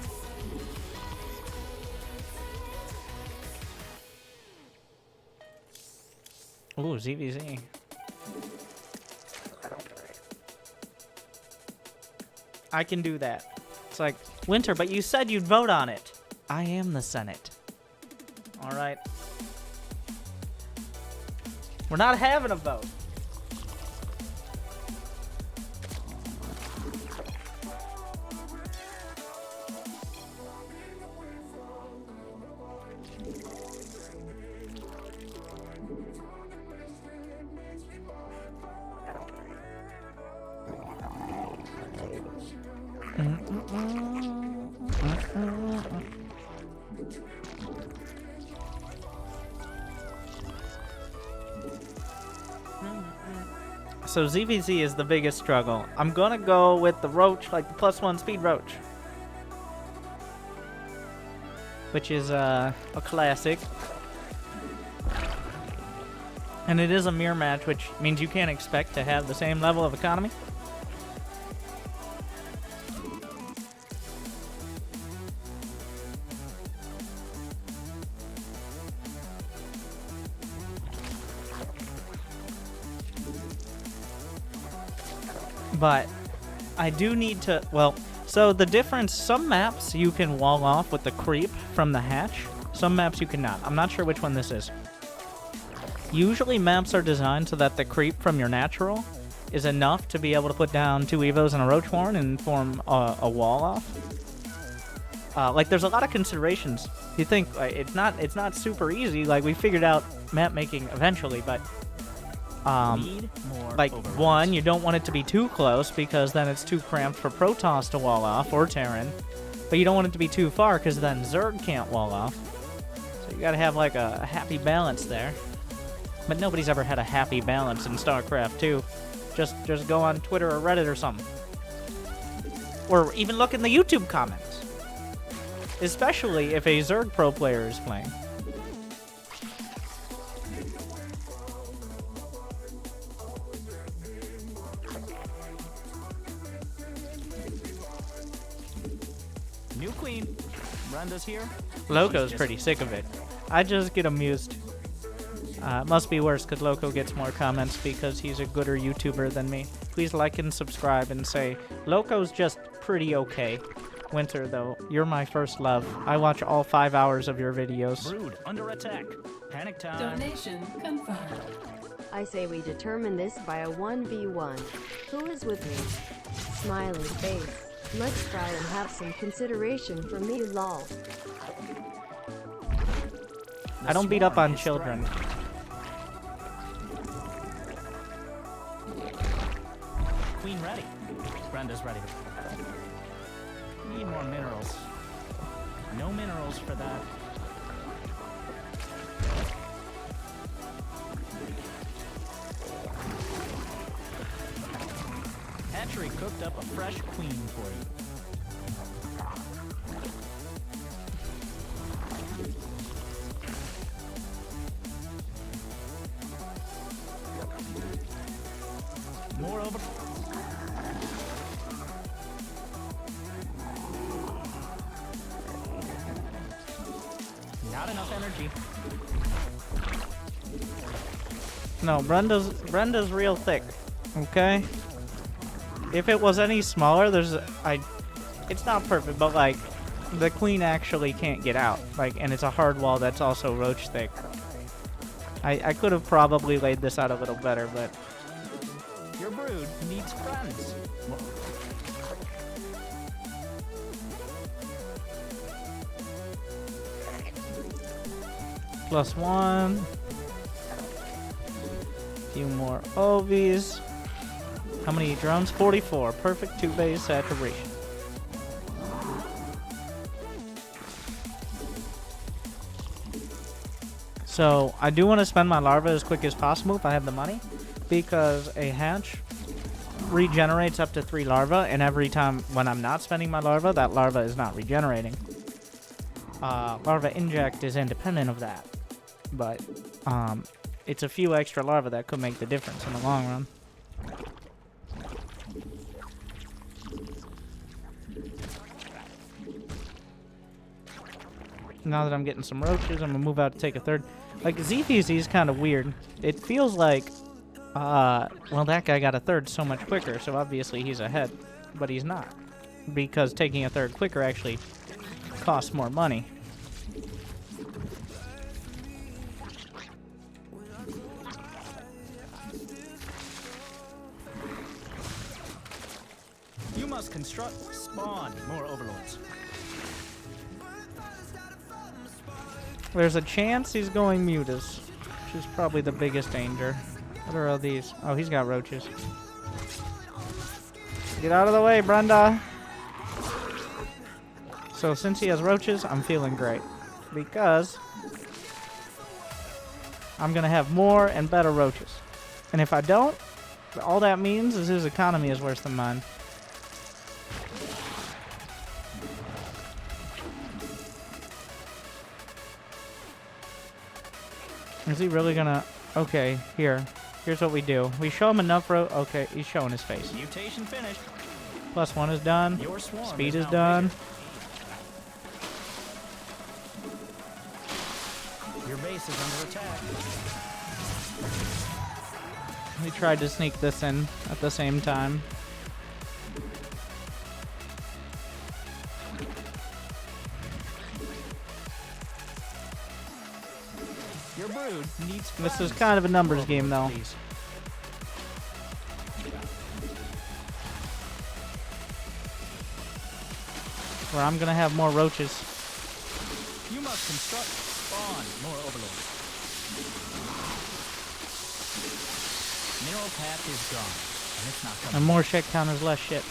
Ooh, ZVZ. I can do that. It's like, Winter, but you said you'd vote on it. I am the Senate. Alright. We're not having a vote. So ZVZ is the biggest struggle. I'm gonna go with the Roach, like the +1 speed Roach. Which is a classic. And it is a mirror match, which means you can't expect to have the same level of economy. But I do need to, well, so the difference, some maps you can wall off with the creep from the hatch. Some maps you cannot. I'm not sure which one this is. Usually maps are designed so that the creep from your natural is enough to be able to put down 2 Evos and a Roach Warren and form a wall off. Like, there's a lot of considerations. You think it's not super easy. Like, we figured out map making eventually, but like, one, you don't want it to be too close because then it's too cramped for Protoss to wall off or Terran. But you don't want it to be too far because then Zerg can't wall off. So you gotta have like a happy balance there. But nobody's ever had a happy balance in StarCraft 2. Just go on Twitter or Reddit or something. Or even look in the YouTube comments. Especially if a Zerg Pro player is playing. New queen. Brenda's here. Loco's pretty sick of it. I just get amused. It must be worse because Loco gets more comments because he's a gooder YouTuber than me. Please like and subscribe and say, Loco's just pretty okay. Winter, though, you're my first love. I watch all 5 hours of your videos. Brood under attack. Panic time. Donation confirmed. I say we determine this by a 1v1. Who is with me? Smiley face. Let's try and have some consideration for me, lol. I don't beat up on children. Queen ready. Brenda's ready. Need more minerals. No minerals for that. Hatchery cooked up a fresh queen for you. Moreover, not enough energy. No, Brenda's real thick. Okay? If it was any smaller, it's not perfect, but like the queen actually can't get out. Like, and it's a hard wall that's also roach thick. I could have probably laid this out a little better, but Your brood needs friends. +1. Few more OVs. How many drones? 44. Perfect 2-base saturation. So, I do want to spend my larva as quick as possible if I have the money, because a hatch regenerates up to 3 larvae, and every time when I'm not spending my larva, that larva is not regenerating. Larva inject is independent of that, but it's a few extra larvae that could make the difference in the long run. Now that I'm getting some roaches, I'm gonna move out to take a third. Like, ZPZ is kind of weird. It feels like, well, that guy got a third so much quicker, so obviously he's ahead. But he's not. Because taking a third quicker actually costs more money. You must construct, spawn more overlords. There's a chance he's going mutas, which is probably the biggest danger. What are all these? Oh, he's got roaches. Get out of the way, Brenda! So since he has roaches, I'm feeling great. Because I'm going to have more and better roaches. And if I don't, all that means is his economy is worse than mine. Is he really gonna... Okay, here's what we do. We show him enough okay, he's showing his face. Mutation finished. +1 is done. Your swarm Speed is now done. bigger. Your base is under attack. We tried to sneak this in at the same time. Your brood needs This is funds. kind of a numbers More game, though. please. Where I'm gonna have more roaches. You must construct, spawn more overlords. Mineral path is gone, and it's not coming. And more shit counters, less shit.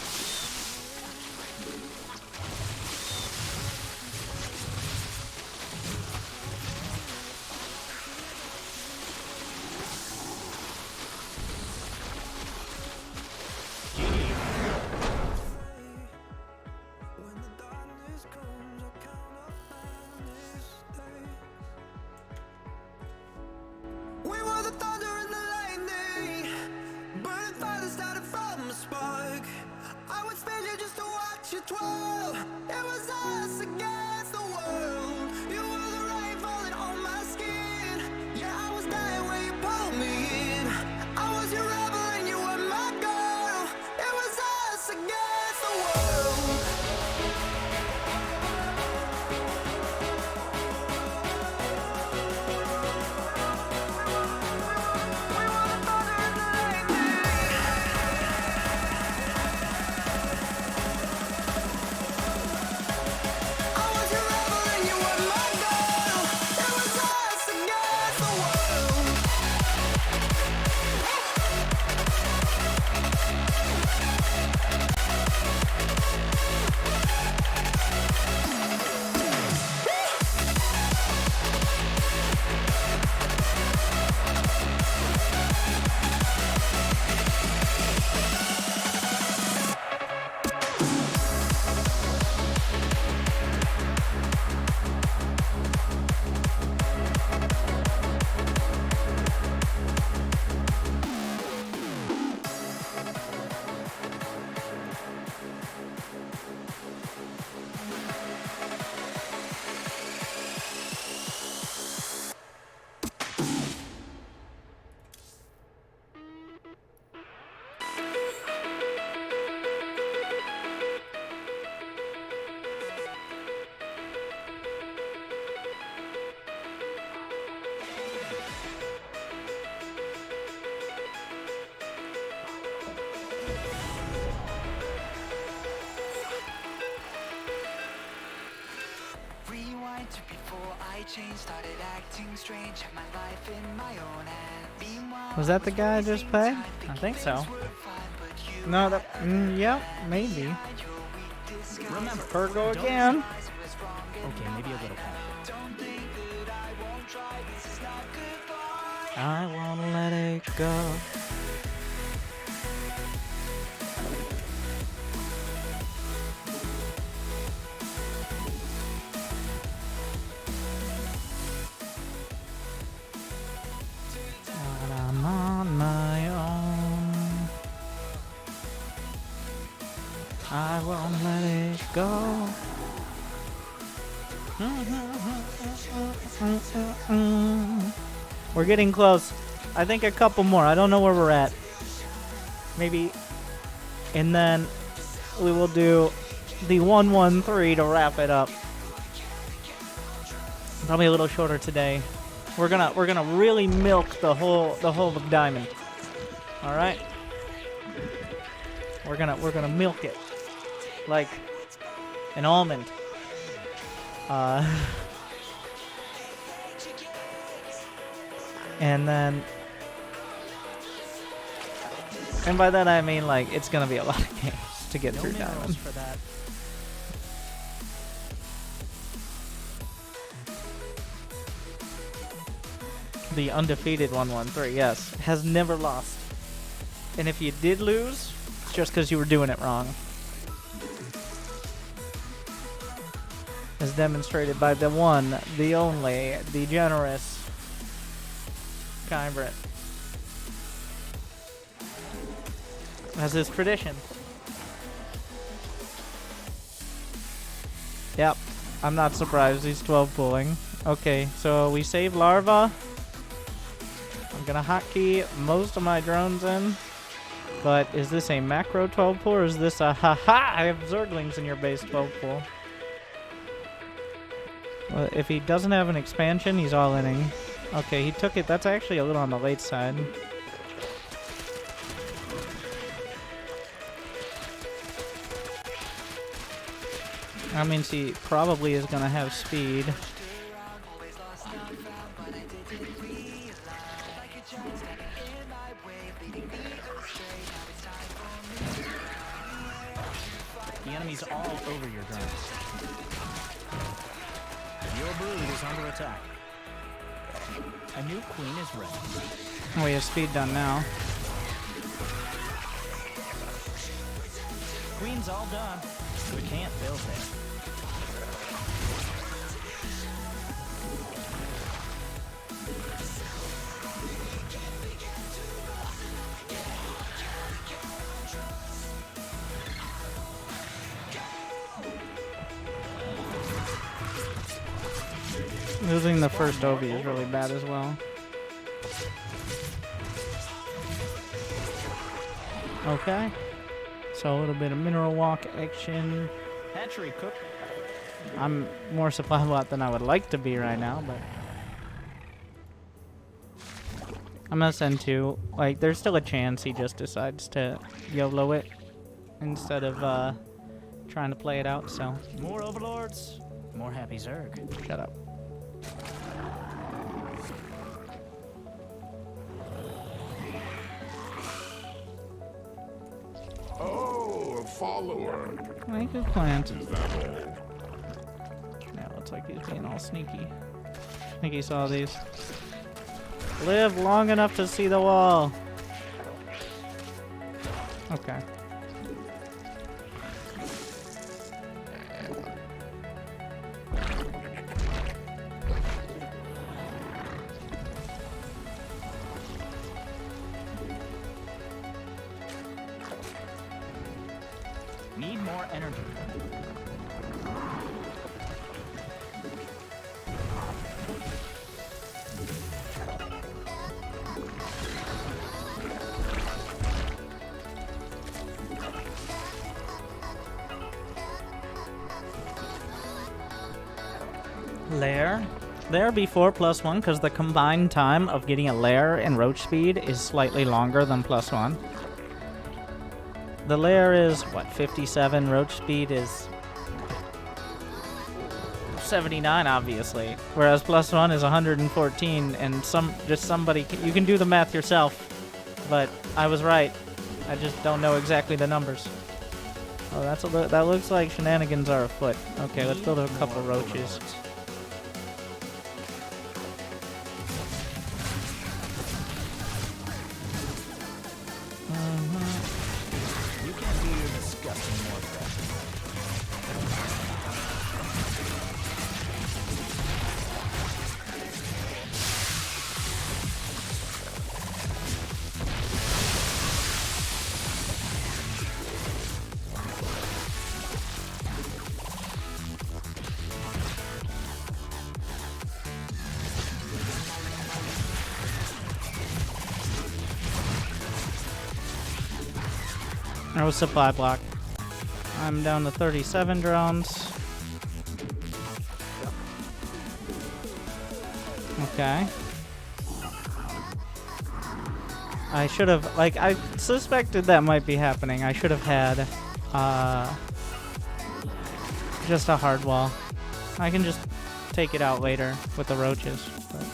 We were the thunder and the lightning, burning fire that started from a spark. I would spend you just to watch you twirl. It was us against the world. You were the rain falling on my skin. Yeah, I was dying when you pulled me in. I was your rebel and you were my girl. It was us against the world. I was your rebel and you were my girl. It was us against the world. Rewind to before I changed, started acting strange, had my life in my own hand. Meanwhile, Was that the guy I just played? I think so. No, that. Yeah, maybe. Remember, Virgo don't- again. Okay, maybe a little conflict. I won't let it go. But I'm on my own. I won't let it go. We're getting close. I think a couple more. I don't know where we're at. Maybe. And then we will do the 1-1-3 to wrap it up. Probably a little shorter today. We're gonna really milk the whole of Diamond. All right. We're gonna milk it like an almond. And then, and by that I mean like it's gonna be a lot of games to get No through minerals Diamond. for that. The undefeated 1-1-3, yes, has never lost. And if you did lose, it's just because you were doing it wrong. As demonstrated by the one, the only, the generous Kybrit. As is tradition. Yep, I'm not surprised he's 12 pulling. Okay, so we save Larva. I'm gonna hotkey most of my drones in. But is this a macro 12 pull or is this a haha? I have Zerglings in your base 12 pull. Well, if he doesn't have an expansion, he's all inning. Okay, he took it. That's actually a little on the late side. That means he probably is going to have speed. The enemy's all over your drones. Your brood is under attack. A new queen is ready. Oh, he has speed done now. Queen's all done. We can't build it. Losing the first Ovi is really bad as well. Okay. So a little bit of mineral walk action. Hatchery cook. I'm more supply lot than I would like to be right now, but I'm gonna send 2. Like, there's still a chance he just decides to YOLO it instead of trying to play it out, so. More overlords, more happy Zerg. Shut up. Oh, a follower. I think good plant. Is that all? Yeah, looks like he's being all sneaky. I think he saw these. Live long enough to see the wall. Okay. Need more energy. Lair. Lair before +1 because the combined time of getting a lair and roach speed is slightly longer than +1. The lair is, what, 57? Roach speed is 79, obviously. Whereas +1 is 114, and somebody, you can do the math yourself. But I was right. I just don't know exactly the numbers. Oh, that looks like shenanigans are afoot. Okay, let's build a couple roaches. You can't do your disgusting more crap. That was supply block. I'm down to 37 drones. Okay. I should have, like, I suspected that might be happening. I should have had, just a hard wall. I can just take it out later with the roaches. But.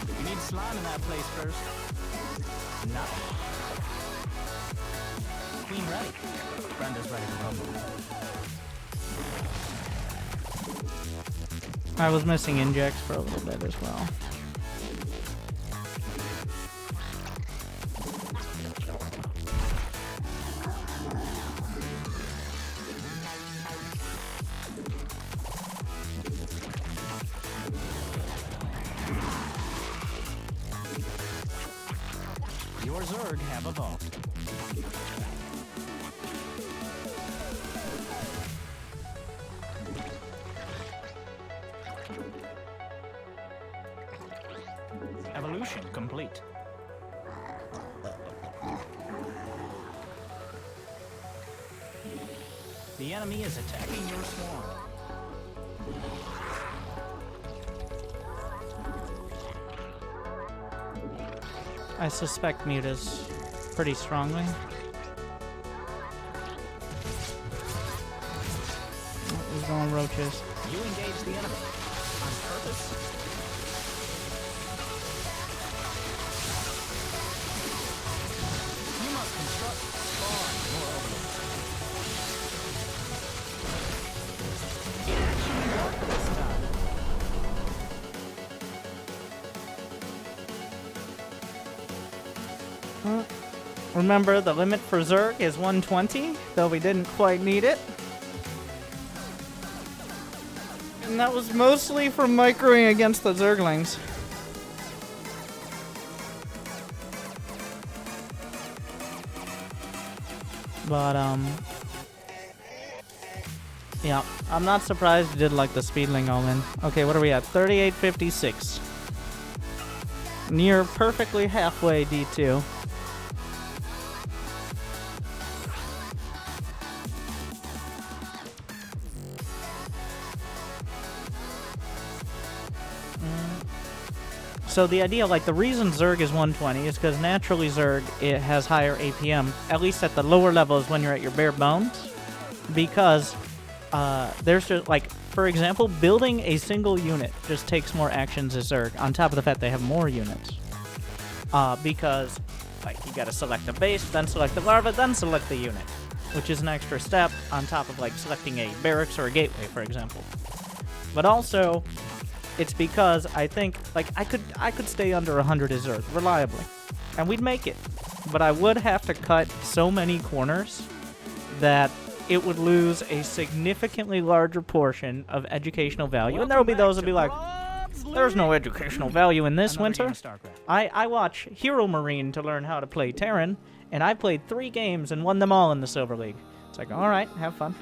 You need slime in that place first. No. Queen ready. Brenda's ready to rumble. I was missing injects for a little bit as well. Your Zerg have evolved. Evolution complete. The enemy is attacking your swarm. I suspect Mutas pretty strongly. Oh, he's going roaches. You engage the enemy. On purpose? You must construct spawn more overlords. It actually worked this time. Remember, the limit for Zerg is 120, though we didn't quite need it. And that was mostly from microing against the Zerglings. But, yeah, I'm not surprised you did like the Speedling all-in. Okay, what are we at? 38.56. Near perfectly halfway D2. So the idea, like the reason Zerg is 120 is because naturally Zerg, it has higher APM, at least at the lower levels when you're at your bare bones. Because there's just, like, for example, building a single unit just takes more actions as Zerg, on top of the fact they have more units. Because, like, you gotta select the base, then select the larva, then select the unit. Which is an extra step on top of, like, selecting a barracks or a gateway, for example. But also, it's because I think, like, I could stay under 100 as Zerg, reliably. And we'd make it. But I would have to cut so many corners that it would lose a significantly larger portion of educational value. And there will be those who'll be like, there's no educational value in this, Winter. I watch Hero Marine to learn how to play Terran, and I played 3 games and won them all in the Silver League. It's like, alright, have fun.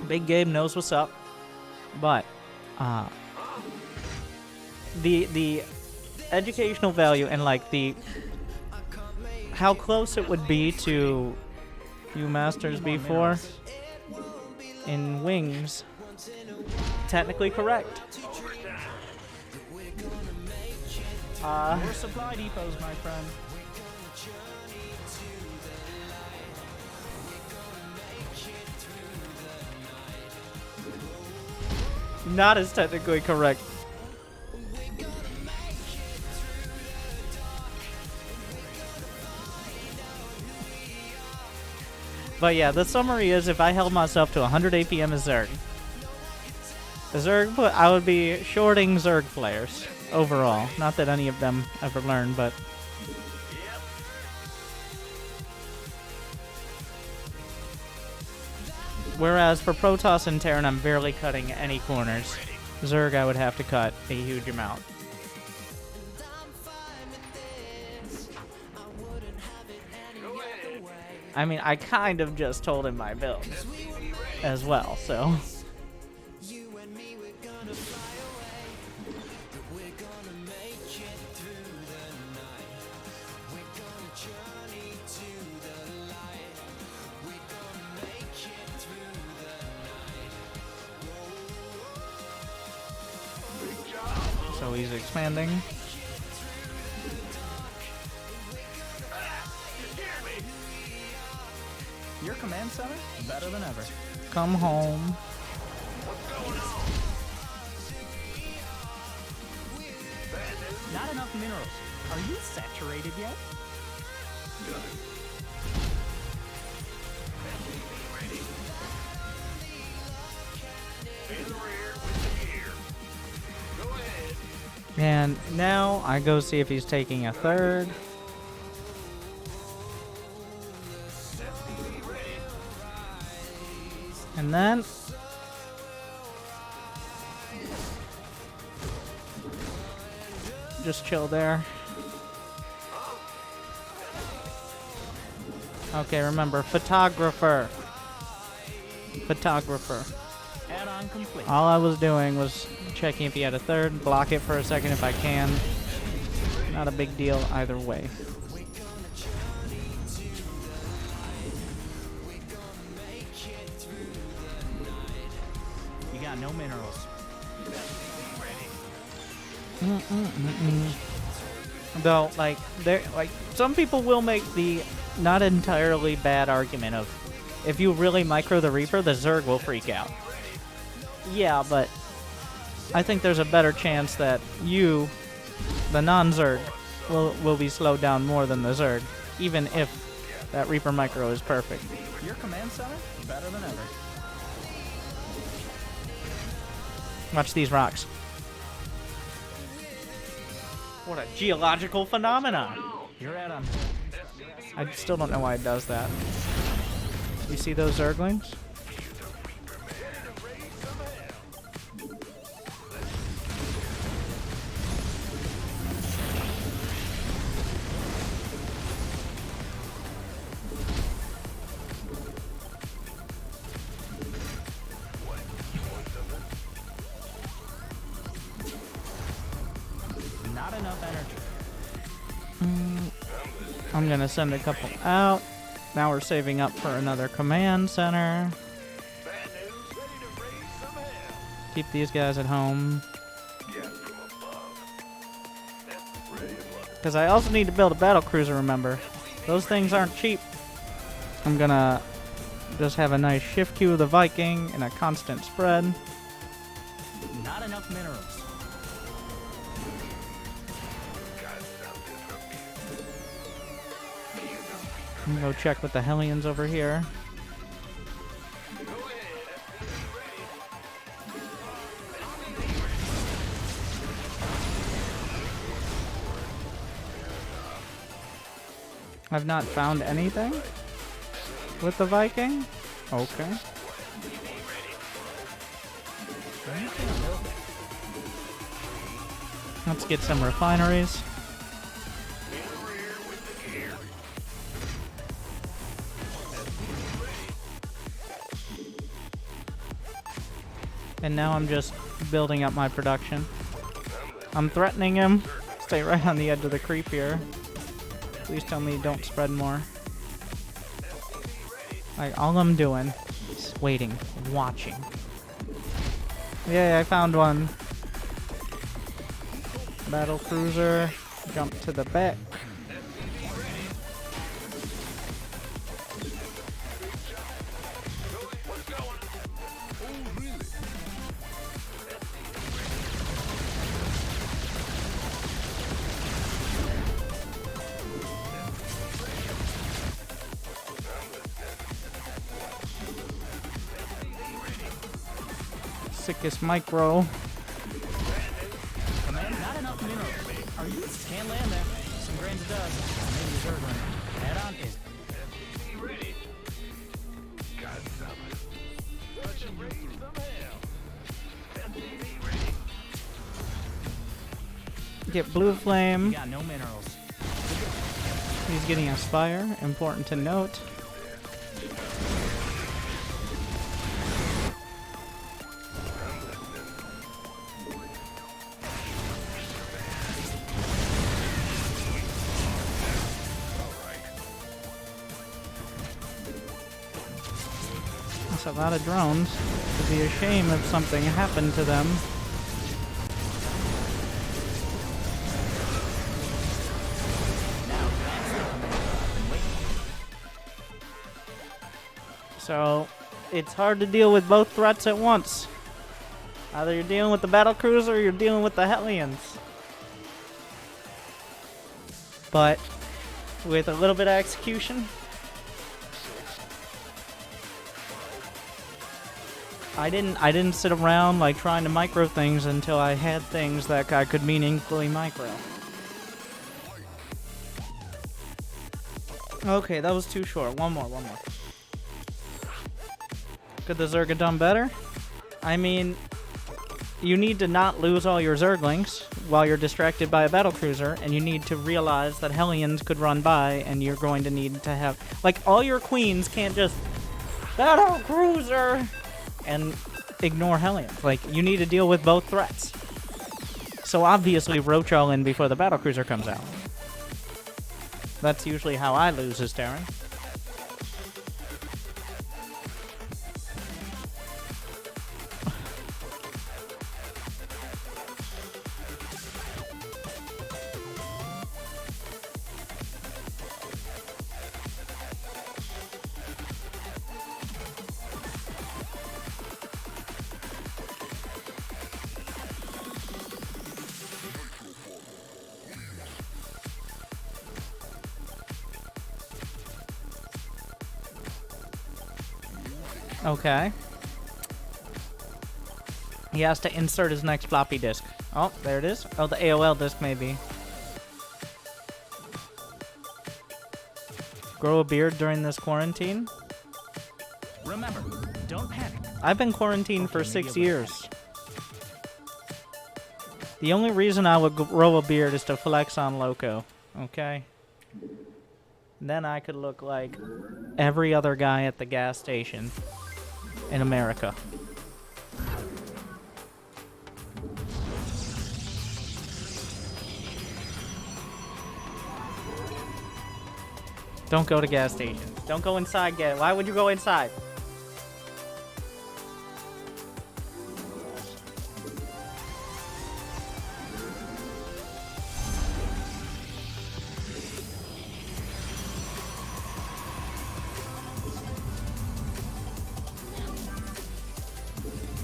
Big Gabe knows what's up. But the educational value and, like, the how close it would be to Viewmasters B4 in Wings, technically correct. More supply depots, my friend. Not as technically correct. But yeah, the summary is if I held myself to 100 APM as Zerg, I would be shorting Zerg players overall. Not that any of them ever learn, but whereas for Protoss and Terran, I'm barely cutting any corners. Zerg, I would have to cut a huge amount. I mean, I kind of just told him my build as well, so. So he's expanding. Your command center? Better than ever. Come home. Not enough minerals. Are you saturated yet? And now I go see if he's taking a third. And then just chill there. Okay, remember, photographer. Add-on complete. All I was doing was checking if he had a third, block it for a second if I can. Not a big deal either way. got no minerals. Though, like, some people will make the not entirely bad argument of, if you really micro the Reaper, the Zerg will freak out. Yeah, but I think there's a better chance that you, the non-Zerg, will be slowed down more than the Zerg, even if that Reaper micro is perfect. Your command center? Better than ever. Watch these rocks. What a geological phenomenon. You're at him. I still don't know why it does that. You see those Zerglings? Not enough energy. I'm gonna send a couple out. Now we're saving up for another command center. Keep these guys at home. Because I also need to build a Battlecruiser, remember. Those things aren't cheap. I'm gonna just have a nice shift queue of the Viking and a constant spread. Not enough minerals. I'm gonna go check with the Hellions over here. I've not found anything with the Viking. Okay. Let's get some refineries. And now I'm just building up my production. I'm threatening him. Stay right on the edge of the creep here. Please tell me don't spread more. Like, all I'm doing is waiting, watching. Yeah, I found one. Battlecruiser. Jump to the back. Sickest micro. Command, not enough minerals. Are you? Can't land there. Some grains of dust. Maybe a Zerg runner. Head on in. Get blue flame. You got no minerals. He's getting a spire. Important to note. That's a lot of drones. It'd be a shame if something happened to them. So, it's hard to deal with both threats at once. Either you're dealing with the Battlecruiser or you're dealing with the Hellions. But, with a little bit of execution, I didn't sit around like trying to micro things until I had things that I could meaningfully micro. Okay, that was too short. One more. Could the Zerg have done better? I mean, you need to not lose all your Zerglings while you're distracted by a Battlecruiser, and you need to realize that Hellions could run by, and you're going to need to have... Like, all your queens can't just... Battlecruiser! And ignore Hellions. Like, you need to deal with both threats. So obviously, roach all in before the Battlecruiser comes out. That's usually how I lose as Terran. Okay. He has to insert his next floppy disk. Oh, there it is. Oh, the AOL disk maybe. Grow a beard during this quarantine? Remember, don't panic. I've been quarantined for 6 years. The only reason I would grow a beard is to flex on Loco. Okay? Then I could look like every other guy at the gas station in America. Don't go to gas stations. Don't go inside. Why would you go inside?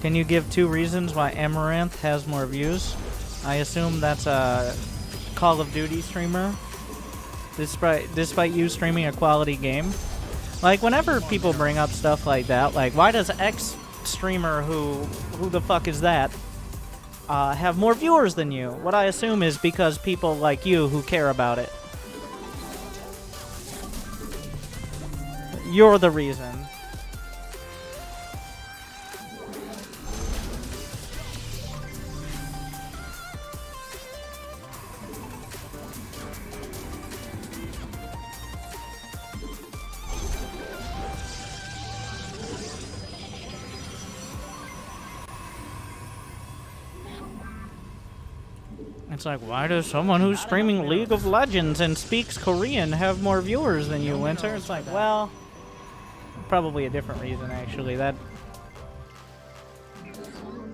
Can you give 2 reasons why Amaranth has more views? I assume that's a Call of Duty streamer. Despite you streaming a quality game. Like, whenever people bring up stuff like that, like, why does X streamer who the fuck is that, have more viewers than you? What I assume is because people like you who care about it. You're the reason. It's like, why does someone who's streaming League of Legends and speaks Korean have more viewers than you, Winter? It's like, well, probably a different reason, actually. That...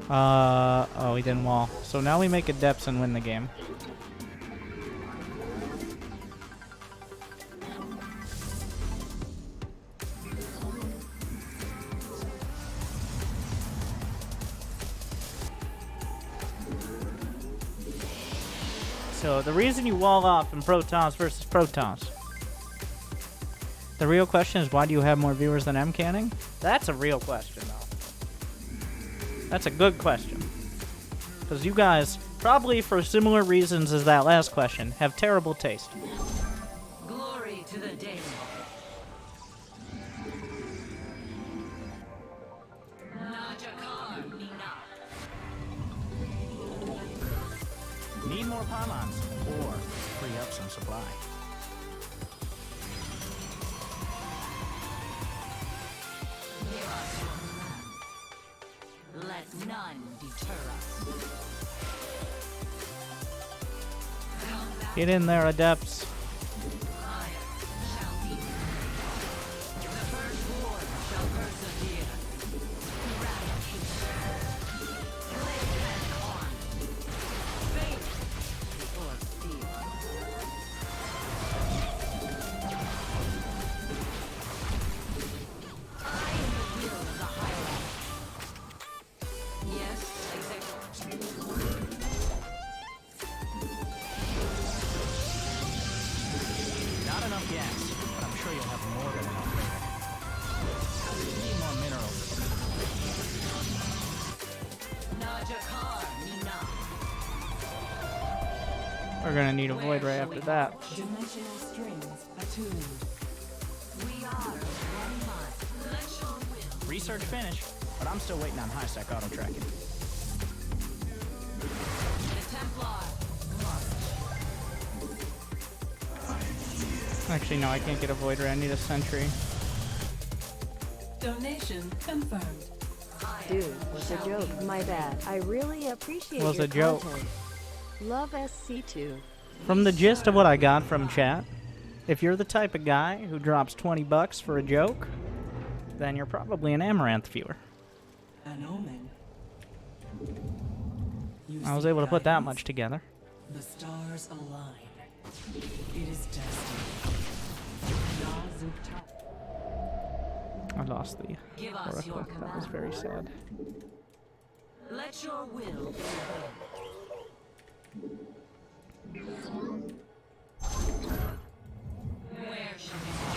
oh, he didn't wall. So now we make adepts and win the game. So the reason you wall off in Protoss versus Protoss. The real question is, why do you have more viewers than M Canning? That's a real question, though. That's a good question. Because you guys, probably for similar reasons as that last question, have terrible taste. Glory to the day. Need more pylons, or free up some supply. Let none deter us. Get in there, adepts. We're gonna need a void right after that. Dimensional strings attuned. We are one mind. Let your will. Research finished, but I'm still waiting on high-sec auto-tracking. The Templar. Actually, no, I can't get a void ray. I need a sentry. Donation confirmed. Dude, was a joke. My bad. I really appreciate Was your a joke. content. Love SC2. From the gist of what I got from chat, if you're the type of guy who drops 20 bucks for a joke, then you're probably an Amaranth viewer. An omen. I was able to put that much together. The stars align. It is destiny. I lost the Give us your oracle. That was very sad. Let your will be obeyed. Where should we go?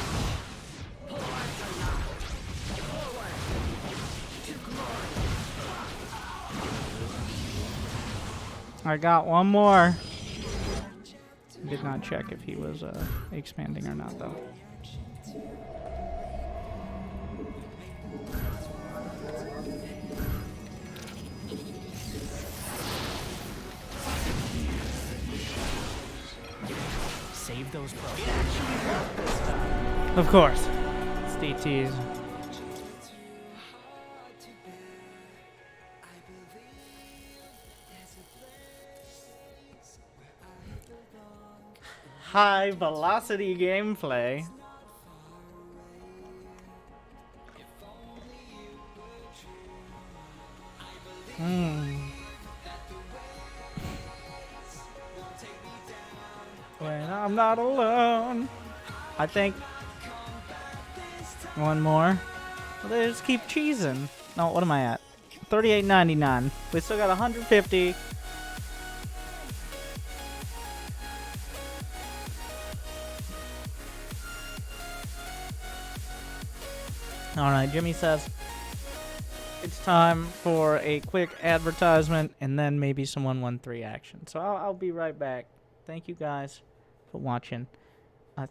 Forward or not? Forward! I got one more. Did not check if he was expanding or not, though. Save those pros. It actually worked this time. Of course. It's DTs. High velocity gameplay. When I'm not alone. I think one more. Well, they just keep cheesing. No, what am I at? 38.99. We still got 150. Alright, Jimmy says it's time for a quick advertisement and then maybe some 113 action. So I'll be right back. Thank you guys for watching.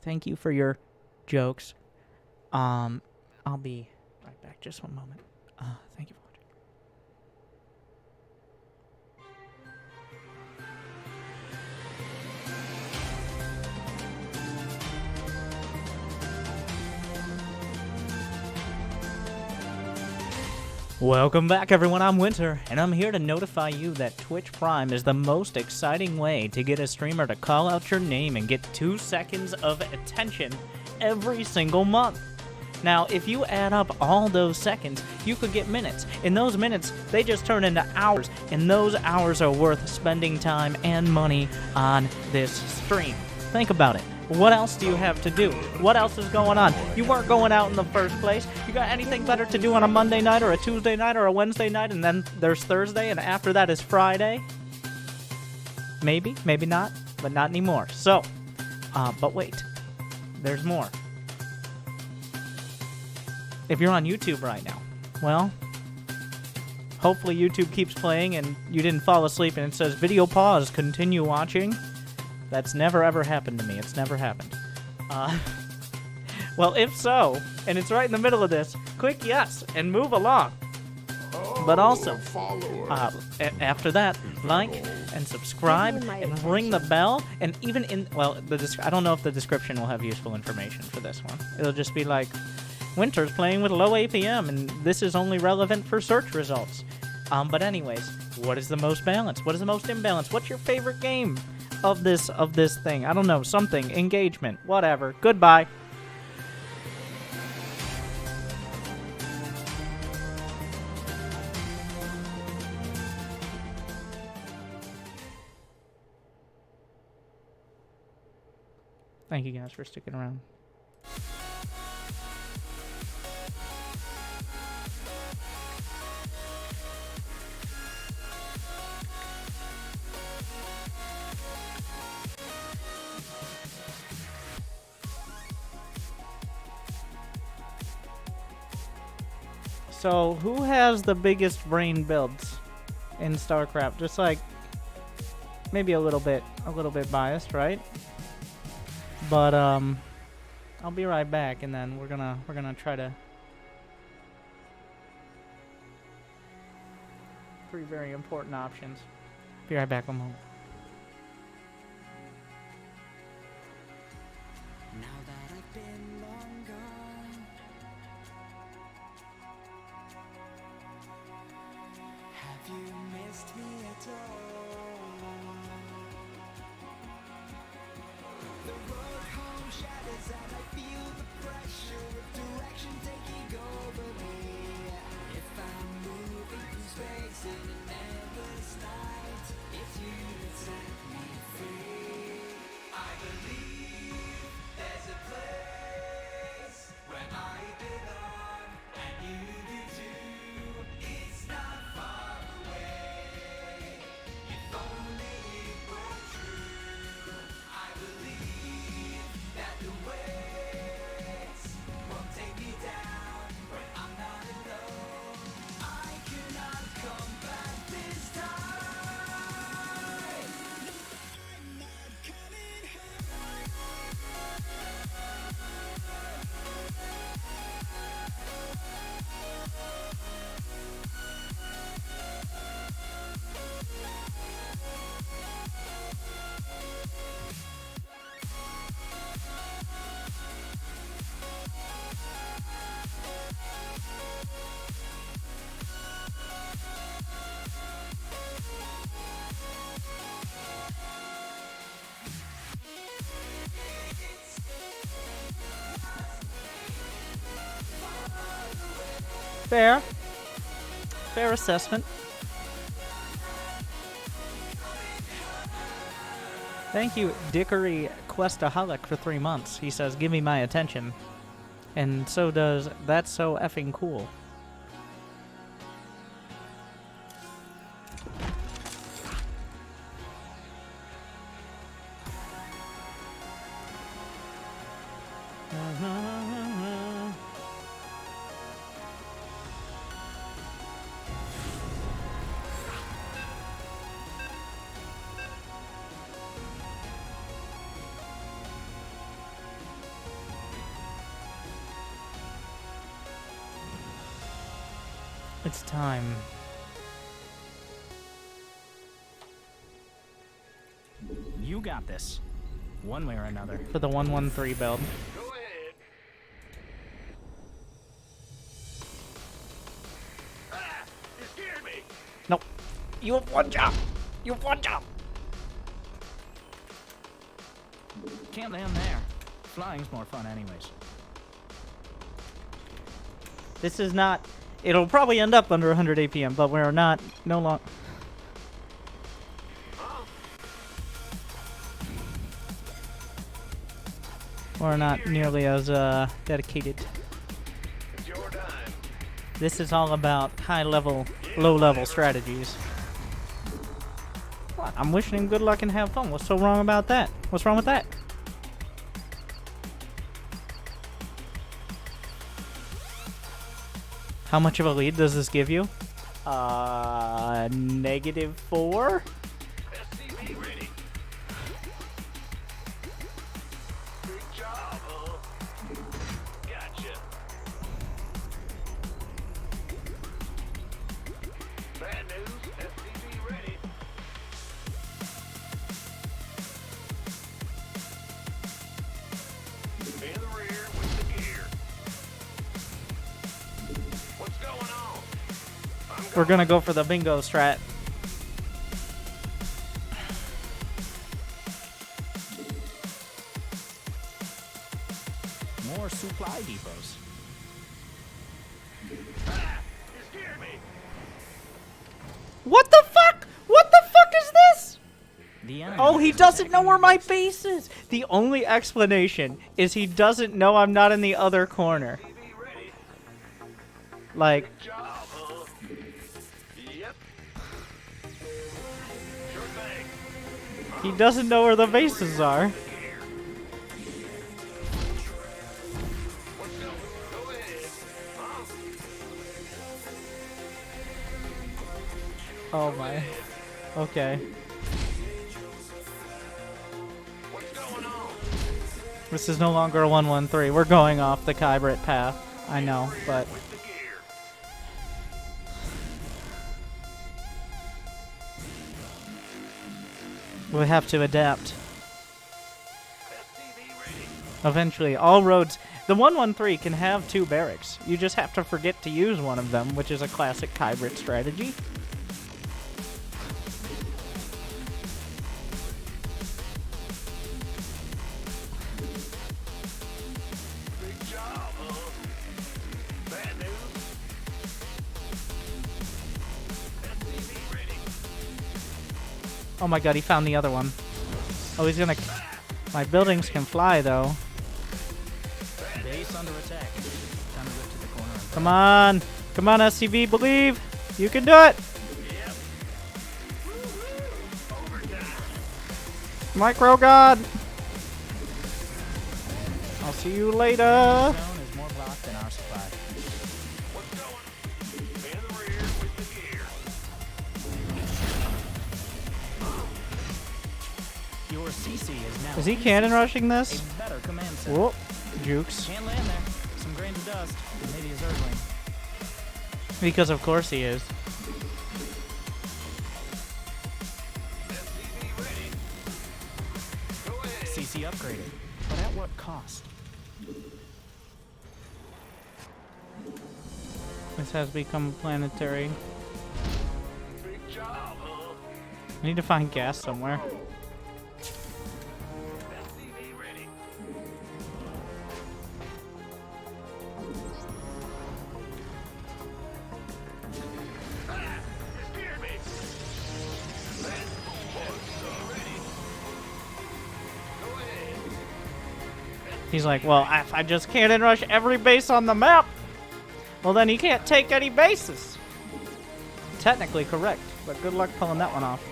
Thank you for your jokes. I'll be right back. Just one moment. Thank you for watching. Welcome back, everyone. I'm Winter, and I'm here to notify you that Twitch Prime is the most exciting way to get a streamer to call out your name and get 2 seconds of attention every single month. Now, if you add up all those seconds, you could get minutes. In those minutes, they just turn into hours, and those hours are worth spending time and money on this stream. Think about it. What else do you have to do? What else is going on? You weren't going out in the first place. You got anything better to do on a Monday night or a Tuesday night or a Wednesday night, and then there's Thursday, and after that is Friday? Maybe, maybe not, but not anymore. So, but wait, there's more. If you're on YouTube right now, well, hopefully YouTube keeps playing and you didn't fall asleep and it says video pause, continue watching. That's never ever happened to me. It's never happened. Well, if so, and it's right in the middle of this, click yes and move along. But also, after that, like and subscribe and ring the bell. And even in, well, I don't know if the description will have useful information for this one. It'll just be like, Winter's playing with low APM, and this is only relevant for search results. But anyways, what is the most balanced? What is the most imbalanced? What's your favorite game of this thing? I don't know, something, engagement, whatever. Goodbye. Thank you guys for sticking around. So, who has the biggest brain builds in StarCraft? Just like maybe a little bit biased, right? But I'll be right back, and then we're gonna try to 3 very important options. Be right back, one moment. Now that I've been long gone, have you missed me at all? The road home shatters and I feel the pressure of direction taking over me. If I'm moving through space in an endless night, it's you that set me free. I believe there's a place where I belong, and you do too. It's not far away. If only it were true. I believe that the waves won't take me down. Fair. Fair assessment. Thank you, Dickory Questaholic, for 3 months. He says, give me my attention. And so does That's So Effing Cool. It's time. You got this. One way or another. For the 113 build. Go ahead. Ah! You scared me! Nope. You have one job. You have one job. Can't land there. Flying's more fun anyways. This is not... It'll probably end up under 100 APM, but we're not... No long... We're not nearly as dedicated. It's your time. This is all about high-level, low-level strategies. What? I'm wishing him good luck and have fun. What's so wrong about that? What's wrong with that? How much of a lead does this give you? -4? SCV ready. Good job, huh? Gotcha. Bad news, SCV ready. In the rear with the gear. What's going on? We're gonna go for the bingo strat. More supply depots. Ah! You scared me! What the fuck? What the fuck is this? The enemy Oh, he is doesn't know where my attacking base is. The only explanation is he doesn't know I'm not in the other corner. SCV ready. Like, Job, huh? Yep. Sure thing. he doesn't know where the bases are. What's going? Go ahead. Huh? Oh my. Okay. What's going on? This is no longer a 113. We're going off the Kybrit path. I know, but With the gear. we have to adapt. SCV ready. Eventually, all roads... The 113 can have 2 barracks. You just have to forget to use one of them, which is a classic Kybrit strategy. Big job, huh? Bad news. SCV ready. Oh my god, he found the other one. Oh, he's gonna... My buildings can fly, though. Base under attack. Time to rip to the corner. and Come on! Come on, SCV, believe! You can do it! Yep. Overtime. Micro God! I'll see you later! The zone is more blocked than our supply. What's going? In the rear with the gear. Your CC is now. Is he cannon rushing a this? better command center. Whoop. Jukes. Can't land there. Some grains of dust. And maybe a Zergling. Because of course he is. SCV ready. Go ahead. CC upgraded. But at what cost? This has become planetary. Big job, huh? I need to find gas somewhere. SCV ready. He's like, well, if I just cannon rush every base on the map, well then he can't take any bases. Technically correct, but good luck pulling that one off.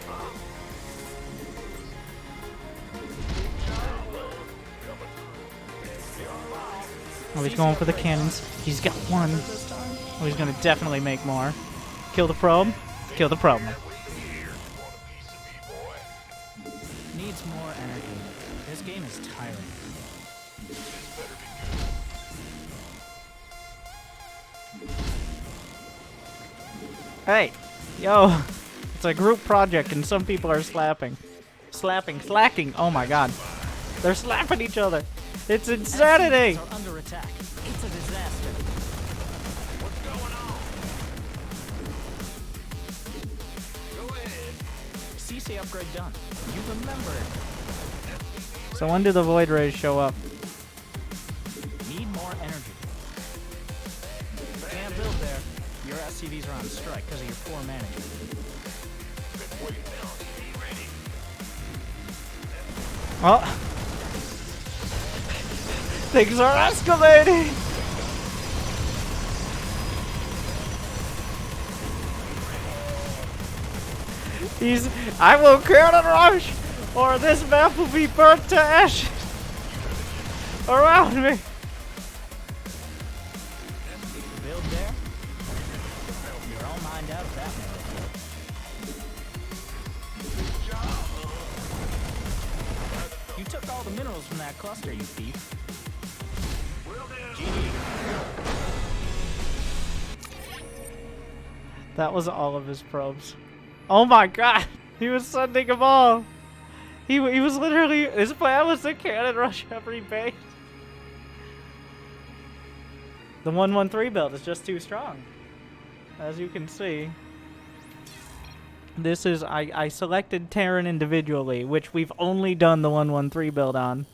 Oh, he's going for the cannons. He's got one. Oh, he's gonna definitely make more. Kill the probe. Kill the probe. Needs more energy. This game is tiring. Hey, yo, it's a group project and some people are slacking. Oh my god. They're slapping each other. It's insanity. Are under attack. It's a disaster. What's going on? Go ahead. CC upgrade done. You remember it. So when do the Void Rays show up? Need more energy. Can't build there. Your SCVs are on strike because of your poor management. Oh. Things are escalating! I will cannon rush, or this map will be burnt to ash around me. Build there. You're all mined out of that one. You took all the minerals from that cluster, you thief. That was all of his probes. Oh my god! He was sending them all! He was literally... His plan was to cannon rush every base. The 113 build is just too strong. As you can see. This is... I selected Terran individually, which we've only done the 113 build on.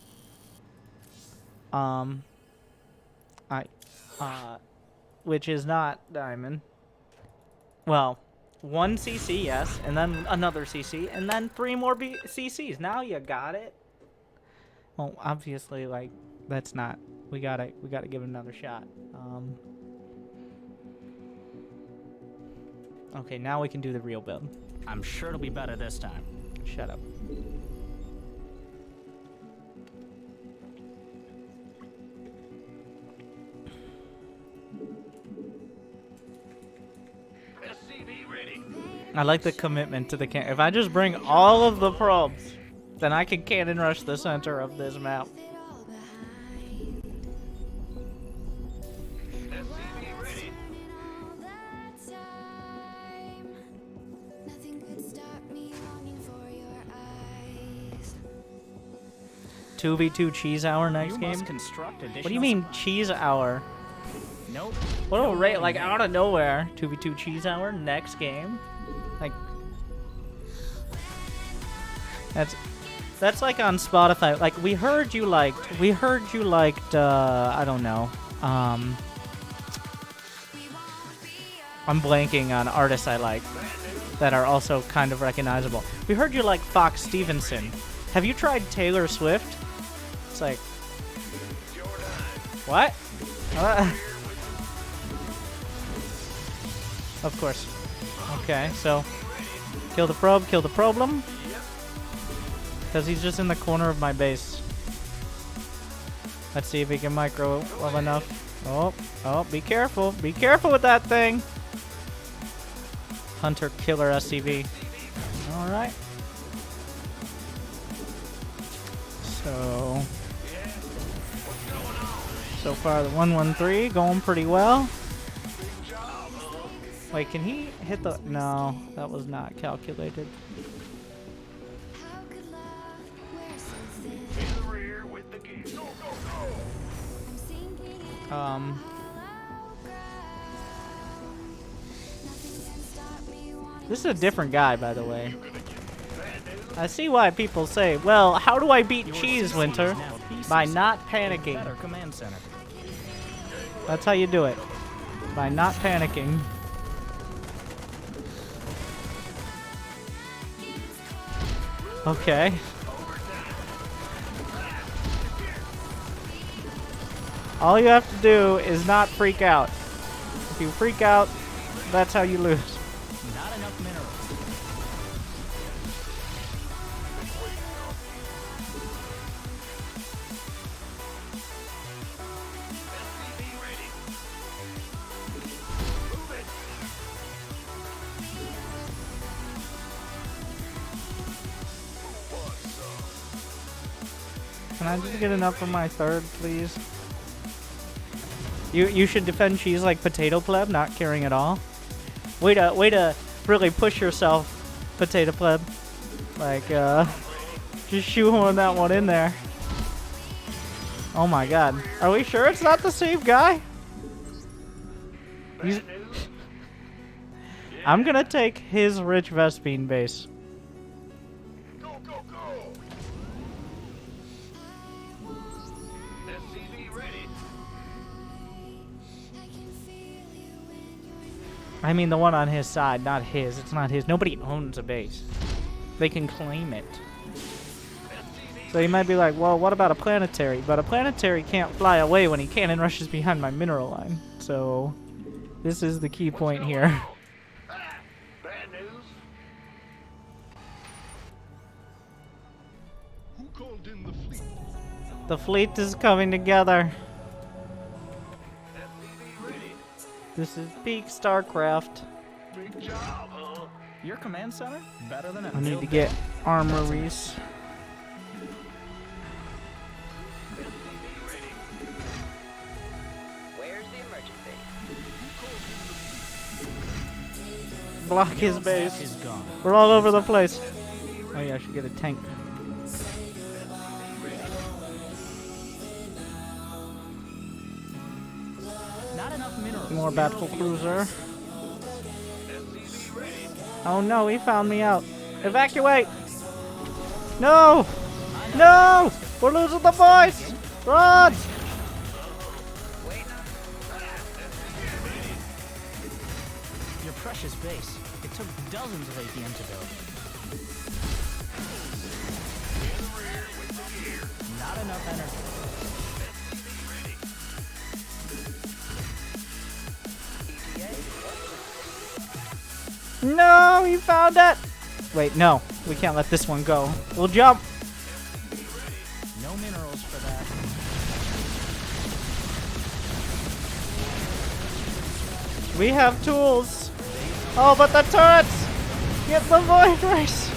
Which is not Diamond. Well, one CC, yes, and then another CC, and then 3 more CCs. Now you got it. Well, obviously, like, that's not. We gotta give it another shot. Okay, now we can do the real build. I'm sure it'll be better this time. Shut up. I like the commitment to the can. If I just bring all of the probes, then I can cannon rush the center of this map. SCV ready. 2v2 cheese hour next You game? must construct What do you additional mean supplies. cheese hour? Nope. What a rate, like out of nowhere. 2v2 cheese hour next game? Like, that's like on Spotify. Like, we heard you liked, I don't know. I'm blanking on artists I like that are also kind of recognizable. We heard you like Fox Stevenson. Have you tried Taylor Swift? It's like, what? Of course. Okay, so kill the probe, kill the problem. Because he's just in the corner of my base. Let's see if he can micro well enough. Oh, be careful. Be careful with that thing. Hunter killer SCV. Alright. So far the 113 going pretty well. Wait, can he hit the... No, that was not calculated. This is a different guy, by the way. I see why people say, well, how do I beat Cheese, Winter? By not panicking. Better command center. That's how you do it. By not panicking. Okay. All you have to do is not freak out. If you freak out, that's how you lose. Not enough minerals. Can I just get enough for my third, please? You should defend cheese like potato pleb, not caring at all. Way to really push yourself, potato pleb. Like just shoehorn that one in there. Oh my god. Are we sure it's not the same guy? I'm gonna take his rich Vespine base. I mean the one on his side, not his. It's not his. Nobody owns a base. They can claim it. So you might be like, well, what about a planetary? But a planetary can't fly away when he cannon rushes behind my mineral line. So this is the key point here. Bad news? Who called in the fleet? The fleet is coming together. This is peak Starcraft. Big job, huh? Your command center? Better than I need to get armories. Where's the emergency? Block his base. Is gone. We're all over the place. Oh yeah, I should get a tank. Not enough minerals. More Battlecruiser. Oh no, he found me out. Evacuate! No! No! We're losing the voice! Run! Your precious base. It took dozens of APM to build. Not enough energy. No, he found it! Wait, no. We can't let this one go. We'll jump. No minerals for that. We have tools. Oh, but the turrets! Get the void race!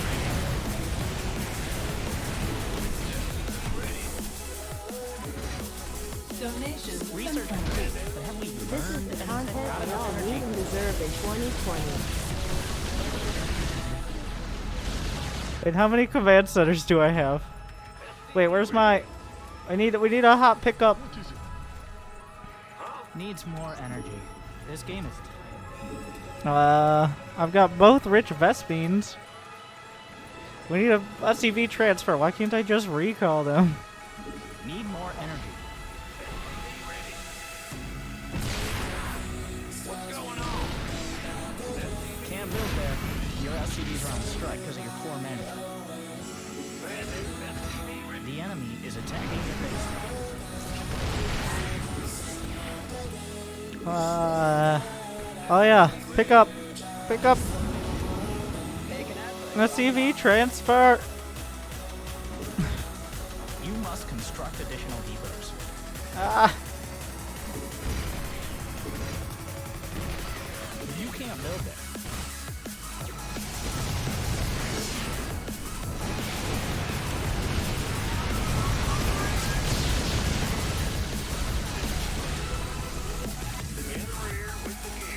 Donations Research confirmed. complete, but have we This is learned the anything content out of we all this need energy? and deserve in 2020. Wait, how many command centers do I have? Wait, where's my... we need a hot pickup. Needs more energy. This game is I've got both rich Vespines. We need a SCV transfer. Why can't I just recall them? need more energy. Can't build there. Your LCDs are on strike because of your poor management. The enemy is attacking your base. Oh yeah, pick up. SCV transfer. You must construct additional depots. You can't build there.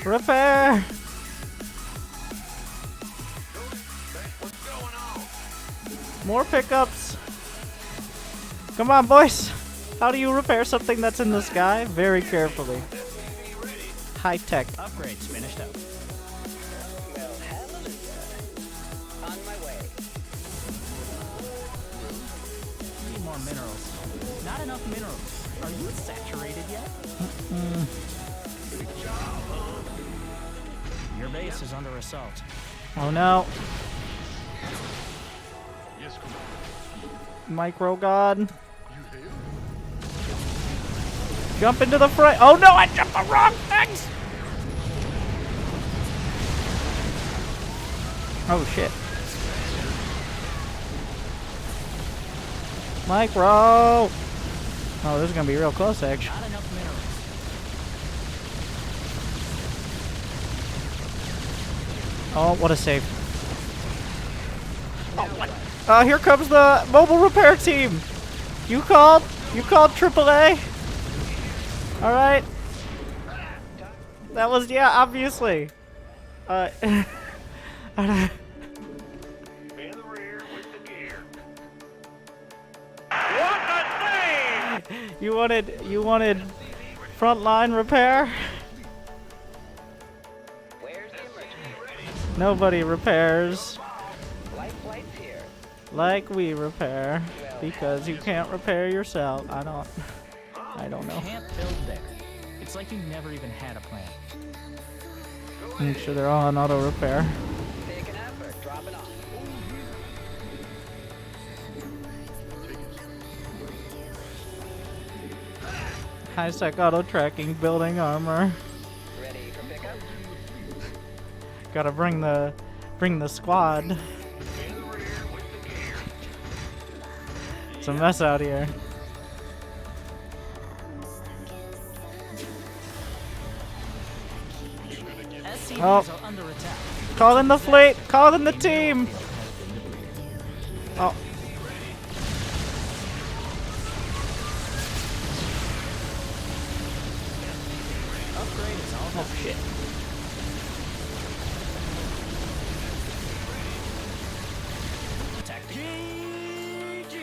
Repair. More pickups. Come on, boys. How do you repair something that's in the sky? Very carefully. High tech. Upgrades finished up. Well, hallelujah. On my way. Need more minerals. Not enough minerals. Are you saturated yet? Your base is under assault. Oh no. Yes, Commander. Micro God. You hail? Jump into the fray. Oh no, I jumped the wrong things! Oh shit. Micro! Oh, this is gonna be real close, actually. Not enough minerals. Oh, what a save. Oh, what? Here comes the mobile repair team. You called AAA? Alright. That was, yeah, obviously. In the rear with the gear. What a save! You wanted frontline repair? Where's the emergency? Nobody repairs Life flight's here. like we repair because you can't repair yourself. I don't know. Can't build there. It's like you never even had a plan. Make sure they're all on auto repair. Take an effort, drop it off. High sec auto tracking, building armor. Ready for pickup? Gotta bring the squad. It's a mess out here. SCVs Oh. are under attack. Call in the fleet! Call in the team! Oh. Upgrade is all Oh shit. tactic. GG!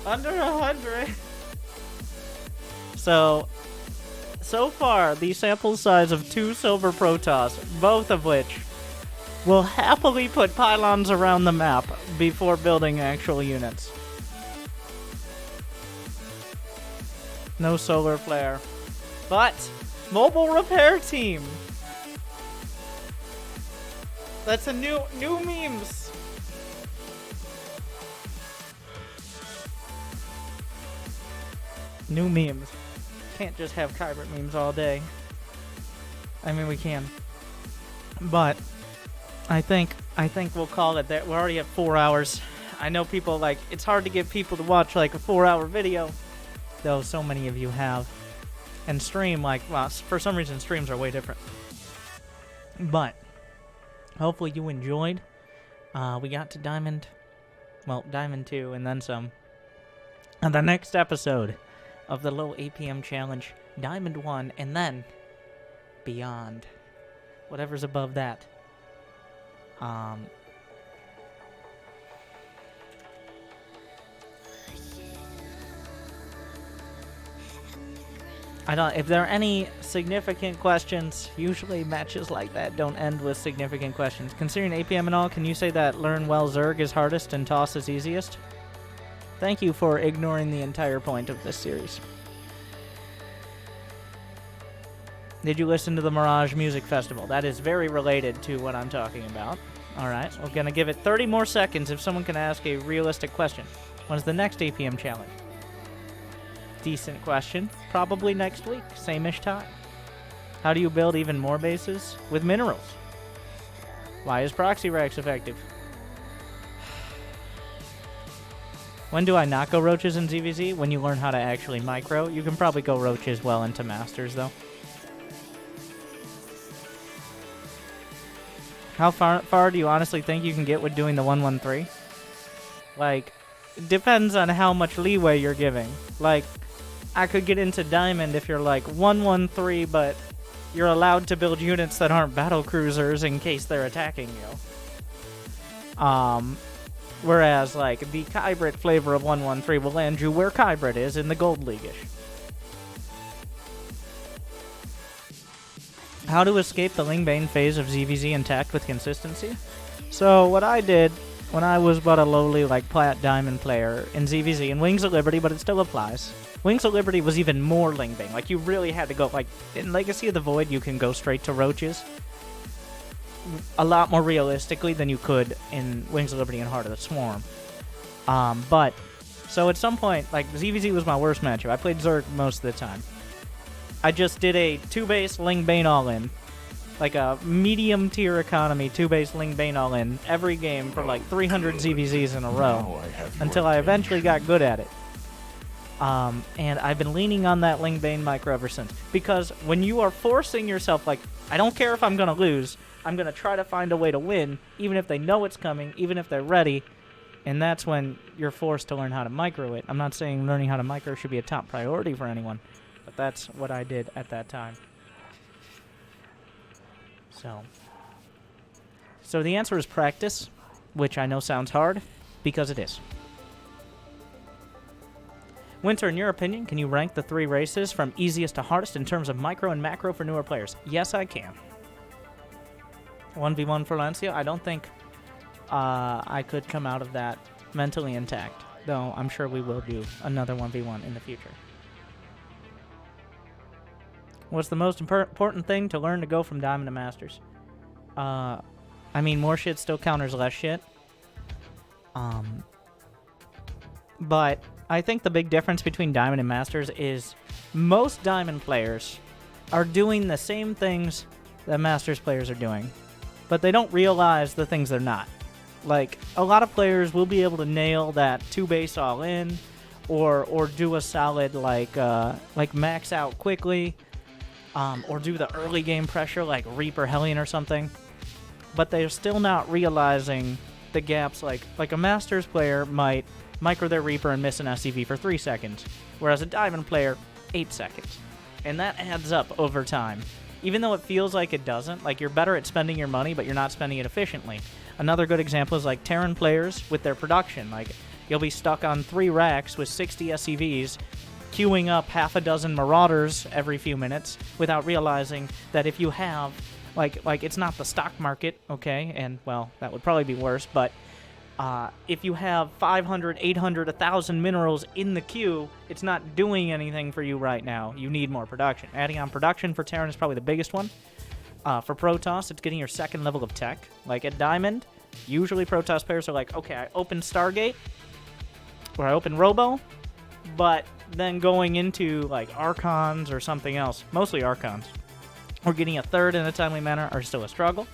Under 100. So far, the sample size of 2 Silver Protoss, both of which will happily put pylons around the map before building actual units. No solar flare. But, mobile repair team. That's a new memes. New memes. Can't just have Kybert memes all day. I mean, we can. But I think we'll call it that. We're already at 4 hours. I know people like it's hard to get people to watch like a 4-hour video, though so many of you have. And stream like well, for some reason streams are way different. But hopefully you enjoyed. We got to Diamond 2 and then some. And the next episode of the Low APM Challenge, Diamond 1, and then beyond. Whatever's above that. I don't. If there are any significant questions, usually matches like that don't end with significant questions. Considering APM and all, can you say that learn well Zerg is hardest and toss is easiest? Thank you for ignoring the entire point of this series. Did you listen to the Mirage Music Festival? That is very related to what I'm talking about. Alright, we're gonna give it 30 more seconds if someone can ask a realistic question. When's the next APM challenge? Decent question. Probably next week, same-ish time. How do you build even more bases? With minerals. Why is Proxy Rex effective? When do I not go roaches in ZVZ? When you learn how to actually micro. You can probably go roaches well into Masters, though. How far do you honestly think you can get with doing the 113? Like, it depends on how much leeway you're giving. Like, I could get into Diamond if you're like 113, but you're allowed to build units that aren't Battlecruisers in case they're attacking you. Whereas, like, the Kybrit flavor of 113 will land you where Kybrit is in the Gold League-ish. How to escape the Lingbane phase of ZVZ intact with consistency? So, what I did when I was but a lowly, like, Plat Diamond player in ZVZ and Wings of Liberty, but it still applies. Wings of Liberty was even more Lingbang. Like, you really had to go, like, in Legacy of the Void, you can go straight to roaches a lot more realistically than you could in Wings of Liberty and Heart of the Swarm. But, so at some point, like, ZVZ was my worst matchup. I played Zerg most of the time. I just did a 2-base Lingbane all-in. Like a medium-tier economy 2-base Lingbane all-in every game for like 300 ZVZs in a row until I eventually got good at it. And I've been leaning on that Lingbane micro ever since. Because when you are forcing yourself, like, I don't care if I'm going to lose, I'm going to try to find a way to win, even if they know it's coming, even if they're ready. And that's when you're forced to learn how to micro it. I'm not saying learning how to micro should be a top priority for anyone, but that's what I did at that time. So the answer is practice, which I know sounds hard, because it is. Winter, in your opinion, can you rank the 3 races from easiest to hardest in terms of micro and macro for newer players? Yes, I can. 1v1 for Lancia, I don't think I could come out of that mentally intact, though I'm sure we will do another 1v1 in the future. What's the most important thing to learn to go from Diamond to Masters? I mean, more shit still counters less shit. But I think the big difference between Diamond and Masters is most Diamond players are doing the same things that Masters players are doing, but they don't realize the things they're not. Like, a lot of players will be able to nail that 2-base all-in, or do a solid, like max out quickly, or do the early game pressure like Reaper Hellion or something. But they're still not realizing the gaps. Like a Masters player might micro their Reaper and miss an SCV for 3 seconds, whereas a Diamond player, 8 seconds. And that adds up over time. Even though it feels like it doesn't, like, you're better at spending your money, but you're not spending it efficiently. Another good example is like Terran players with their production. Like, you'll be stuck on 3 racks with 60 SCVs, queuing up half a dozen Marauders every few minutes without realizing that if you have, like it's not the stock market, okay, and, well, that would probably be worse, but if you have 500, 800, 1,000 minerals in the queue, it's not doing anything for you right now. You need more production. Adding on production for Terran is probably the biggest one. For Protoss, it's getting your second level of tech. Like, at Diamond, usually Protoss players are like, okay, I open Stargate, or I open Robo, but then going into, like, Archons or something else, mostly Archons, or getting a third in a timely manner are still a struggle.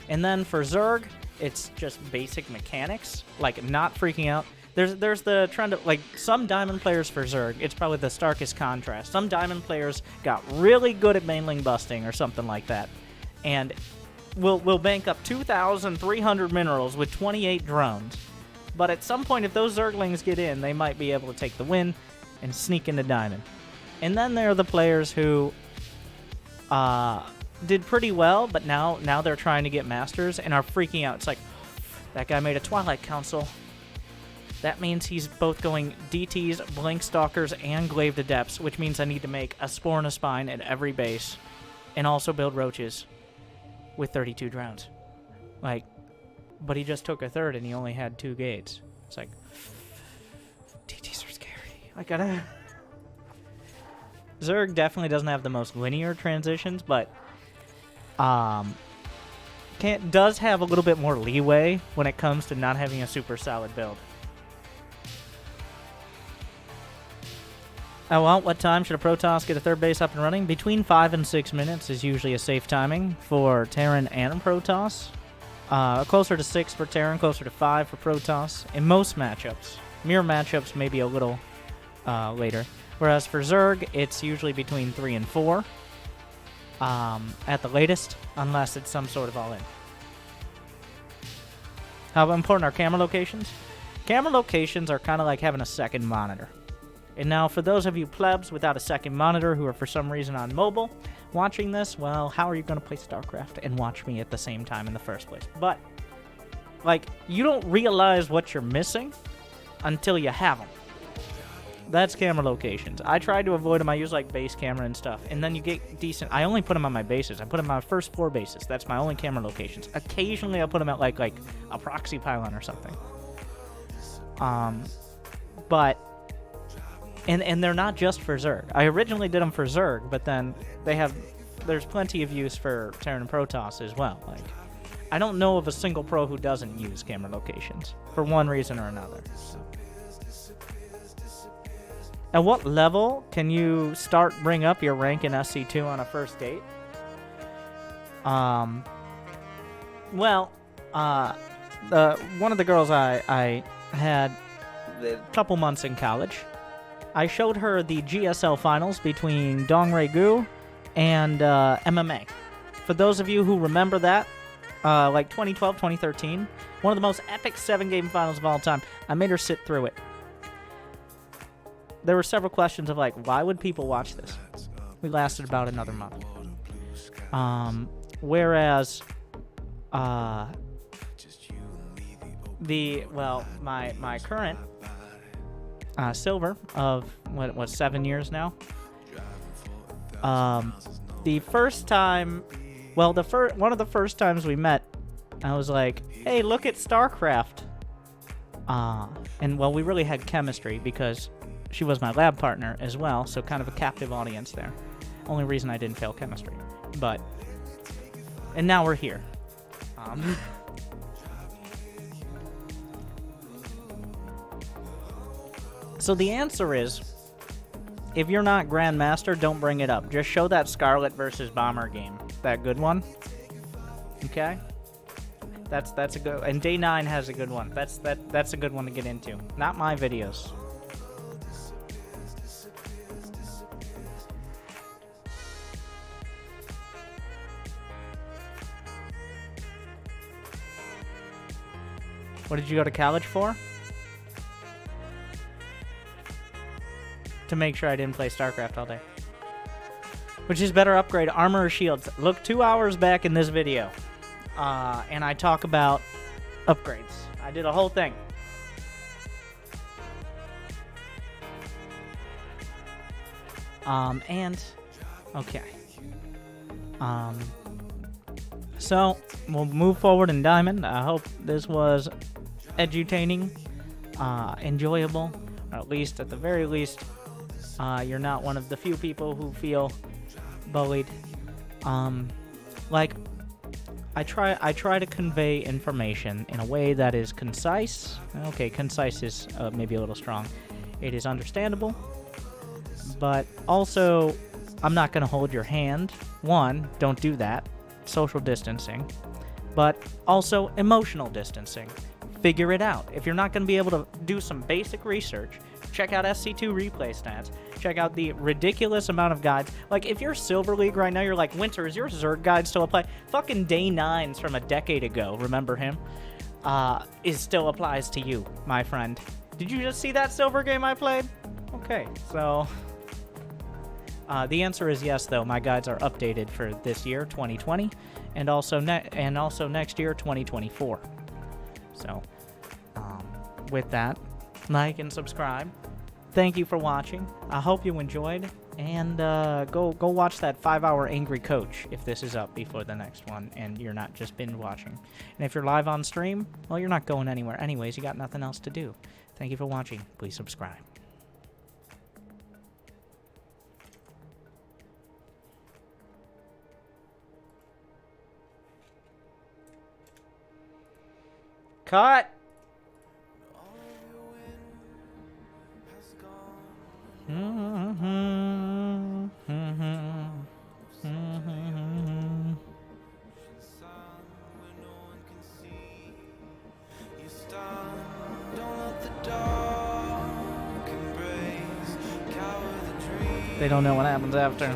And then for Zerg, it's just basic mechanics, like not freaking out. There's the trend of, like, some Diamond players for Zerg, it's probably the starkest contrast. Some Diamond players got really good at mainling busting or something like that, and will bank up 2,300 minerals with 28 drones. But at some point, if those Zerglings get in, they might be able to take the win and sneak into Diamond. And then there are the players who did pretty well, but now they're trying to get Masters and are freaking out. It's like, that guy made a Twilight Council. That means he's both going DTs, Blink Stalkers, and Glaive Adepts, which means I need to make a Spore and a Spine at every base, and also build Roaches with 32 drones. Like, but he just took a third and he only had 2 gates. It's like, DTs are scary. I gotta... Zerg definitely doesn't have the most linear transitions, but does have a little bit more leeway when it comes to not having a super solid build. Oh, well, what time should a Protoss get a third base up and running? Between 5 and 6 minutes is usually a safe timing for Terran and Protoss. Closer to 6 for Terran, closer to 5 for Protoss in most matchups. Mirror matchups maybe a little later. Whereas for Zerg, it's usually between 3 and 4 at the latest, unless it's some sort of all-in. How important are camera locations? Camera locations are kind of like having a second monitor. And now, for those of you plebs without a second monitor who are for some reason on mobile watching this, well, how are you going to play StarCraft and watch me at the same time in the first place? But, like, you don't realize what you're missing until you have them. That's camera locations. I tried to avoid them. I use like base camera and stuff. And then you get decent. I only put them on my bases. I put them on my first 4 bases. That's my only camera locations. Occasionally I'll put them at like a proxy pylon or something. But and they're not just for Zerg. I originally did them for Zerg, but then there's plenty of use for Terran Protoss as well. Like, I don't know of a single pro who doesn't use camera locations for one reason or another. So. At what level can you bring up your rank in SC2 on a first date? Well, one of the girls I had a couple months in college, I showed her the GSL finals between Dongray Gu and MMA. For those of you who remember that, like 2012, 2013, one of the most epic 7-game finals of all time, I made her sit through it. There were several questions of like, why would people watch this? We lasted about another month. Whereas, my current silver of what 7 years now. The first time, one of the first times we met, I was like, hey, look at Starcraft. And we really had chemistry because she was my lab partner as well, so kind of a captive audience there. Only reason I didn't fail chemistry. And now we're here. So the answer is, if you're not Grandmaster, don't bring it up. Just show that Scarlet versus Bomber game. That good one. Okay? That's a good, and Day 9 has a good one. That's a good one to get into. Not my videos. What did you go to college for? To make sure I didn't play StarCraft all day. Which is better upgrade, armor or shields? Look 2 hours back in this video. And I talk about upgrades. I did a whole thing. Okay. So, we'll move forward in Diamond. I hope this was edutaining, enjoyable, or at least, at the very least, you're not one of the few people who feel bullied. Like, I try to convey information in a way that is concise. Okay, concise is maybe a little strong. It is understandable, but also, I'm not going to hold your hand. One, don't do that. Social distancing, but also emotional distancing. Figure it out. If you're not going to be able to do some basic research, check out SC2 replay stats. Check out the ridiculous amount of guides. Like, if you're Silver League right now, you're like, Winter, is your Zerg guide still apply? Fucking Day 9s from a decade ago, remember him? Still applies to you, my friend. Did you just see that Silver game I played? Okay, so... the answer is yes, though. My guides are updated for this year, 2020, and also next year, 2024. So, with that, like and subscribe. Thank you for watching. I hope you enjoyed, and go watch that 5-hour Angry Coach if this is up before the next one, and you're not just binge watching. And if you're live on stream, well, you're not going anywhere anyways. You got nothing else to do. Thank you for watching. Please subscribe. Cut! They don't know what happens after.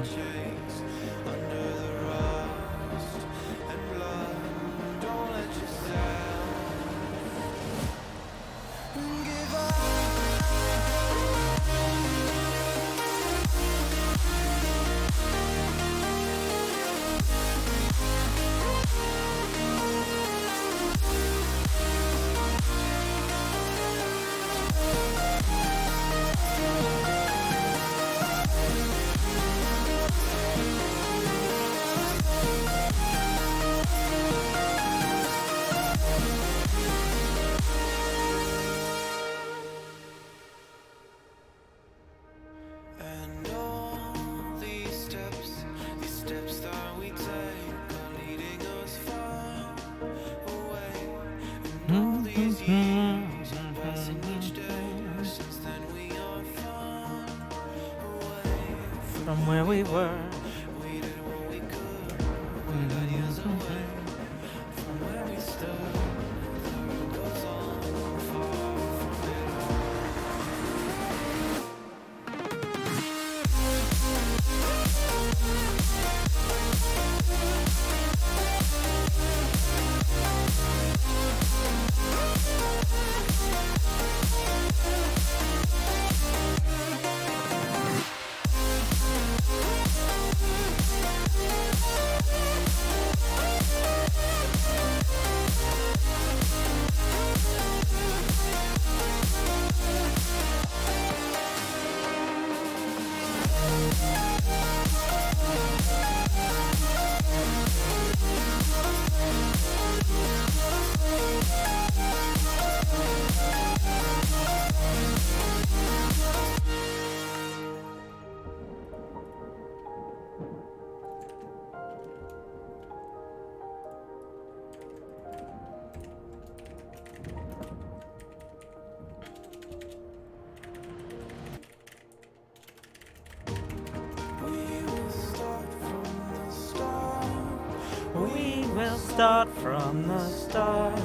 start from the start.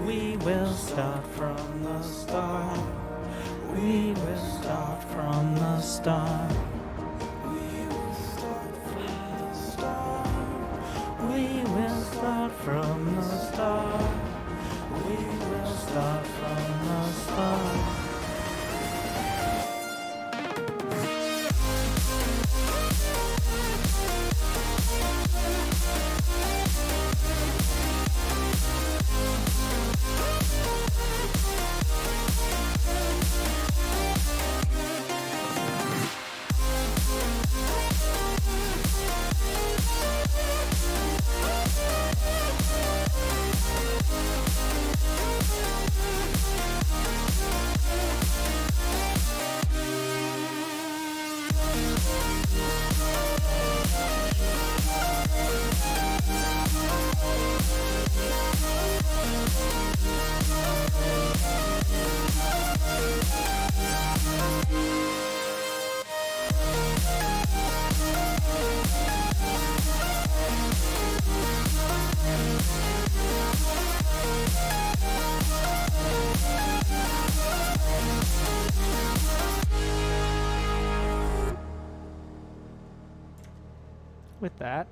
We will start from the start. We will start from the start. We will start from the start. We will start from the start. We will start from the start. With that,